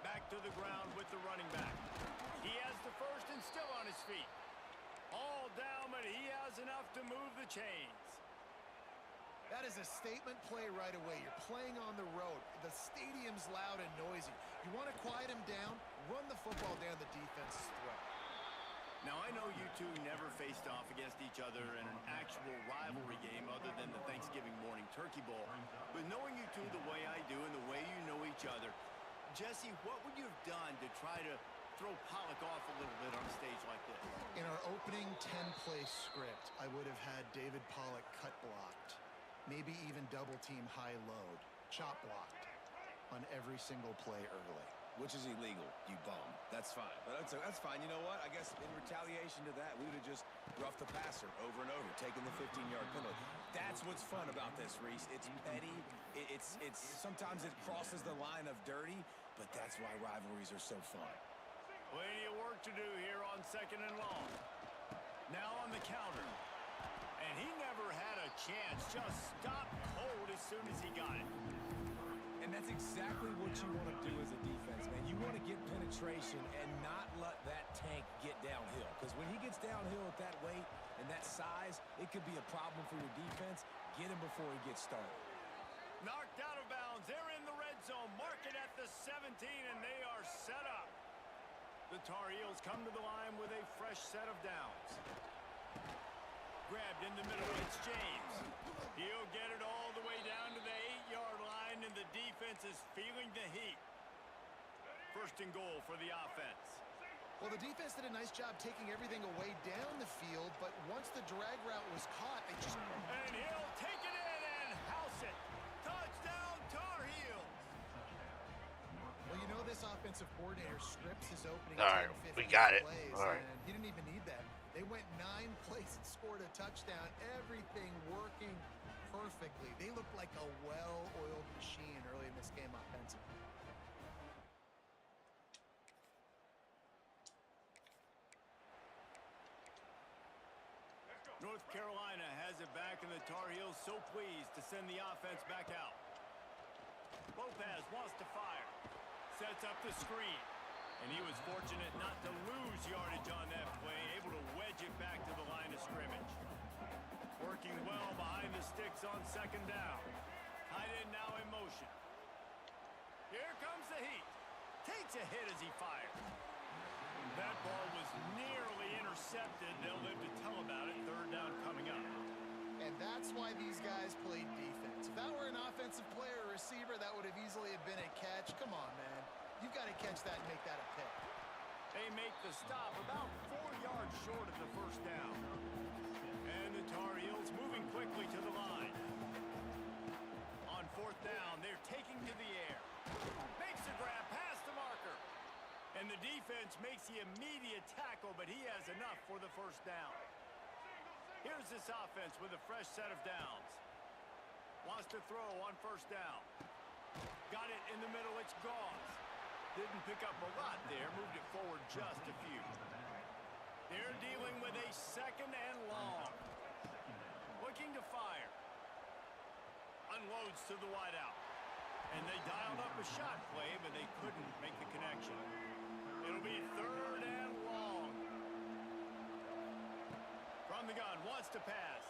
Back to the ground with the running back. He has the first and still on his feet. All down, but he has enough to move the chains. That is a statement play right away. You're playing on the road. The stadium's loud and noisy. You want to quiet him down, run the football down the defense's throat. Now, I know you two never faced off against each other in an actual rivalry game other than the Thanksgiving morning turkey bowl. But knowing you two the way I do and the way you know each other, Jesse, what would you have done to try to throw Pollock off a little bit on a stage like this? In our opening 10-play script, I would have had David Pollock cut blocked, maybe even double team high load, chop blocked on every single play early. Which is illegal, you bum. That's fine. But that's fine. You know what? I guess in retaliation to that, we would have just roughed the passer over and over, taking the 15-yard penalty. That's what's fun about this, Reese. It's petty. It's sometimes it crosses the line of dirty, but that's why rivalries are so fun. Plenty of work to do here on 2nd and long. Now on the counter. And he never had a chance. Just stopped cold as soon as he got it. And that's exactly what you want to do as a defense, man. You want to get penetration and not let that tank get downhill. Because when he gets downhill at that weight and that size, it could be a problem for your defense. Get him before he gets started. Knocked out of bounds. They're in the red zone. Mark it at the 17, and they are set up. The Tar Heels come to the line with a fresh set of downs. Grabbed in the middle. It's James. He'll get it all the way down to the 8-yard line, and the defense is feeling the heat. 1st and goal for the offense. Well, the defense did a nice job taking everything away down the field, but once the drag route was caught, they just... And he'll take it in and house it. Touchdown, Tar Heels. Well, you know this offensive coordinator scripts his opening All right, 10, 15 we got it. plays, All right. and he didn't even need that. They went 9 plays and scored a touchdown. Everything working perfectly. They looked like a well-oiled machine early in this game offensively. North Carolina has it back, and the Tar Heels so pleased to send the offense back out. Lopez wants to fire. Sets up the screen. And he was fortunate not to lose yardage on that play, able to wedge it back to the line of scrimmage. Working well behind the sticks on 2nd down. Tight end now in motion. Here comes the heat. Takes a hit as he fires. That ball was nearly intercepted. They'll live to tell about it. 3rd down coming up. And that's why these guys played defense. If that were an offensive player or receiver, that would have easily have been a catch. Come on, man. You've got to catch that and make that a pick. They make the stop about 4 yards short of the 1st down. defense makes the immediate tackle, but he has enough for the first down. Here's this offense with a fresh set of downs. Wants to throw on first down. Got it in the middle, it's Gauze. Didn't pick up a lot there, moved it forward just a few. They're dealing with a second and long. Looking to fire. Unloads to the wideout. And they dialed up a shot play, but they couldn't make the connection. It'll be third and long. From the gun, wants to pass.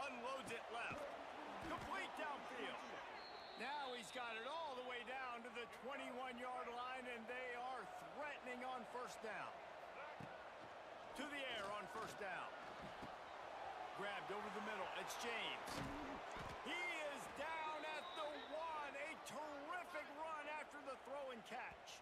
Unloads it left. Complete downfield. Now he's got it all the way down to the 21-yard line, and they are threatening on first down. To the air on first down. Grabbed over the middle. It's James. He is down at the 1. A terrific run after the throw and catch.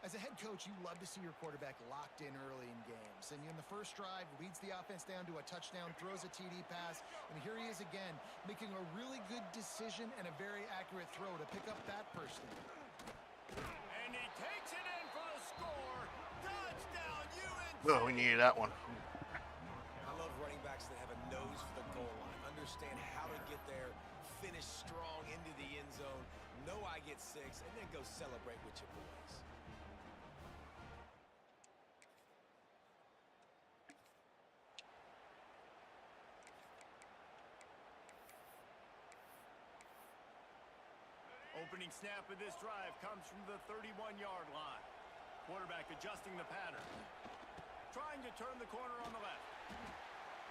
As a head coach, you love to see your quarterback locked in early in games. And in the first drive, leads the offense down to a touchdown, throws a TD pass, and here he is again, making a really good decision and a very accurate throw to pick up that first down. And he takes it in for the score. Touchdown, UNC! Oh, we needed that one. I love running backs that have a nose for the goal line, understand how to get there, finish strong into the end zone, know I get 6, and then go celebrate with your boys. Opening snap of this drive comes from the 31-yard line. Quarterback adjusting the pattern. Trying to turn the corner on the left.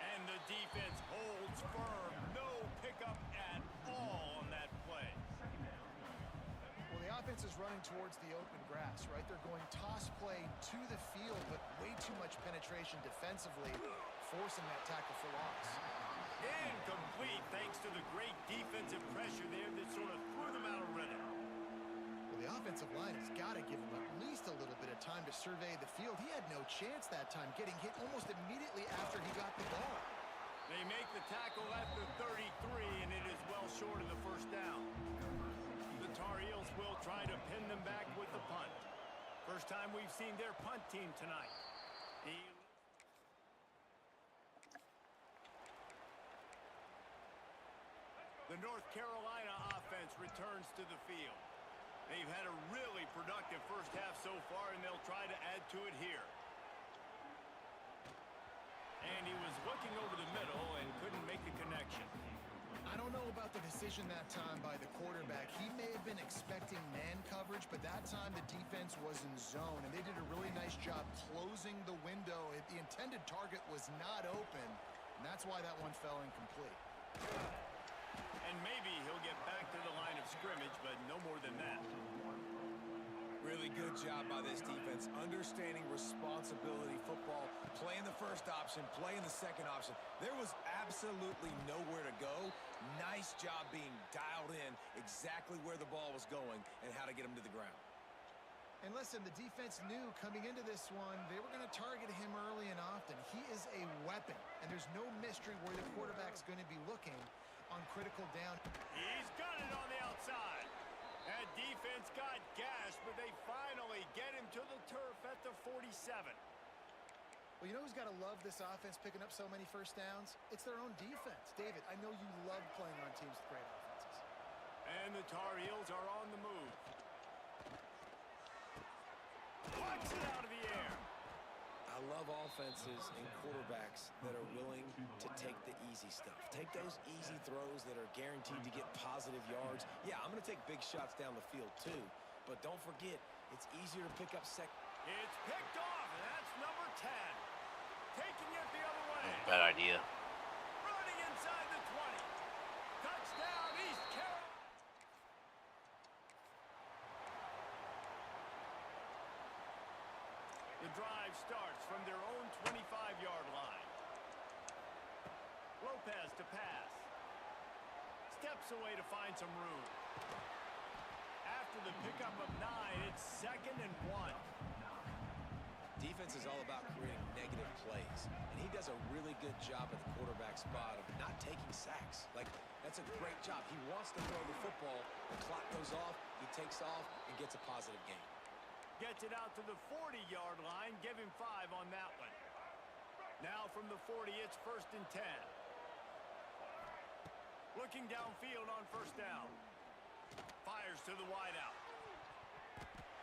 And the defense holds firm. No pickup at all on that play. Well, the offense is running towards the open grass, right? They're going toss play to the field, but way too much penetration defensively, forcing that tackle for loss. Incomplete thanks to the great defensive pressure there that sort of threw them out of rhythm. Well, the offensive line has got to give him at least a little bit of time to survey the field. He had no chance that time, getting hit almost immediately after he got the ball. They make the tackle at the 33, and it is well short of the first down. The Tar Heels will try to pin them back with the punt. First time we've seen their punt team tonight. The North Carolina offense returns to the field. They've had a really productive first half so far, and they'll try to add to it here. And he was looking over the middle and couldn't make the connection. I don't know about the decision that time by the quarterback. He may have been expecting man coverage, but that time the defense was in zone, and they did a really nice job closing the window. The intended target was not open, and that's why that one fell incomplete. And maybe he'll get back to the line of scrimmage, but no more than that. Really good job by this defense, understanding responsibility football, playing the first option, playing the second option. There was absolutely nowhere to go. Nice job being dialed in exactly where the ball was going and how to get him to the ground. And listen, the defense knew coming into this one, they were going to target him early and often. He is a weapon, and there's no mystery where the quarterback's going to be looking on critical down. He's got it on the outside. That defense got gashed, but they finally get him to the turf at the 47. Well, you know who's got to love this offense picking up so many first downs? It's their own defense. David, I know you love playing on teams with great offenses. And the Tar Heels are on the move. Watch it out of the air. I love offenses and quarterbacks that are willing to take the easy stuff. Take those easy throws that are guaranteed to get positive yards. Yeah, I'm going to take big shots down the field too, but don't forget, it's easier to pick up It's picked off, and that's number 10. Taking it the other way. Bad idea. Running inside the 20. Touchdown, East Carolina. The drive starts from their own 25-yard line. Lopez to pass. Steps away to find some room. After the pickup of 9, it's 2nd and 1. Defense is all about creating negative plays, and he does a really good job at the quarterback spot of not taking sacks. Like, that's a great job. He wants to throw the football. The clock goes off, he takes off, and gets a positive gain. Gets it out to the 40-yard line. Give him 5 on that one. Now from the 40, it's 1st and 10. Looking downfield on 1st down. Fires to the wideout.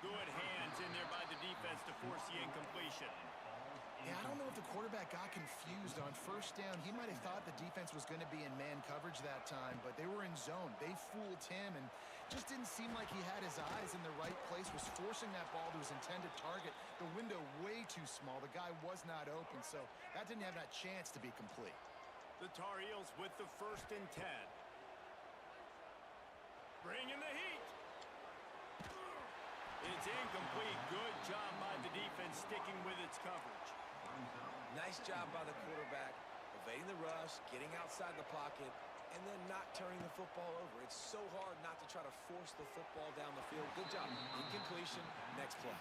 Good hands in there by the defense to force the incompletion. Yeah, I don't know if the quarterback got confused on 1st down. He might have thought the defense was going to be in man coverage that time, but they were in zone. They fooled him and just didn't seem like he had his eyes in the right place, was forcing that ball to his intended target. The window way too small. The guy was not open, so that didn't have that chance to be complete. The Tar Heels with the 1st and 10. Bringing the heat. It's incomplete. Good job by the defense sticking with its coverage. Nice job by the quarterback, evading the rush, getting outside the pocket, and then not turning the football over. It's so hard not to try to force the football down the field. Good job. Incompletion. Next play.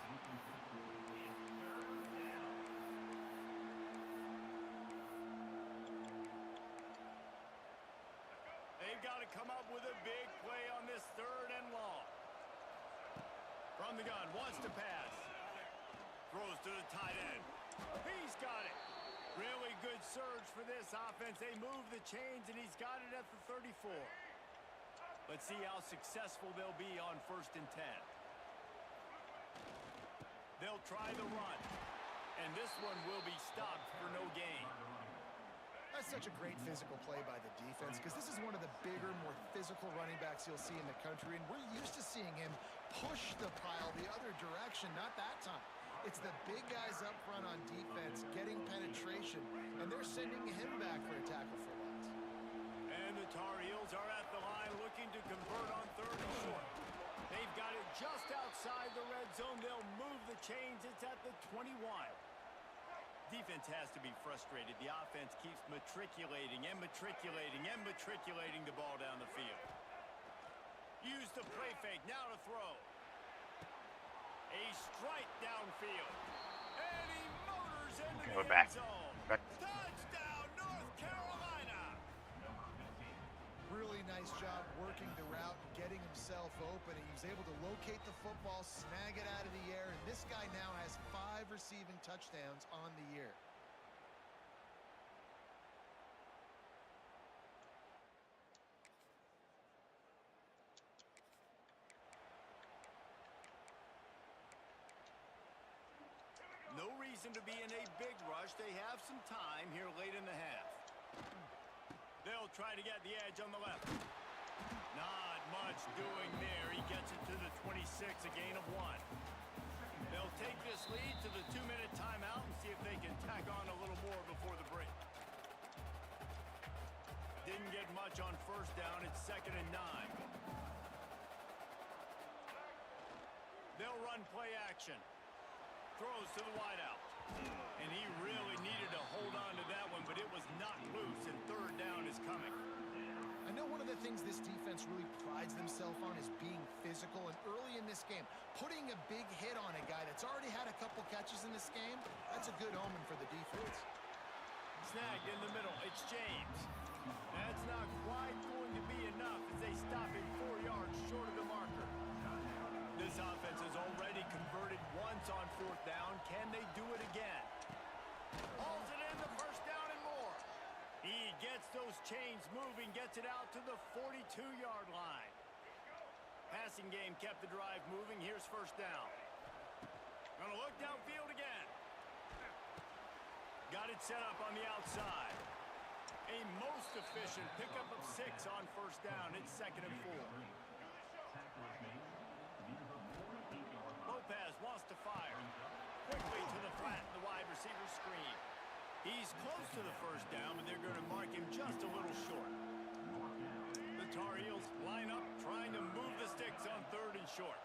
They've got to come up with a big play on this 3rd and long. From the gun, wants to pass. Throws to the tight end. He's got it. Really good surge for this offense. They move the chains, and he's got it at the 34. Let's see how successful they'll be on 1st and 10. They'll try the run, and this one will be stopped for no gain. That's such a great physical play by the defense because this is one of the bigger, more physical running backs you'll see in the country, and we're used to seeing him push the pile the other direction. Not that time. It's the big guys up front on defense getting penetration, and they're sending him back for a tackle for loss. And the Tar Heels are at the line looking to convert on 3rd and short. They've got it just outside the red zone. They'll move the chains. It's at the 21. Defense has to be frustrated. The offense keeps matriculating and matriculating and matriculating the ball down the field. Use the play fake. Now to throw. A strike downfield. And he motors into Go the back. end zone. Back. Touchdown, North Carolina. Really nice job working the route, getting himself open, and he was able to locate the football, snag it out of the air, and this guy now has 5 receiving touchdowns on the year. No reason to be in a big rush. They have some time here late in the half. They'll try to get the edge on the left. Not much doing there. He gets it to the 26, a gain of 1. They'll take this lead to the 2-minute timeout and see if they can tack on a little more before the break. Didn't get much on 1st down. It's 2nd and 9. They'll run play action. Throws to the wideout. And he really needed to hold on to that one, but it was not loose, and 3rd down is coming. I know one of the things this defense really prides themselves on is being physical, and early in this game, putting a big hit on a guy that's already had a couple catches in this game, that's a good omen for the defense. Snagged in the middle. It's James. That's not quite going to be enough as they stop him 4 yards short of the marker. This offense has already converted once on 4th down. Can they do it again? Hauls it in, the 1st down and more. He gets those chains moving, gets it out to the 42-yard line. Passing game kept the drive moving. Here's 1st down. Gonna look downfield again. Got it set up on the outside. A most efficient pickup of 6 on 1st down. It's 2nd and 4. Lopez wants to fire. Quickly to the flat, the wide receiver screen. He's close to the 1st down, but they're going to mark him just a little short. The Tar Heels line up, trying to move the sticks on 3rd and short.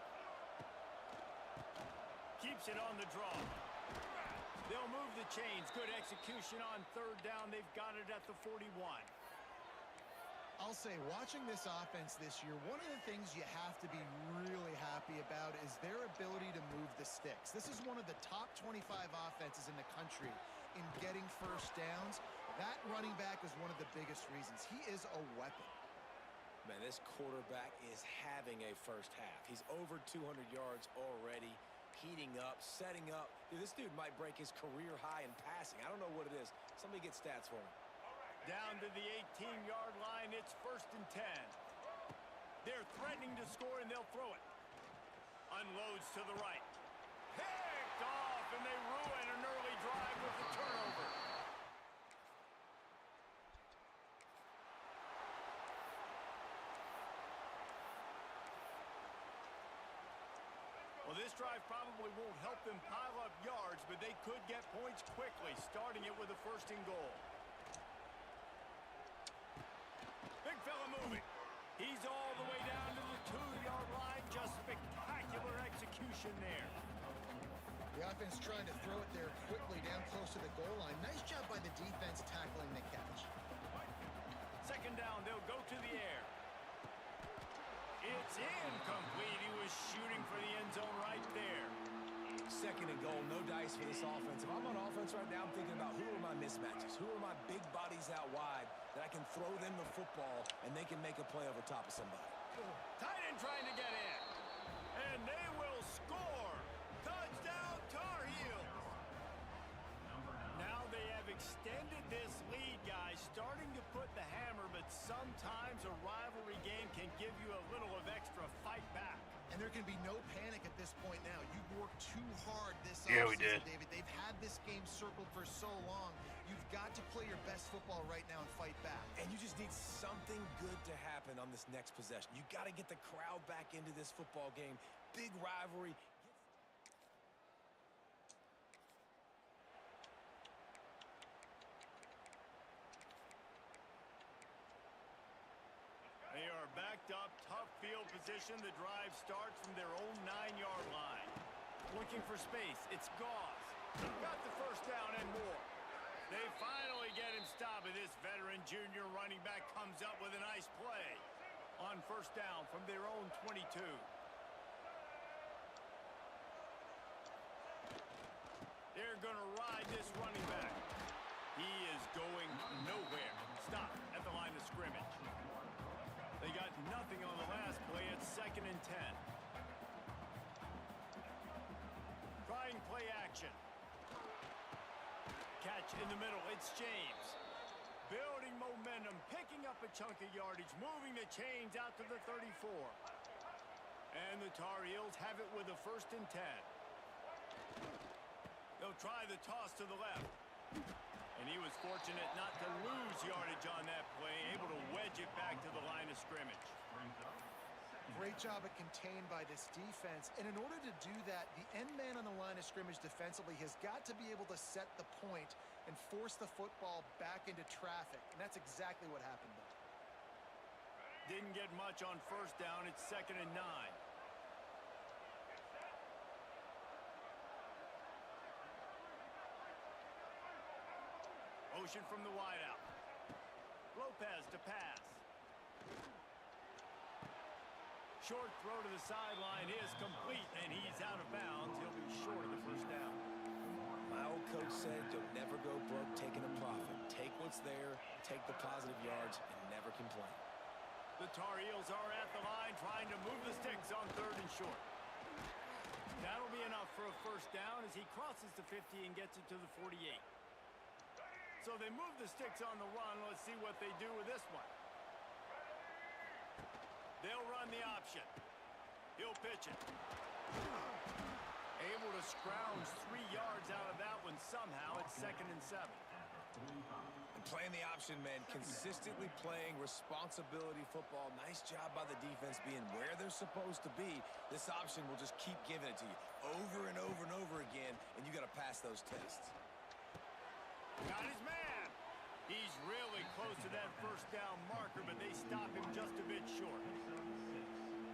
Keeps it on the draw. They'll move the chains. Good execution on 3rd down. They've got it at the 41. I'll say, watching this offense this year, one of the things you have to be really happy about is their ability to move the sticks. This is one of the top 25 offenses in the country in getting 1st downs. That running back is one of the biggest reasons. He is a weapon. Man, this quarterback is having a 1st half. He's over 200 yards already. heating up, setting up. Dude, this dude might break his career high in passing. I don't know what it is. Somebody get stats for him. Down to the 18-yard line, it's 1st and 10. They're threatening to score, and they'll throw it. Unloads to the right. Picked off, and they ruin an early drive with the turnover. Well, this drive probably won't help them pile up yards, but they could get points quickly, starting it with a 1st and goal. Big fella moving. He's all the way down to the 2-yard line. Just spectacular execution there. The offense trying to throw it there quickly down close to the goal line. Nice job by the defense tackling the catch. 2nd down, they'll go to the air. It's incomplete. He was shooting for the end zone right there. 2nd and goal, no dice for this offense. If I'm on offense right now, I'm thinking about who are my mismatches? Who are my big bodies out wide that I can throw them the football and they can make a play over top of somebody? Tight end trying to get in. And they will score. Touchdown, Tar Heels. Now they have extended this lead, guys, starting to put the hammer, but sometimes a rivalry game can give you a little of extra fight back. And there can be no panic at this point now. You've worked too hard this Yeah, we offseason, did. David. They've had this game circled for so long. You've got to play your best football right now and fight back. And you just need something good to happen on this next possession. You got to get the crowd back into this football game. Big rivalry. They are backed up, tough field position. The drive starts from their own 9-yard line. Looking for space. It's Gauze. Got the 1st down and more. They finally get him stopped, and this veteran junior running back comes up with a nice play on 1st down from their own 22. They're going to ride this running back. He is going nowhere. Stop at the line of scrimmage. They got nothing on the last play. It's 2nd and 10. Trying play action. Catch in the middle. It's James. Building momentum, picking up a chunk of yardage, moving the chains out to the 34. And the Tar Heels have it with a 1st and 10. They'll try the toss to the left. And he was fortunate not to lose yardage on that play, able to wedge it back to the line of scrimmage. Great job at contained by this defense. And in order to do that, the end man on the line of scrimmage defensively has got to be able to set the point and force the football back into traffic. And that's exactly what happened there. Didn't get much on 1st down. It's 2nd and 9. Motion from the wideout. Lopez to pass. Short throw to the sideline is complete, and he's out of bounds. He'll be short of the 1st down. My old coach said, you'll never go broke taking a profit. Take what's there, take the positive yards, and never complain. The Tar Heels are at the line trying to move the sticks on 3rd and short. That'll be enough for a 1st down as he crosses the 50 and gets it to the 48. So they move the sticks on the run. Let's see what they do with this one. They'll run the option. He'll pitch it. Able to scrounge 3 yards out of that one somehow. It's 2nd and 7. And playing the option, man, consistently playing responsibility football. Nice job by the defense being where they're supposed to be. This option will just keep giving it to you over and over and over again, and you got to pass those tests. Got his man. He's really close to that 1st down marker, but they stop him just a bit short.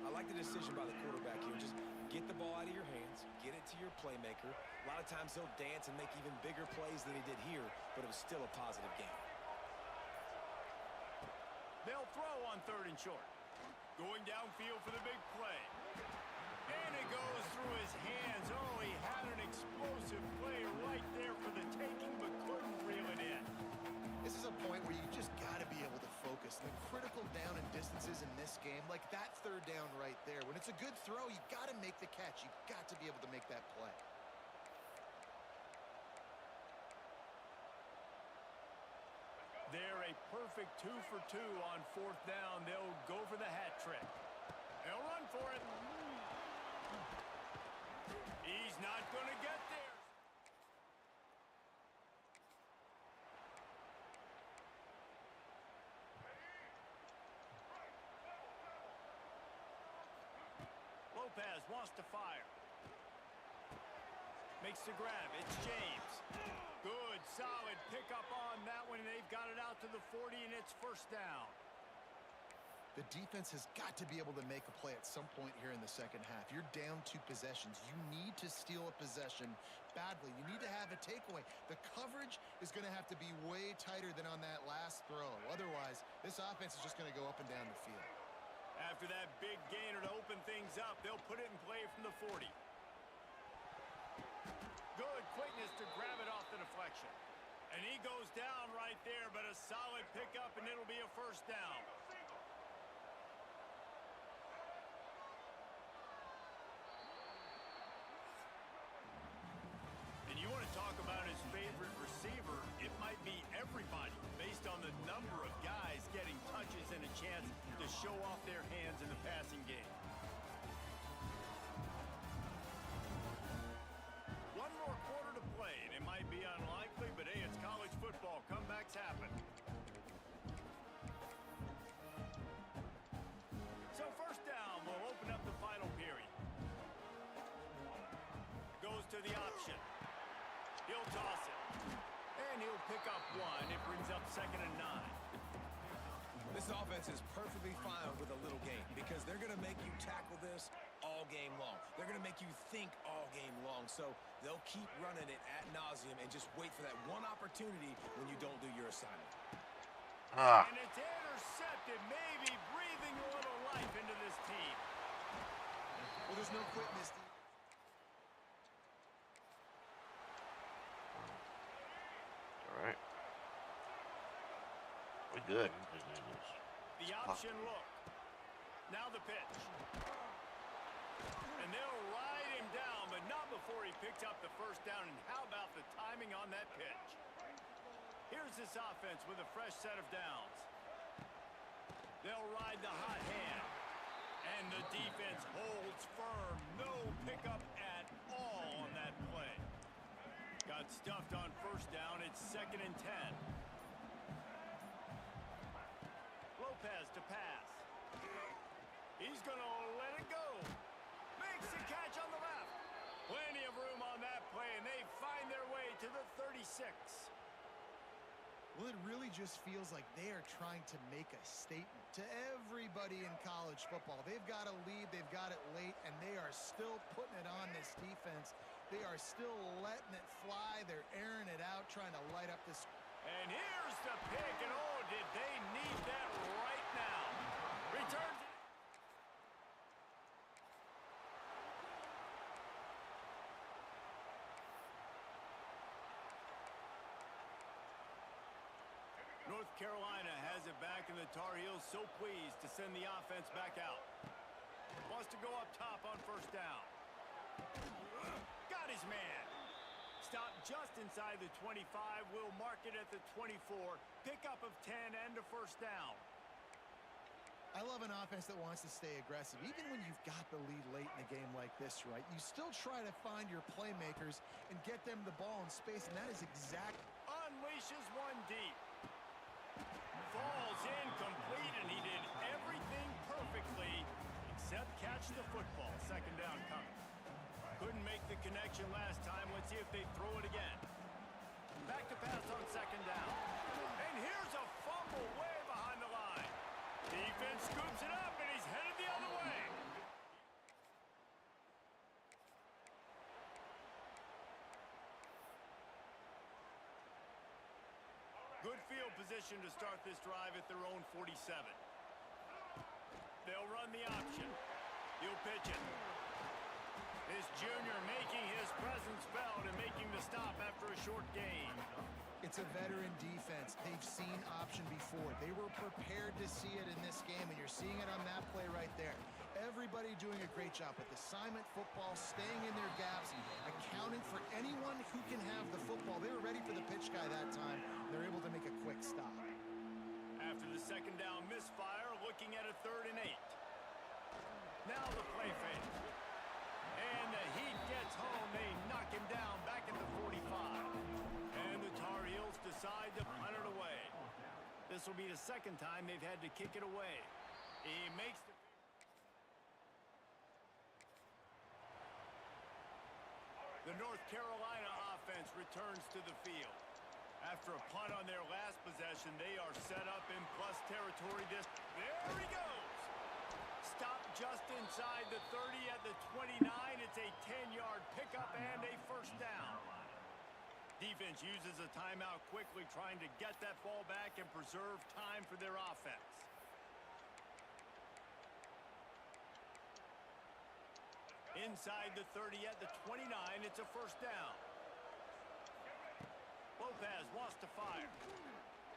I like the decision by the quarterback here. Just get the ball out of your hands, get it to your playmaker. A lot of times he'll dance and make even bigger plays than he did here, but it was still a positive game. They'll throw on 3rd and short. Going downfield for the big play. And it goes through his hands. Oh, he had an explosive play right there for the taking, but couldn't reel it in. This is a point where you just got to be able to focus. The critical down and distances in this game, like that third down right there. When it's a good throw, you got to make the catch. You got to be able to make that play. They're a perfect 2 for 2 on 4th down. They'll go for the hat trick. They'll run for it. He's not going to get there. Lopez wants to fire. Makes the grab. It's James. Good, solid pickup on that one. They've got it out to the 40, and it's 1st down. The defense has got to be able to make a play at some point here in the second half. You're down 2 possessions. You need to steal a possession badly. You need to have a takeaway. The coverage is going to have to be way tighter than on that last throw. Otherwise, this offense is just going to go up and down the field. After that big gainer to open things up, they'll put it in play from the 40. Good quickness to grab it off the deflection. And he goes down right there, but a solid pickup, and it'll be a 1st down. And you want to talk about his favorite receiver, it might be everybody, based on the number of guys getting touches and a chance to show off their hands in the passing game. One more quarter to play, and it might be unlikely, but hey, it's college football. Comebacks happen. So 1st down will open up the final period. Goes to the option. He'll toss it. And he'll pick up 1. It brings up 2nd and 9. This offense is perfectly fine with a little game because they're going to make you tackle this all game long. They're going to make you think all game long. So they'll keep running it ad nauseum and just wait for that one opportunity when you don't do your assignment. And it's intercepted, maybe breathing a little life into this team. Well, there's no quitting this. All right. We're good. The option look. Now the pitch. And they'll ride him down, but not before he picked up the 1st down. And how about the timing on that pitch? Here's this offense with a fresh set of downs. They'll ride the hot hand. And the defense holds firm. No pickup at all on that play. Got stuffed on 1st down. It's 2nd and 10. Lopez to pass. He's going to let it go. Makes the catch on the left. Plenty of room on that play, and they find their way to the 36. Well, it really just feels like they are trying to make a statement to everybody in college football. They've got a lead, they've got it late, and they are still putting it on this defense. They are still letting it fly. They're airing it out, trying to light up this. And here's the pick, and oh, did they need that right now. Returns it. North Carolina has it back, and the Tar Heels so pleased to send the offense back out. Wants to go up top on 1st down. Got his man. Stopped just inside the 25. Will mark it at the 24. Pickup of 10 and a 1st down. I love an offense that wants to stay aggressive. Even when you've got the lead late in a game like this, right? You still try to find your playmakers and get them the ball in space, and that is exact. Unleashes one deep. Falls incomplete, and he did everything perfectly except catch the football. 2nd down coming. Couldn't make the connection last time. Let's see if they throw it again. Back to pass on 2nd down. And here's a fumble way behind the line. Defense scoops it up, and he's headed the other way. Good field position to start this drive at their own 47. They'll run the option. He'll pitch it. This junior making his presence felt and making the stop after a short gain. It's It's a veteran defense. They've seen option before. They were prepared to see it in this game, and you're seeing it on that play right there. Everybody doing a great job with assignment football, staying in their gaps, accounting for anyone who can have the football. They were ready for the pitch guy that time. They're able to make a quick stop. After the second down misfire, looking at a 3rd and 8. Now the play fake. And the Heat gets home. They knock him down back at the 45. And the Tar Heels decide to punt it away. This will be the second time they've had to kick it away. He makes the North Carolina offense returns to the field. After a punt on their last possession, they are set up in plus territory. There he goes. Stop just inside the 30 at the 29. It's a 10-yard pickup and a 1st down. Defense uses a timeout quickly, trying to get that ball back and preserve time for their offense. Inside the 30 at the 29, it's a 1st down. Lopez wants to fire.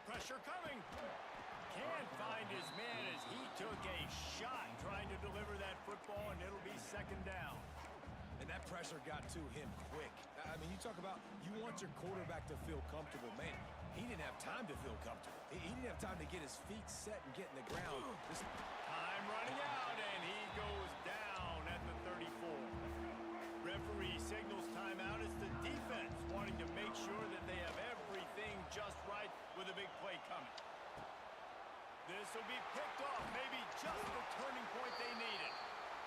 Pressure coming. Can't find his man as he took a shot trying to deliver that football, and it'll be 2nd down. And that pressure got to him quick. I mean, you talk about you want your quarterback to feel comfortable. Man, he didn't have time to feel comfortable. He didn't have time to get his feet set and get in the ground. Time running out, and he goes down at the 34. Referee signals timeout. It's the defense wanting to make sure that they have everything just right with a big play coming. This will be picked off, maybe just the turning point they needed.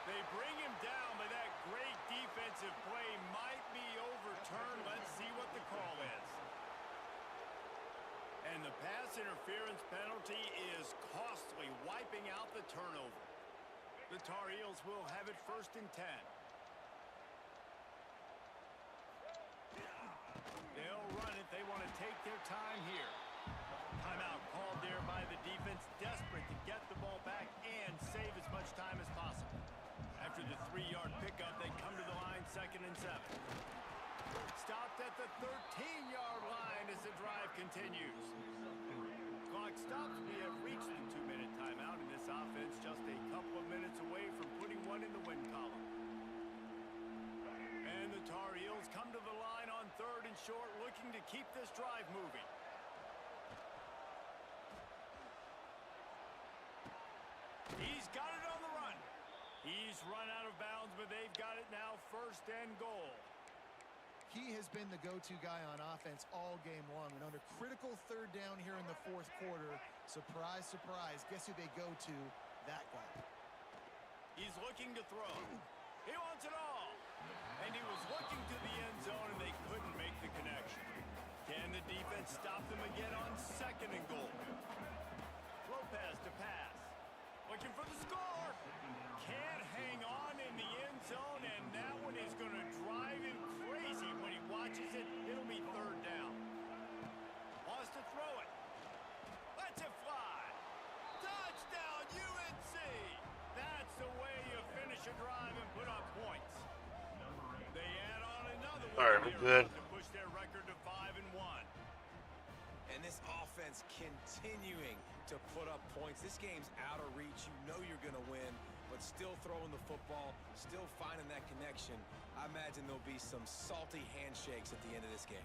They bring him down, but that great defensive play might be overturned. Let's see what the call is. And the pass interference penalty is costly, wiping out the turnover. The Tar Heels will have it 1st and 10. They'll run it. They want to take their time here. Timeout called there by the defense, desperate to get the ball back and save as much time as possible. After the 3-yard pickup, they come to the line 2nd and 7. Stopped at the 13-yard line as the drive continues. Clock stops. We have reached the 2-minute timeout, and this offense just a couple of minutes away from putting one in the win column. And the Tar Heels come to the line on 3rd and short, looking to keep this drive moving. He's got it on the run. He's run out of bounds, but they've got it now 1st and goal. He has been the go-to guy on offense all game long. And under critical 3rd down here in the 4th quarter, surprise, surprise, guess who they go to? That guy. He's looking to throw. He wants it all. And he was looking to the end zone, and they couldn't make the connection. Can the defense stop them again on 2nd and goal? Lopez to pass. Looking for the score. Can't hang on in the end zone, and that one is going to drive him crazy when he watches it. It'll be 3rd down. Wants to throw it. Lets it fly. Touchdown, UNC. That's the way you finish a drive and put up points. They add on another one. All right, we're good. To push their record to 5-1. And this offense continuing to put up points. This game's out of reach. You know you're going to win, but still throwing the football, still finding that connection. I imagine there'll be some salty handshakes at the end of this game.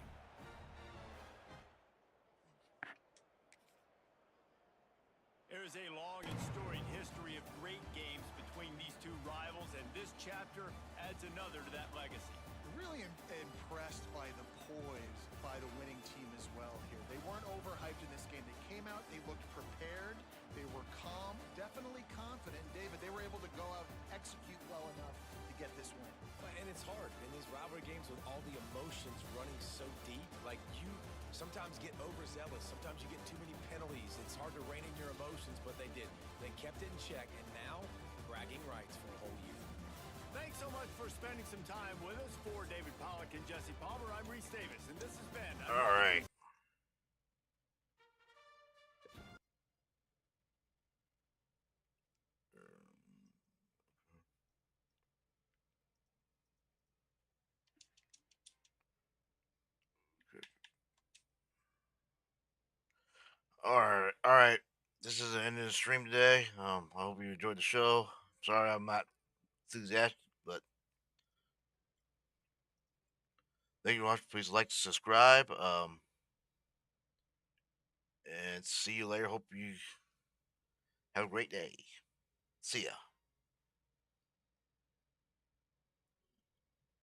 There's a long and storied history of great games between these two rivals, and this chapter adds another to that legacy. Really impressed by the poise by the winning team as well here. They weren't overhyped in this game. They came out, they looked prepared, they were calm, definitely confident. David, they were able to go out and execute well enough to get this win. And it's hard in these rivalry games with all the emotions running so deep. Like, you sometimes get overzealous. Sometimes you get too many penalties. It's hard to rein in your emotions, but they did. They kept it in check, and now bragging rights for a whole year. Thanks so much for spending some time with us. For David Pollack and Jesse Palmer, I'm Reese Davis, and this has been... All right. All right. This is the end of the stream today. I hope you enjoyed the show. Sorry I'm not enthusiastic, but thank you very much. Please like, subscribe, and see you later. Hope you have a great day. See ya.